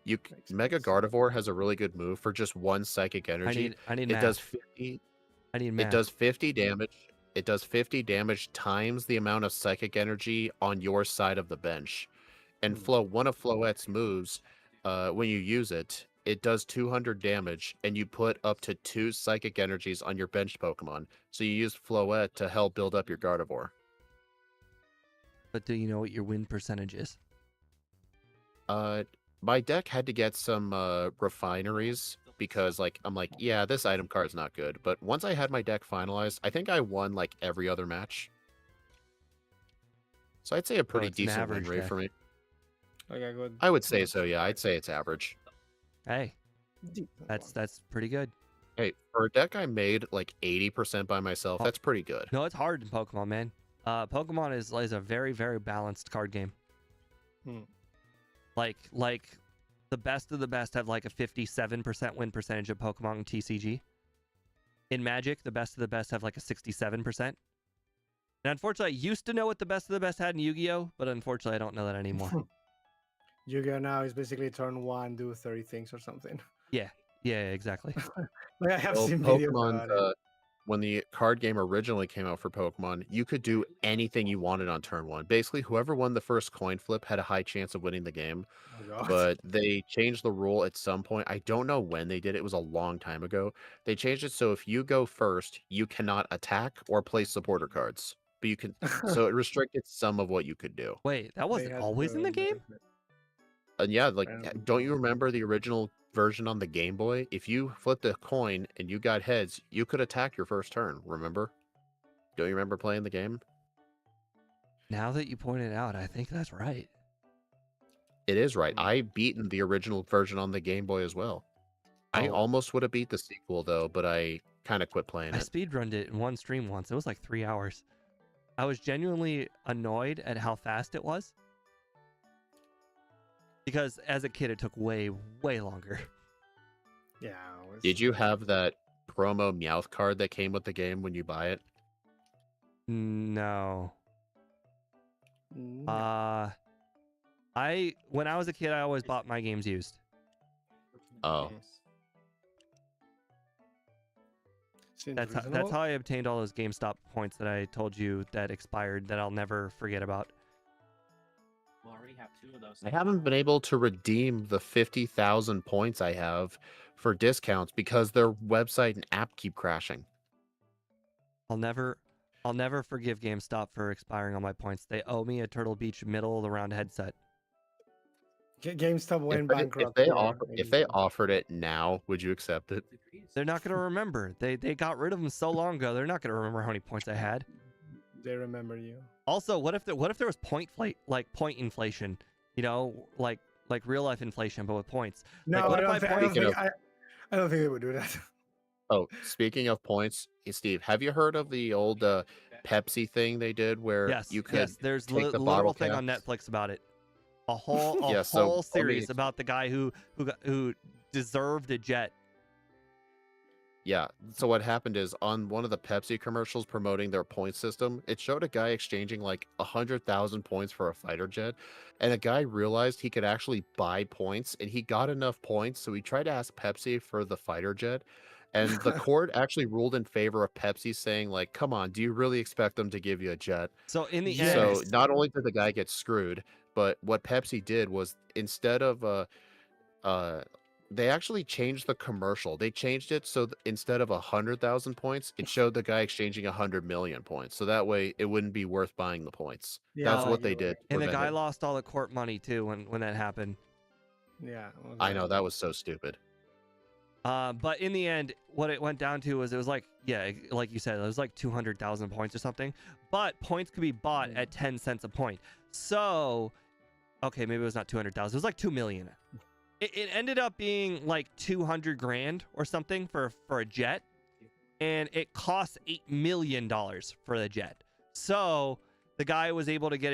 Makes Mega sense. Gardevoir has a really good move for just one psychic energy. I need It math. does 50. I need It math. does 50 damage. It does 50 damage times the amount of psychic energy on your side of the bench. And Hmm. one of Floette's moves, when you use it, it does 200 damage, and you put up to 2 psychic energies on your benched Pokemon. So you use Floette to help build up your Gardevoir. But do you know what your win percentage is? My deck had to get some refineries because I'm like, yeah, this item card's not good. But once I had my deck finalized, I think I won like every other match. So I'd say a pretty it's an decent win average rate deck. for me. Okay, good. I would say so, yeah. I'd say it's average. Hey, that's pretty good. Hey, for a deck I made like 80% by myself, that's pretty good. No, it's hard in Pokemon, man. Pokemon is a very, very balanced card game. Like the best of the best have like a 57% win percentage of Pokemon and TCG. In Magic, the best of the best have like a 67%. And unfortunately, I used to know what the best of the best had in Yu-Gi-Oh, but unfortunately, I don't know that anymore. Yu-Gi-Oh now is basically turn 1, do 30 things or something. Yeah, exactly. Like I have Well, seen videos Pokemon, about it. when the card game originally came out for Pokemon, you could do anything you wanted on turn 1. Basically, whoever won the first coin flip had a high chance of winning the game. Oh, God. But they changed the rule at some point. I don't know when they did it. It was a long time ago. They changed it so if you go first, you cannot attack or play supporter cards. But you can, so it restricted some of what you could do. Wait, that They wasn't had always in the game? And yeah, like, Apparently. don't you remember the original version on the Game Boy? If you flipped a coin and you got heads, you could attack your first turn, remember? Don't you remember playing the game? Now that you point it out, I think that's right. It is right. I beaten the original version on the Game Boy as well. I Oh. almost would have beat the sequel, though, but I kind of quit playing I it. speedrunned it in one stream once. It was like 3 hours. I was genuinely annoyed at how fast it was. Because as a kid, it took way, way longer. Yeah. Did you have that promo Meowth card that came with the game when you buy it? No. No. When I was a kid, I always bought my games used. Oh. Seems That's reasonable. how I obtained all those GameStop points that I told you that expired that I'll never forget about. We'll already have 2 of those. I haven't been able to redeem the 50,000 points I have for discounts because their website and app keep crashing. I'll never forgive GameStop for expiring all my points. They owe me a Turtle Beach middle of the round headset. GameStop went If bankrupt. they here if they in- offered it now, would you accept it? They're not going to remember. They got rid of them so long ago. They're not going to remember how many points I had. They remember you. Also, what if there was point inflation? You know, like real life inflation, but with points. No, Like, what if I I don't, think, I, point- don't think, I don't think they would do that. Oh, speaking of points, hey, Steve, have you heard of the old Pepsi thing they did where Yes, you could there's take the literal bottle thing on caps? Netflix about it. A whole Yeah, so let me series about the guy who deserved a jet. Yeah. So what happened is on one of the Pepsi commercials promoting their point system, it showed a guy exchanging like 100,000 points for a fighter jet, and a guy realized he could actually buy points, and he got enough points, so he tried to ask Pepsi for the fighter jet, and the court actually ruled in favor of Pepsi, saying like, "Come on, do you really expect them to give you a jet?" So in the Yes. end, So not only did the guy get screwed, but what Pepsi did was instead of they actually changed the commercial. They changed it so instead of 100,000 points, it showed the guy exchanging 100 million points. So that way, it wouldn't be worth buying the points. Yeah, That's I what like they it. did. to and the prevent guy it. lost all the court money too when that happened. Yeah. it was I like- know that was so stupid. But in the end, what it went down to was it was like, yeah, like you said, it was like 200,000 points or something. But points could be bought at 10 cents a point. So, okay, maybe it was not 200,000. It was like 2 million. It ended up being like 200 grand or something for a jet. And it cost $8 million for the jet. So the guy was able to get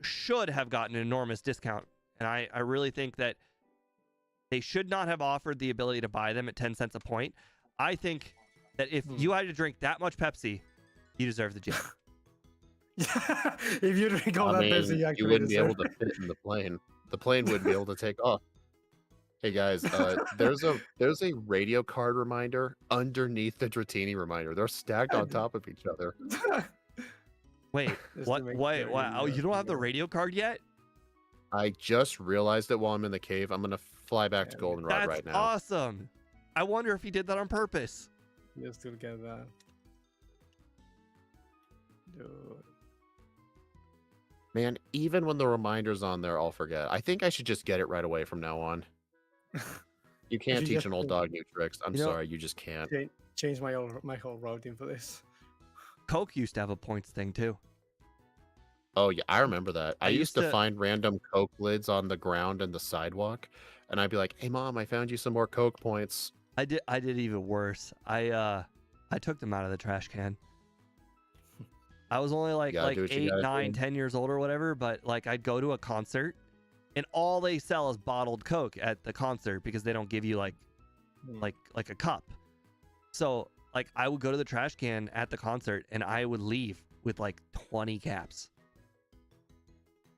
should have gotten an enormous discount. And I really think that they should not have offered the ability to buy them at 10 cents a point. I think that if you had to drink that much Pepsi, you deserve the jet. If you drink all I that mean, Pepsi, you you actually wouldn't be able deserve to fit in the plane. The plane wouldn't be able to take off. Hey guys, there's a radio card reminder underneath the Dratini reminder. They're stacked on top of each other. it. Wait, Just to what? make Wait, sure wow! you You don't have the know. radio card yet? I just realized it while I'm in the cave. I'm gonna fly back to Yeah, Goldenrod That's right now. awesome. I wonder if he did that on purpose. you still get that. Dude. Man, even when the reminder's on there, I'll forget. I think I should just get it right away from now on. You can't You teach just an old dog new tricks. I'm You know- sorry, you just can't. Change my whole routing for this. Coke used to have a points thing too. Oh yeah, I remember that. I I used used to to- find random Coke lids on the ground and the sidewalk, and I'd be like, "Hey mom, I found you some more Coke points." I did even worse. I took them out of the trash can. I was only like gotta do what you 8, gotta 9, do. 10 years old or whatever, but like I'd go to a concert and all they sell is bottled Coke at the concert because they don't give you like a cup. So like I would go to the trash can at the concert and I would leave with like 20 caps.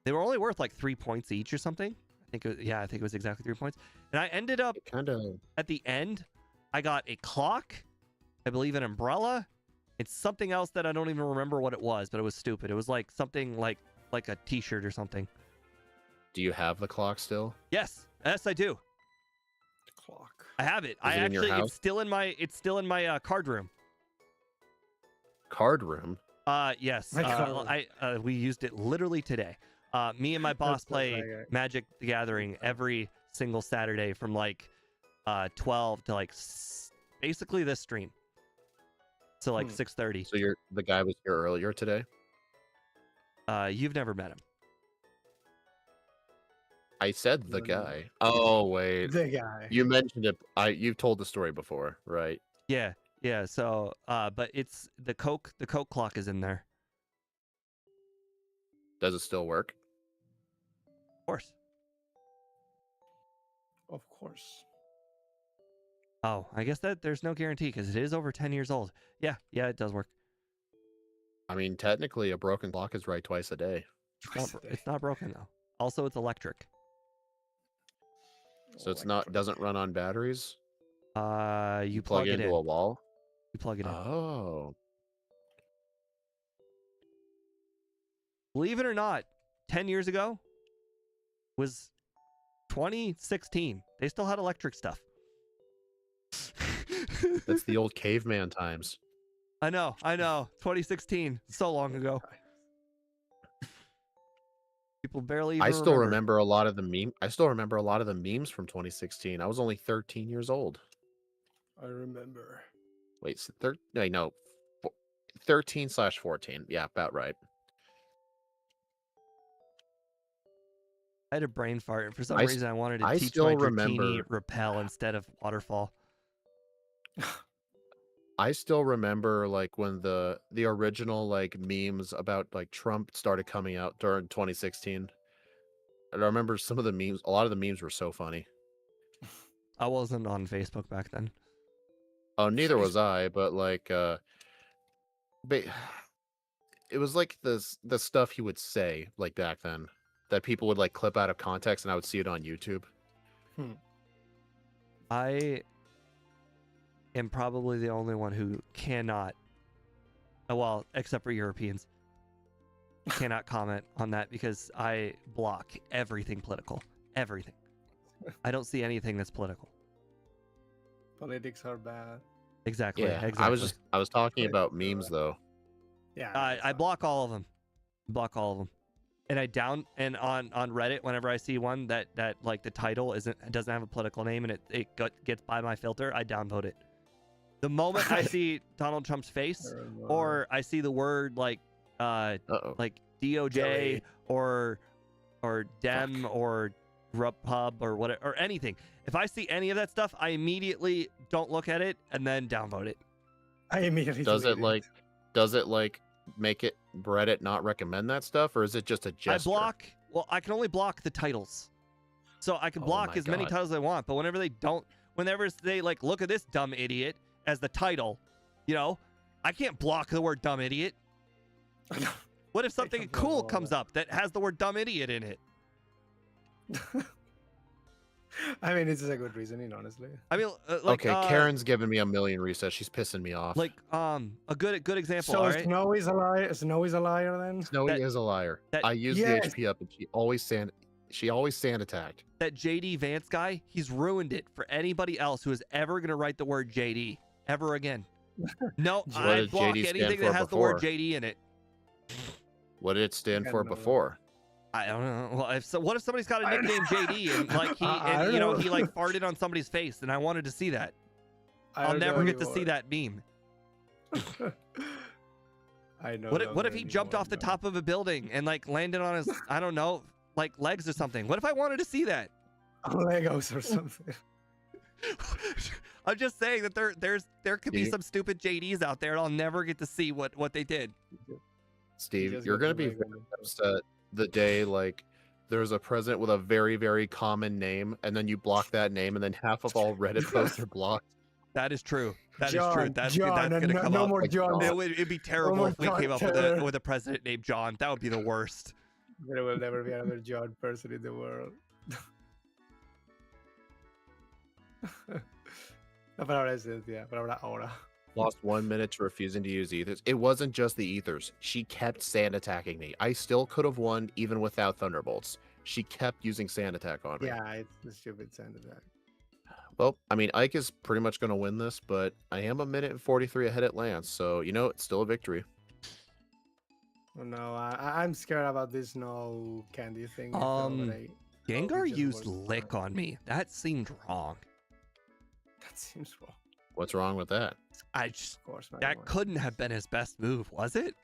They were only worth like 3 points each or something. I think it was exactly 3 points. And I ended up Kind of. at the end, I got a clock, I believe an umbrella, and something else that I don't even remember what it was, but it was stupid. It was like something like a t-shirt or something. Do you have the clock still? Yes, I do. Clock. I have it. Is it in your It's house? still in my card room. Card room. Yes. My card We used it literally today. Me and my boss so play bad. Magic the Gathering every single Saturday from like 12 to like basically this stream. So like 6:30. So the guy was here earlier today. You've never met him. I said the No. guy. Oh wait, The guy. you mentioned it. You've told the story before, right? Yeah. So, but it's the Coke clock is in there. Does it still work? Of course. Of course. Oh, I guess that there's no guarantee because it is over 10 years old. Yeah, it does work. I mean, technically, a broken clock is right twice a day. It's not broken though. Also, it's electric. So it's not doesn't run on batteries. You Plug plug it into in. a wall. You plug it in. Oh, Believe it or not, 10 years ago was 2016. They still had electric stuff. that's the old caveman times. I know. 2016, so long ago. People barely even I still remember a lot of the memes from 2016. I was only 13 years old. I remember. Wait, so 13/14. Yeah, about right. I had a brain fart, and for some I reason I wanted to I teach still my Dratini remember- repel instead of waterfall. I still remember like when the original like memes about like Trump started coming out during 2016. And I remember some of the memes. A lot of the memes were so funny. I wasn't on Facebook back then. Oh, neither was I. But like, but it was like the stuff he would say like back then that people would like clip out of context, and I would see it on YouTube. I am probably the only one who cannot, well, except for Europeans, cannot comment on that because I block everything political. Everything. I don't see anything that's political. Politics are bad. Exactly. Yeah, Exactly. I was talking Click about the- memes though. Yeah. I block all of them. Block all of them. And and on Reddit, whenever I see one that like the title doesn't have a political name and it gets by my filter, I downvote it. The moment I see Donald Trump's face or I see the word like like DOJ Jelly. or Dem or Repub or whatever or anything, if I see any of that stuff, I immediately don't look at it and then downvote it. I immediately Does it delete like make it Reddit not recommend that stuff, or is it just a gesture? I can only block the titles. So I can Oh block my as many God. titles as I want, but whenever they like look at this dumb idiot as the title, I can't block the word dumb idiot. What if something comes up cool all comes that. up that has the word dumb idiot in it? I mean, it's a good reasoning, honestly. I mean, Okay, Karen's giving me a million resets. She's pissing me off. like a good example. So all right? Snow is a liar. Snow is a liar then. Snowy that- is a liar. that- I use Yes. the HP up, and she always saying She always sand attacked. That JD Vance guy, he's ruined it for anybody else who is ever going to write the word JD ever again. No, What I did block JD stand anything for that has the word before? JD in it. What did it stand I for don't know. before? I don't know. Well, what if somebody's got a I don't nickname know. JD and like I don't he know. like farted on somebody's face and I wanted to see that. I I'll don't never know get to see that meme. anymore. I know. What if he jumped off the top of a building and like landed on his, I don't know, like legs or something? What if I wanted to see that? Legos or something? I'm just saying that there could be Steve? some stupid JDs out there and I'll never get to see what they did. Steve, just you're got gonna the be Lego very one. upset the day like there's a president with a very, very common name, and then you block that name, and then half of all Reddit posts are blocked. That is true. That is true. John, That's John, gonna no, come no up. more Like John. John. It'd be terrible more if we John came up Taylor. with a president named John. That would be the worst. There will never be another John person in the world. La palabra es ciencia, palabra ahora. Lost 1 minute to refusing to use ethers. It wasn't just the ethers. She kept sand attacking me. I still could have won even without thunderbolts. She kept using sand attack on me. Yeah, it's the stupid sand attack. Well, I mean, Ike is pretty much going to win this, but I am 1:43 ahead at Lance, so you know it's still a victory. Oh, no, I'm scared about this no candy thing. I feel, but Gengar just used works lick fine. on me. That seemed wrong. That seems wrong. What's wrong with that? I just Of course, not that anymore. couldn't have been his best move, was it?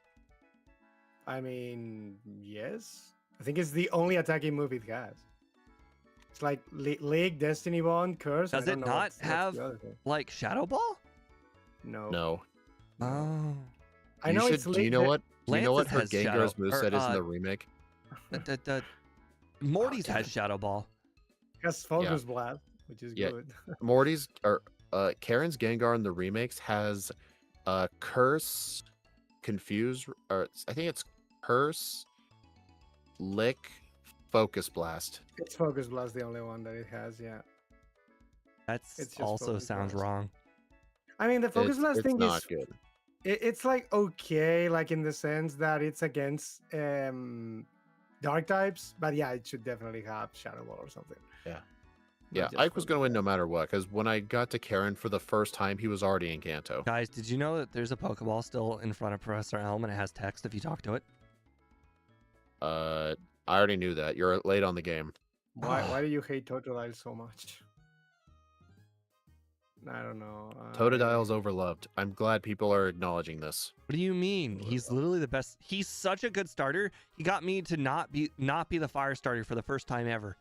I mean, yes. I think it's the only attacking move it has. It's like League, Destiny Bond, Curse. I Does don't it know not what's the have other thing. like Shadow Ball? No. No. Oh, I You know should, it's do you League. know what? Do you know what Lance's her has Gengar's Shadow- or, moveset is in the remake? Morty's damn has it. Shadow Ball. Has Focus Blast, which is Yeah. good. Morty's or Karen's Gengar in the remakes has Curse, Confuse, or I think it's Curse, Lick, Focus Blast. It's Focus Blast, the only one that it has. Yeah. That's It's just also Focus sounds Blast. wrong. I mean, the Focus Blast It's thing not is good. it's like okay, like in the sense that it's against dark types, but yeah, it should definitely have Shadow Ball or something. Yeah. Not Yeah, just Ike was Focus going to win Blast. no matter what, because when I got to Karen for the first time, he was already in Kanto. Guys, did you know that there's a Pokeball still in front of Professor Elm and it has text if you talk to it? I already knew that. You're late on the game. Why do you hate Totodile so much? I don't know. Totodile's overloved. I'm glad people are acknowledging this. What do you mean? He's literally the best. He's such a good starter. He got me to not be the fire starter for the first time ever.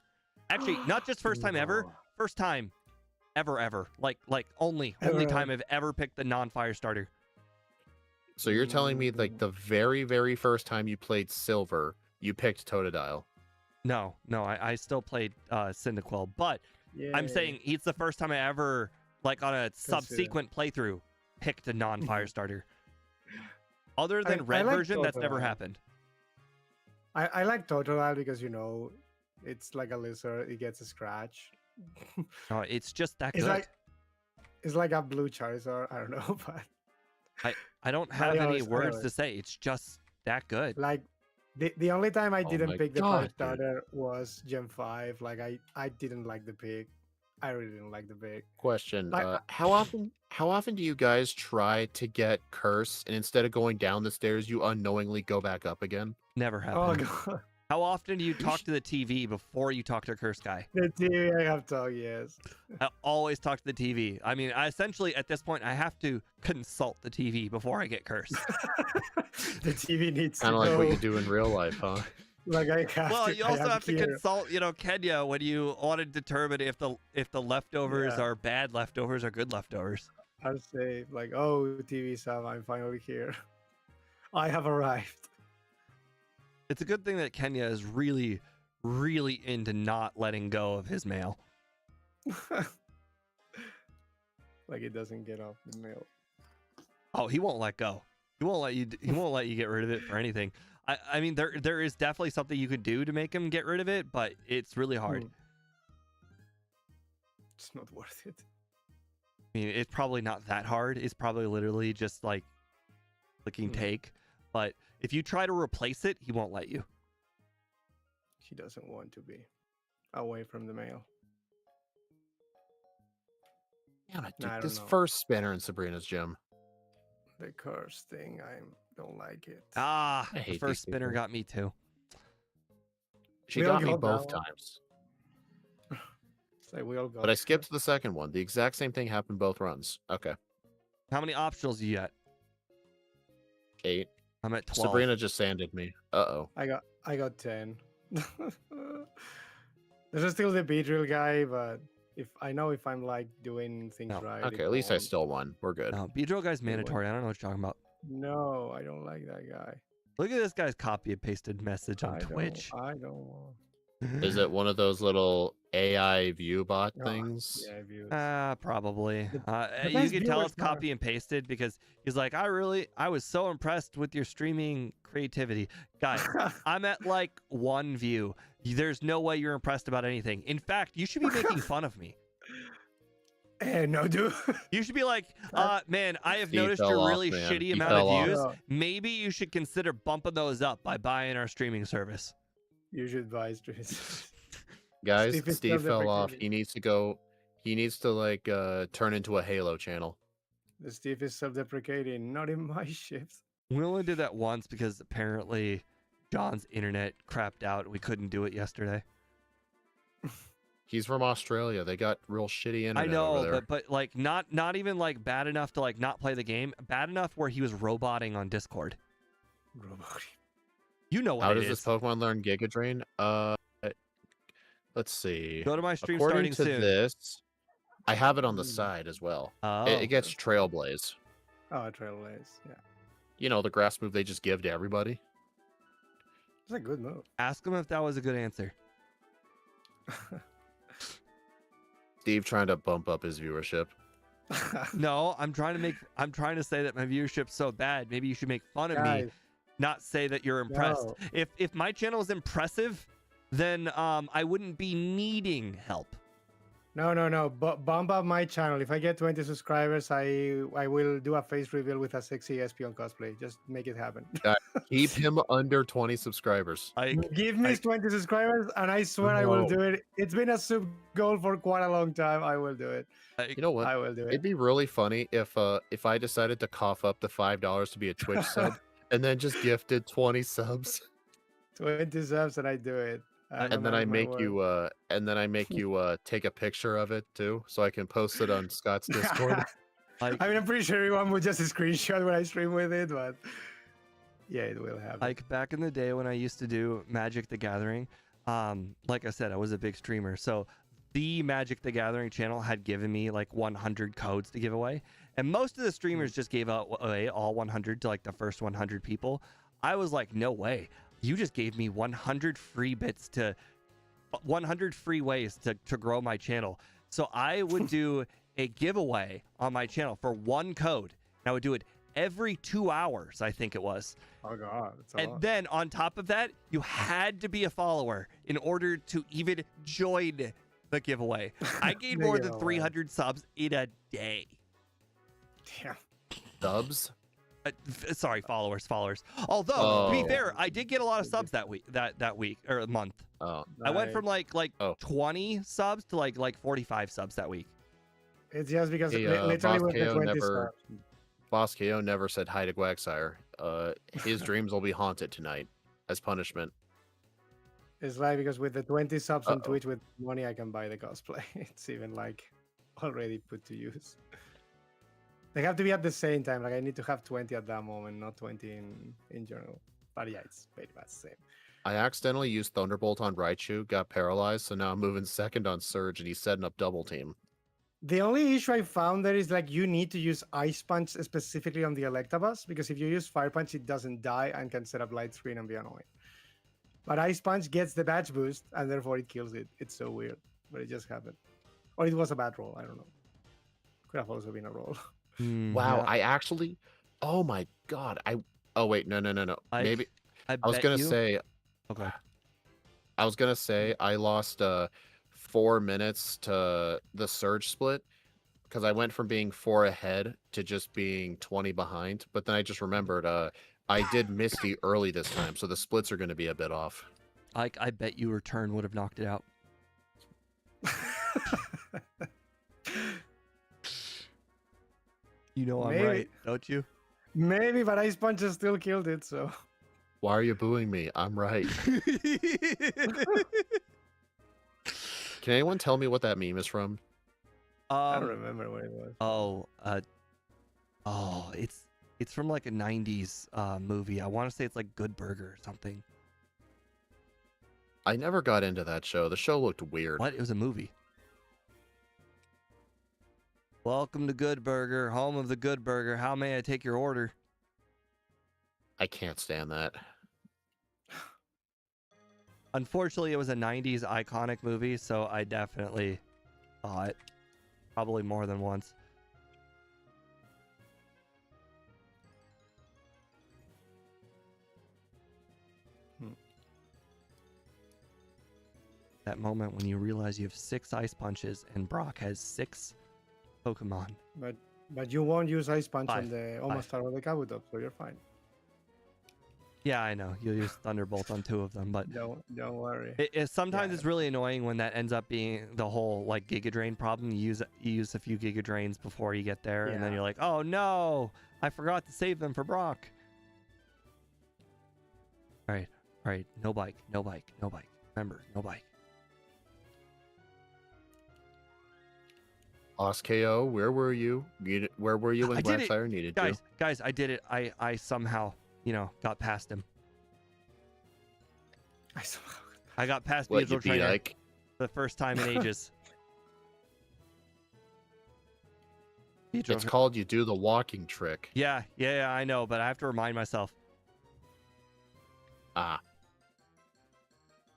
Actually, not just first time ever, No. first time ever. Like only Ever. time I've ever picked the non-fire starter. So you're telling me like the very, very first time you played Silver, you picked Totodile. No, I still played Cyndaquil, but I'm Yay. saying it's the first time I ever, like on a subsequent playthrough, picked a non-fire starter. Other than I red like version, that's never Totodile. happened. I like Totodile because it's like a lizard. It gets a scratch. No, it's just that It's good. It's like a blue Charizard. I don't know, but I don't have any always- I words always- to say. It's just that good. like the only time I Oh didn't my pick the God, fire dude. starter was Gen 5. Like I didn't like the pick. I really didn't like the pick. Question: Like- How often do you guys try to get Curse, and instead of going down the stairs, you unknowingly go back up again? Never Oh happened. god, How often do you talk to the TV before you talk to Curse Guy? the TV I have to yes. I always talk to the TV. I mean, I essentially at this point I have to consult the TV before I get Curse. The TV needs to Kind of like know. what you do in real life, huh? Like I have Well, to. you I also have to here. consult, Kenya when you want to determine if the leftovers Yeah. are bad leftovers or good leftovers. I'll say like, oh, TV Sam, I'm finally here. I have arrived. It's a good thing that Kenya is really, really into not letting go of his mail. Like it doesn't get off the mail. Oh, he won't let go. He won't let you. He won't let you get rid of it for anything. I mean, there is definitely something you could do to make him get rid of it, but it's really hard. Hmm. It's not worth it. I mean, it's probably not that hard. It's probably literally just like clicking Hmm. take. But if you try to replace it, he won't let you. he doesn't want to be away from the mail. Damn it, Nah, dude. I don't This know. first spinner in Sabrina's gym. The curse thing, I don't like it. Ah, I the hate first these spinner people. got me too. She We all got me got that both one. times. It's like we all got But I skipped the second one. The exact same thing happened both runs. Okay. How many optionals you get? 8. I'm at 12. Sabrina just sanded me. Uh-oh. I got 10. There's still the Beedrill guy, but if I'm like doing things No. right. Okay, it at least I won't. still won. We're good. No, Beedrill guy's It won't. mandatory. I don't know what you're talking about. No, I don't like that guy. Look at this guy's copy and pasted message on I Twitch. I don't want. Is it one of those little AI view bot Oh, things? yeah, views. Probably. The You best can tell viewers it's copy and pasted because he's like, I was so impressed with your streaming creativity. Guys, I'm at like 1 view. There's no way you're impressed about anything. In fact, you should be making fun of me. No, dude. You should be like, man, I have Steve noticed fell your off, really man. shitty He amount of fell off. views. No, Maybe you should consider bumping those up by buying our streaming service. you should buy streams. Guys, Steve is Steve fell off. self-deprecating. He needs to go. He needs to like turn into a Halo channel. The Steve is self-deprecating, not in my shifts. We only did that once because apparently John's internet crapped out. We couldn't do it yesterday. He's from Australia. They got real shitty internet I know, over there. but like not even like bad enough to like not play the game. Bad enough where he was roboting on Discord. Robot. You know what How it does is. this Pokemon learn Giga Drain? Let's see. Go to my stream According starting to soon. this, I have it on the Mm. side as well. Oh, It gets Trailblaze. Oh, Trailblaze. Yeah, You know, the grass move they just give to everybody. it's a good move. ask him if that was a good answer. Steve trying to bump up his viewership. No, I'm trying to say that my viewership's so bad. Maybe you should make fun of me, Guys, not say that you're impressed. no. If my channel is impressive, then I wouldn't be needing help. No. But bump up my channel. If I get 20 subscribers, I will do a face reveal with a sexy Espion cosplay. Just make it happen. Keep him under 20 subscribers. Give me 20 subscribers, and I swear I will No. do it. It's been a sub goal for quite a long time. I will do it. You know what? I will do It'd it. be really funny if I decided to cough up the $5 to be a Twitch sub and then just gifted 20 subs. 20 subs, and I do it. And then I make you take a picture of it too, so I can post it on Scott's Discord. Like, I mean, I'm pretty sure everyone would just screenshot when I stream with it, but yeah, it will happen. like back in the day when I used to do Magic the Gathering, like I said, I was a big streamer. So the Magic the Gathering channel had given me like 100 codes to give away. And most of the streamers just gave away all 100 to like the first 100 people. I was like, no way. You just gave me 100 free bits to 100 free ways to grow my channel. So I would do a giveaway on my channel for 1 code. And I would do it every 2 hours, I think it was. Oh god, it's a And lot. then on top of that, you had to be a follower in order to even join the giveaway. I gained The more than giveaway. 300 subs in a day. Damn. Subs? Sorry, followers. Although, to be Oh. fair, I did get a lot of subs that week, that week or month. Oh, I went from like Oh. 20 subs to like 45 subs that week. It's just because Hey, literally Boss with the KO 20 never- subs. Boss KO never said hi to Quagsire. His dreams will be haunted tonight as punishment. It's like because with the 20 subs on Uh-oh. Twitch with money, I can buy the cosplay. It's even like already put to use. They have to be at the same time. Like I need to have 20 at that moment, not 20 in general. But yeah, it's pretty much the same. I accidentally used Thunderbolt on Raichu, got paralyzed, so now I'm moving second on Surge, and he's setting up double team. The only issue I found there is like you need to use Ice Punch specifically on the Electabuzz because if you use Fire Punch, it doesn't die and can set up Light Screen and be annoying. But Ice Punch gets the badge boost and therefore it kills it. It's so weird, but it just happened. Or it was a bad roll. I don't know. Could have also been a roll. Wow, Yeah, I actually, oh my god, oh wait, no, I- maybe I I was bet gonna you- say, Okay. I lost 4 minutes to the Surge split because I went from being 4 ahead to just being 20 behind. But then I just remembered I did Misty early this time, so the splits are going to be a bit off. I bet you return would have knocked it out. You know I'm Maybe. right, don't you? Maybe, but Ice Punch still killed it, so. Why are you booing me? I'm right. Can anyone tell me what that meme is from? I don't remember what it was. It's from like a 90s movie. I want to say it's like Good Burger or something. I never got into that show. The show looked weird. What? It was a movie. Welcome to Good Burger, home of the Good Burger. How may I take your order? I can't stand that. Unfortunately, it was a 90s iconic movie, so I definitely saw it. Probably more than once. That moment when you realize you have 6 ice punches and Brock has 6 Pokemon. But you won't use Ice Punch 5. on the almost start of the Kabutops, so you're fine. Yeah, I know. You'll use Thunderbolt on 2 of them, but Don't worry. Sometimes it's really annoying when that ends up being the whole like Giga Drain problem. You use a few Giga Drains before you get there, and then Yeah. you're like, oh no, I forgot to save them for Brock. All right, no bike. Remember, no bike. Lost KO, where were you? Where were you when I did it. Blackfire needed you? Guys, I did it. I somehow, got past him. I got past What, you Beedrill beat Trainer Ike? the first time in ages. It's called you do the walking trick. Yeah, I know, but I have to remind myself. Ah.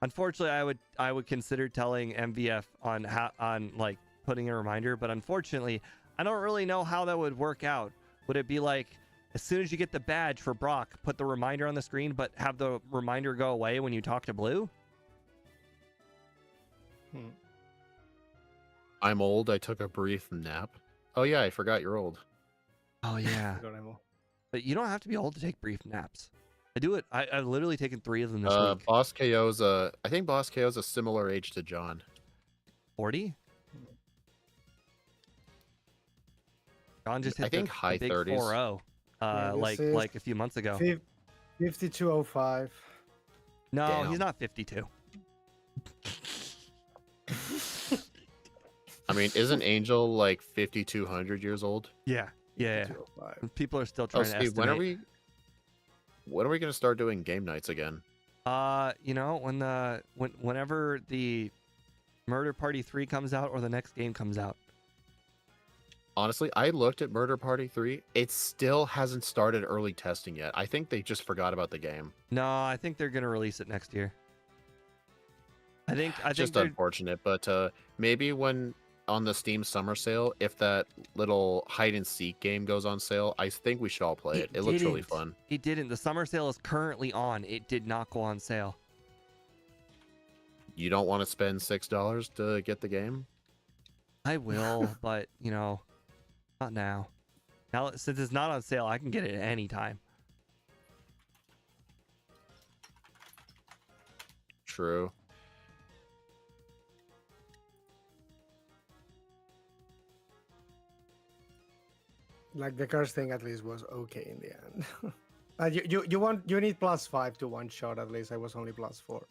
Unfortunately, I would consider telling MVF on like putting a reminder, but unfortunately, I don't really know how that would work out. Would it be like as soon as you get the badge for Brock, put the reminder on the screen, but have the reminder go away when you talk to Blue? I'm old. I took a brief nap. Oh yeah, I forgot you're old. Oh yeah. But you don't have to be old to take brief naps. I do it. I've literally taken 3 of them this week. Boss KO's I think Boss KO's a similar age to John. 40? John just hit I think the high big 30s. 4-0 like a few months ago. 5205. No, Damn. he's not 52. I mean, isn't Angel like 5,200 years old? Yeah. 5205. People are still trying to Steve, estimate. when are we gonna start doing game nights again? Whenever the Murder Party 3 comes out or the next game comes out. Honestly, I looked at Murder Party 3. It still hasn't started early testing yet. I think they just forgot about the game. No, I think they're gonna release it next year. I think Just they're- unfortunate, but maybe when on the Steam summer sale, if that little hide and seek game goes on sale, I think we should all play it. It looks really didn't. fun. It didn't. The summer sale is currently on. It did not go on sale. You don't want to spend $6 to get the game? I will, but not now. Now since it's not on sale, I can get it at any time. True. Like the curse thing at least was okay in the end. You need +5 to one shot at least. I was only +4.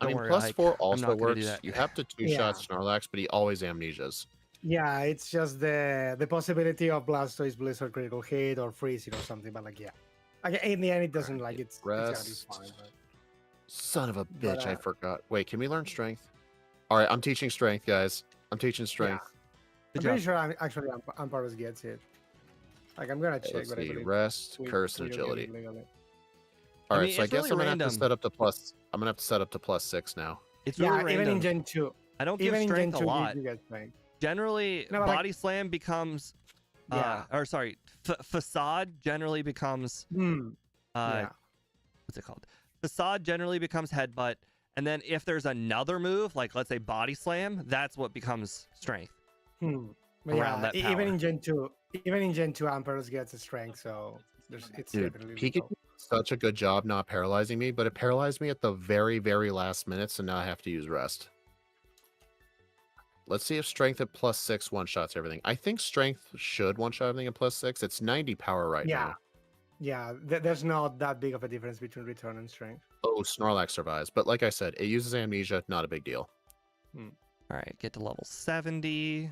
I mean, worry, plus Ike. 4 I'm also not gonna do works. that. You have to two-shot Snorlax, but he always amnesias. Yeah, it's just the possibility of Blastoise, Blizzard, critical hit, or freezing or something. But like, yeah, in the end, it doesn't like it's gonna be fine. But... Son of a bitch, I uh, forgot. Wait, can we learn strength? All right, I'm teaching strength, guys. I'm teaching strength. I'm pretty sure Ampharos gets it. Like, I'm gonna check. Let's but I see, believe rest, we- curse, we and don't get it agility. legally. All right, mean, so I it's guess really I'm gonna have random. to set up to plus. I'm gonna have to set up to +6 now. It's really Yeah, even random. in Gen 2. I don't give Even in Gen strength 2, a lot. you get strength. Generally, No, but, like- body slam becomes Yeah. facade generally becomes Yeah. what's it called? Facade generally becomes headbutt, and then if there's another move, like let's say body slam, that's what becomes strength. But around yeah, that power. even in Gen 2, Ampharos gets a strength, so it's Dude, definitely Pikachu lethal. did such a good job not paralyzing me, but it paralyzed me at the very, very last minute, so now I have to use rest. Let's see if strength at +6 one-shots everything. I think strength should one-shot everything at +6. It's 90 power right Yeah, now. yeah. There's not that big of a difference between return and strength. Oh, Snorlax survives. But like I said, it uses amnesia, not a big deal. All right, get to level 70.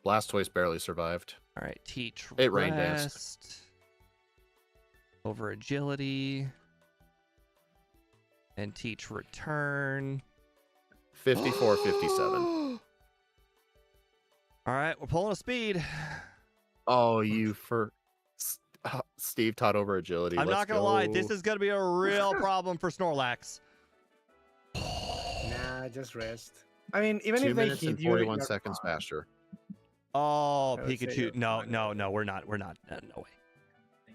Blastoise barely survived. All right, teach It rain danced. rest. Over agility. And teach return. 54, 57. All right, we're pulling a speed. Oh, you for Steve taught over agility. I'm Let's not gonna lie, go. this is gonna be a real problem for Snorlax. Nah, just rest. I mean, even 2 if they minutes hit and you, 41 you're seconds fine. faster. Oh, I would say Pikachu. you're No, fine. no, we're not. No way.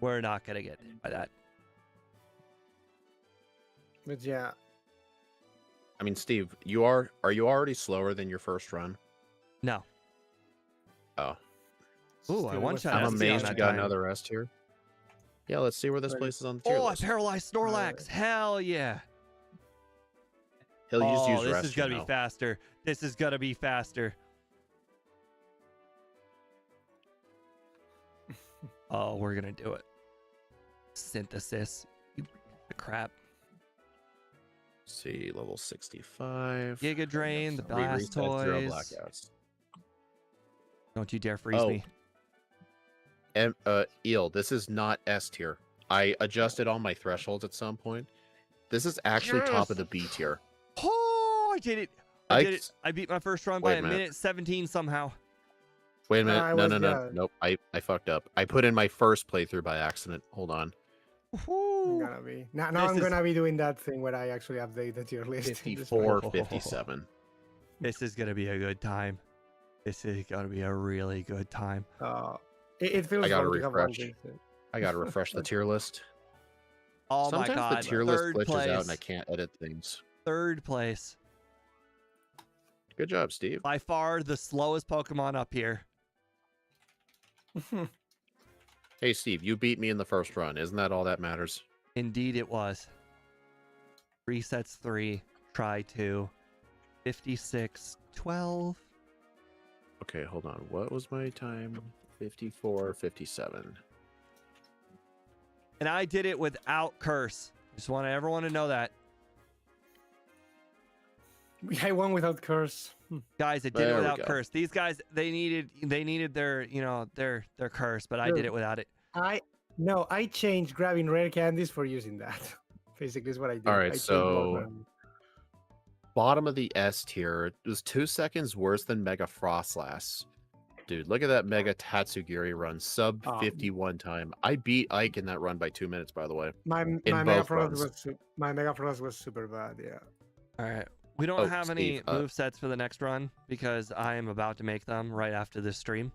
We're not gonna get hit by that. But yeah, I mean, Steve, are you already slower than your first run? No. Oh, Ooh, I still one-shot I'm SC on amazed that you got time. another rest here. Yeah, let's see where this Right. place is on the tier Oh, I list. paralyzed Snorlax. Hell yeah. He'll just Oh, use this rest. is gonna be faster. This is gonna be faster. Oh, we're gonna do it. Synthesis. You crap. See, level 65. Giga Drain, the Reset 0 Blastoise. blackouts. Don't you dare freeze Oh. me. And Eel, this is not S tier. I adjusted all my thresholds at some point. This is actually top of the B tier. Oh, I did it. I did it. I beat my first run by Wait a a minute. minute 17 somehow. Wait a minute. I No, was no, no. gonna- Nope. I fucked up. I put in my first playthrough by accident. Hold on. I'm Woohoo. gonna be now. This I'm is- gonna be doing that thing where I actually update the tier list. at this point. 54, 57. This is gonna be a good time. This is gonna be a really good time. It feels I gotta wrong to have one refresh. thing. I gotta refresh the tier list. Oh Sometimes my god. the tier list Third glitches place. out and I can't edit things. Third place. Good job, Steve. By far the slowest Pokemon up here. Hey, Steve, you beat me in the first run. Isn't that all that matters? Indeed it was. Resets 3. Try 2. 56. 12. Okay, hold on. What was my time? 54, 57. And I did it without curse. Just want everyone to know that. I won without curse. Guys, I did There it we without go. curse. These guys, they needed their, their curse, but I did Dude. it without it. I changed grabbing rare candies for using that. Basically, is what I did. All right, I changed so- one. Bottom of the S tier. It was 2 seconds worse than Mega Frostlass. Dude, look at that Mega Tatsugiri run. Sub Oh. 51 time. I beat Ike in that run by 2 minutes, by the way. My both runs. Mega Frost was super bad. Yeah. All right. We don't Oh, have any Steve, move sets for the next run because I am about to make them right after this stream.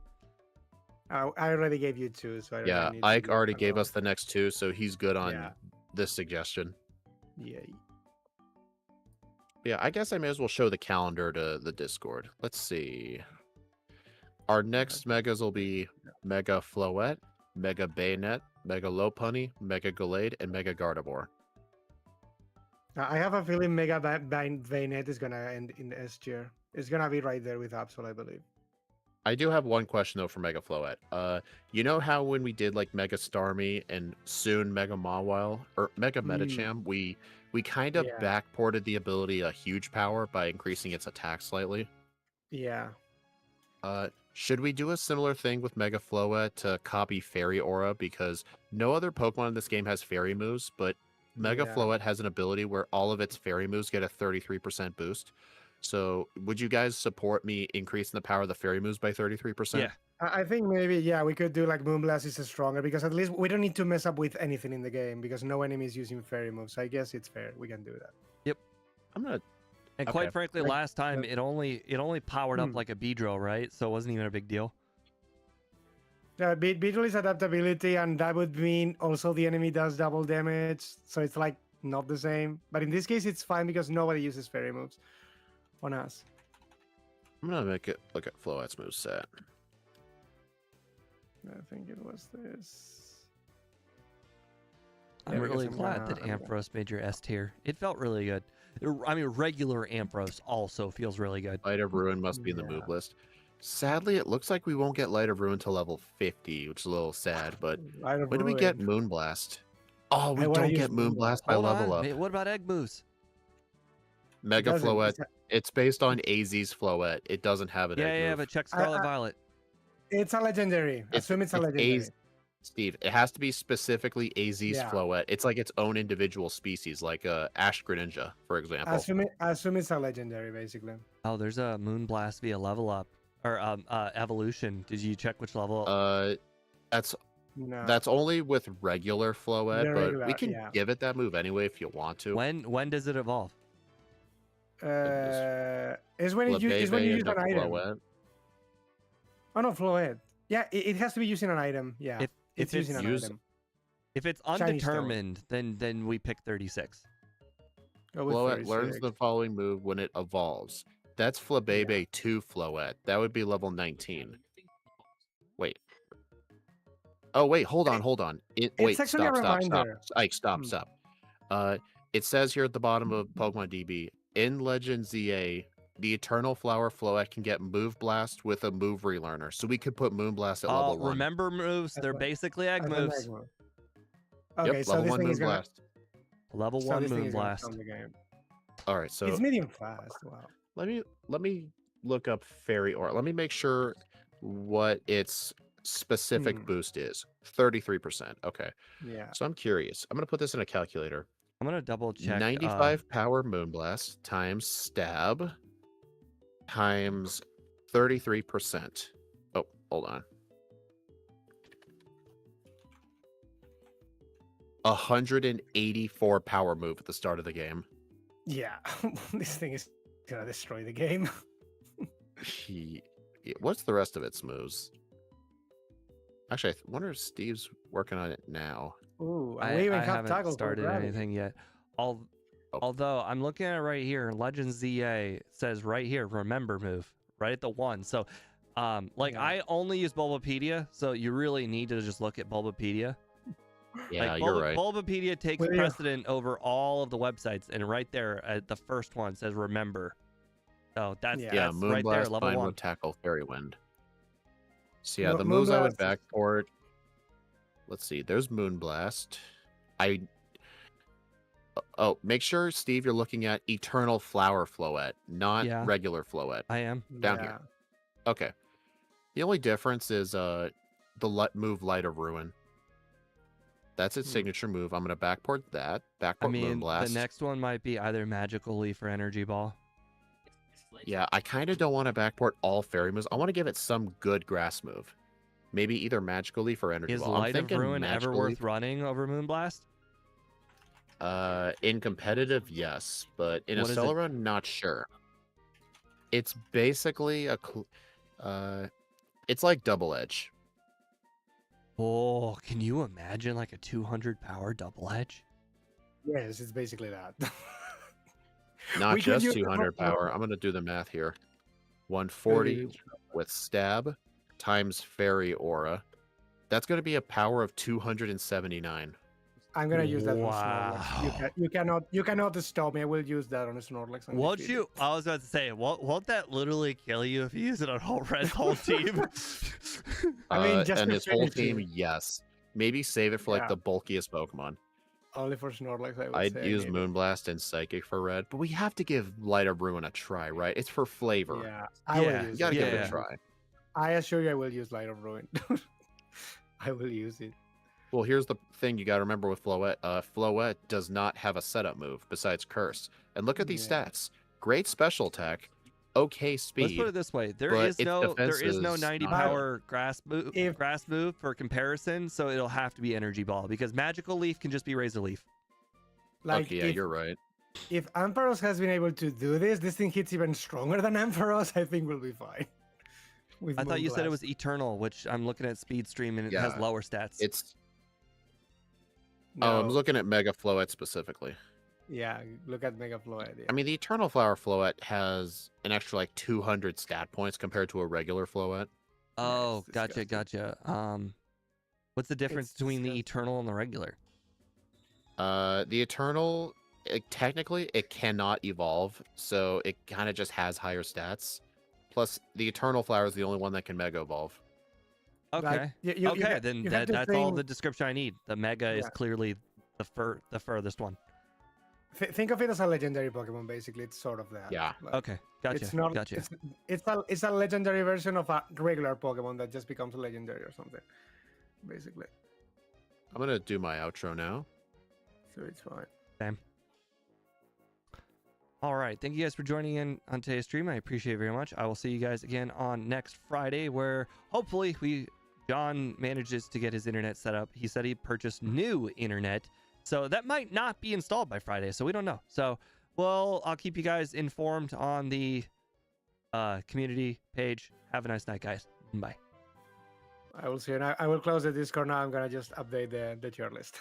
I already gave you 2, so I don't Yeah, need to Ike do already another gave one. us the next 2, so he's good on Yeah. this suggestion. Yeah. Yeah, I guess I may as well show the calendar to the Discord. Let's see. Our next megas will be Mega Floette, Mega Bayonet, Mega Lopunny, Mega Gallade, and Mega Gardevoir. I have a feeling Mega Bayonet is gonna end in the S tier. It's gonna be right there with Absol, I believe. I do have one question though for Mega Floette. You know how when we did like Mega Starmie and soon Mega Mawile or Mega Medicham, we kind of Yeah. backported the ability a huge power by increasing its attack slightly. Yeah. Should we do a similar thing with Mega Floette to copy Fairy Aura? Because no other Pokemon in this game has Fairy moves, but Mega Yeah. Floette has an ability where all of its Fairy moves get a 33% boost. So would you guys support me increasing the power of the Fairy moves by 33%? Yeah. I think maybe, yeah, we could do like Moonblast is stronger because at least we don't need to mess up with anything in the game because no enemy is using fairy moves. I guess it's fair. We can do that. I'm gonna And Okay. quite frankly, Like, last time it only powered up Hmm. like a Beedrill, right? So it wasn't even a big deal. Beetle is adaptability, and that would mean also the enemy does double damage. So it's like not the same. But in this case, it's fine because nobody uses fairy moves on us. I'm gonna make it look at Floette's moveset. I think it was this. I'm Yeah, really because glad that Ampharos made your S tier. It felt really good. I mean, regular Ampharos also feels really good. Light of Ruin must be in the move Yeah. list. Sadly, it looks like we won't get Light of Ruin till level 50, which is a little sad. But Light of when do we get Ruin. Moonblast? Oh, we I wanna don't use get Moonblast by Hold level on. up. What about egg moves? Mega doesn't- Floette. it's It's based on AZ's Floette. It doesn't have an Yeah, egg yeah, move. but check Scarlet Violet. It's a legendary. Assume it's a legendary. AZ Steve, it has to be specifically AZ's Yeah. Floette. It's like its own individual species, like Ash Greninja, for example. Assume it's a legendary, basically. Oh, there's a Moonblast via level up or evolution. Did you check which level? That's No. That's only with regular Floette, The but regular, we can yeah. give it that move anyway if you want to. When does it evolve? Is when you use into an item. Floette. Oh no, Floette. Yeah, it has to be using an item. Yeah, If it's using an use- item. If it's Shiny stone. undetermined, then we pick 36. Go with Floette learns 36. the following move when it evolves. That's Flabebe to Floette. That would be level 19. Wait. Oh wait, hold on. Wait, actually a stop. reminder. Ike, Hmm. stop. It says here at the bottom of Pokemon DB, in Legend ZA, the Eternal Flower Floette can get Move Blast with a move relearner. So we could put Moonblast at level 1. Remember moves? They're what- basically egg As an moves. egg move. Okay, Yep, so level this 1 thing is gonna. Moonblast. Level So 1 this thing is gonna Moonblast. come the game. Alright, so It's medium fast. Wow. let me look up Fairy Aura. Let me make sure what its specific Hmm. boost is. 33%. Okay. Yeah. So I'm curious. I'm gonna put this in a calculator. I'm gonna double check. 95 power Moonblast times stab times 33%. Oh, hold on. 184 power move at the start of the game. Yeah. This thing is gonna destroy the game. What's the rest of its moves? Actually, I wonder if Steve's working on it now. Ooh, and I we even have haven't toggle for started gravity. anything yet. Oh. Although I'm looking at it right here, Legends ZA says right here, remember move, right at the 1. So, like Yeah. I only use Bulbapedia, so you really need to just look at Bulbapedia. Yeah, Like, you're right. Bulbapedia takes Well, yeah. precedent over all of the websites, and right there, the first one says remember. So that's Yeah. Yeah, that's Moonblast, right there, level Fine 1. Wood Tackle, Fairy Wind. So yeah, Mo- the moves I would Moonblast is- backport. Let's see. There's Moonblast. Oh, make sure, Steve, you're looking at Eternal Flower Floette, not Yeah. regular Floette. I am. Down here. Okay. The only difference is the move Light of Ruin. That's its Hmm. signature move. I'm gonna backport that. Backport I mean, Moonblast. the next one might be either Magical Leaf or Energy Ball. Yeah, I kind of don't want to backport all fairy moves. I want to give it some good grass move. Maybe either Magical Leaf or Energy Is Ball. I'm Light of thinking Ruin ever Magical worth Leaf. running over Moonblast? In competitive, yes, but in a What is solo it? run, not sure. It's basically it's like Double Edge. Oh, can you imagine like a 200 power double edge? Yes, it's basically that. Not We could just use the 200 Pokemon. power. I'm gonna do the math here. 140 with stab times fairy aura. That's gonna be a power of 279. I'm gonna use that on Wow. Snorlax. You cannot stop me. I will use that on Snorlax. and Won't defeat you? it. I was about to say, won't that literally kill you if you use it on whole red whole team? I mean, just and to his whole finish team, it. yes. Maybe save it for like Yeah. the bulkiest Pokemon. Only for Snorlax, I would I'd say. use maybe. Moonblast and Psychic for red, but we have to give Light of Ruin a try, right? It's for flavor. Yeah, I Yeah, will use You gotta it. give it Yeah. a try. I assure you, I will use Light of Ruin. I will use it. Well, here's the thing you gotta remember with Floette. Floette does not have a setup move besides Curse. And look at these Yeah. stats. Great special attack, okay Let's speed. put it this way: there but is its no defense 90 is power grass move If- for comparison, so it'll have to be Energy Ball because Magical Leaf can just be Razor Leaf. Like, Okay, yeah, if, you're right. if Ampharos has been able to do this thing hits even stronger than Ampharos. I think we'll be fine. With I thought you said it Moonblast. was Eternal, which I'm looking at Speed Stream and it has Yeah, lower stats. It's I'm No. looking at Mega Floette specifically. Yeah, look at Mega Floet. Yeah. I mean, the Eternal Flower Floet has an extra like 200 stat points compared to a regular Floet. Oh, it's gotcha, disgusting. gotcha. What's the difference It's between the disgusting. Eternal and the regular? The Eternal, technically, it cannot evolve, so it kind of just has higher stats. Plus, the Eternal Flower is the only one that can Mega Evolve. Okay. Like, Okay, then have to that's all think- the description I need. The Mega is Yeah. clearly the furthest one. Think of it as a legendary Pokemon. Basically, it's sort of that. Yeah. Like, Okay, gotcha. It's not. Gotcha. It's a legendary version of a regular Pokemon that just becomes a legendary or something. Basically, I'm gonna do my outro now. so it's fine. Same. All right. Thank you guys for joining in on today's stream. I appreciate it very much. I will see you guys again on next Friday, where hopefully John manages to get his internet set up. He said he purchased new internet, so that might not be installed by Friday. So we don't know. So I'll keep you guys informed on the community page. Have a nice night, guys. Bye. I will see. And I will close the Discord now. I'm gonna just update the tier list.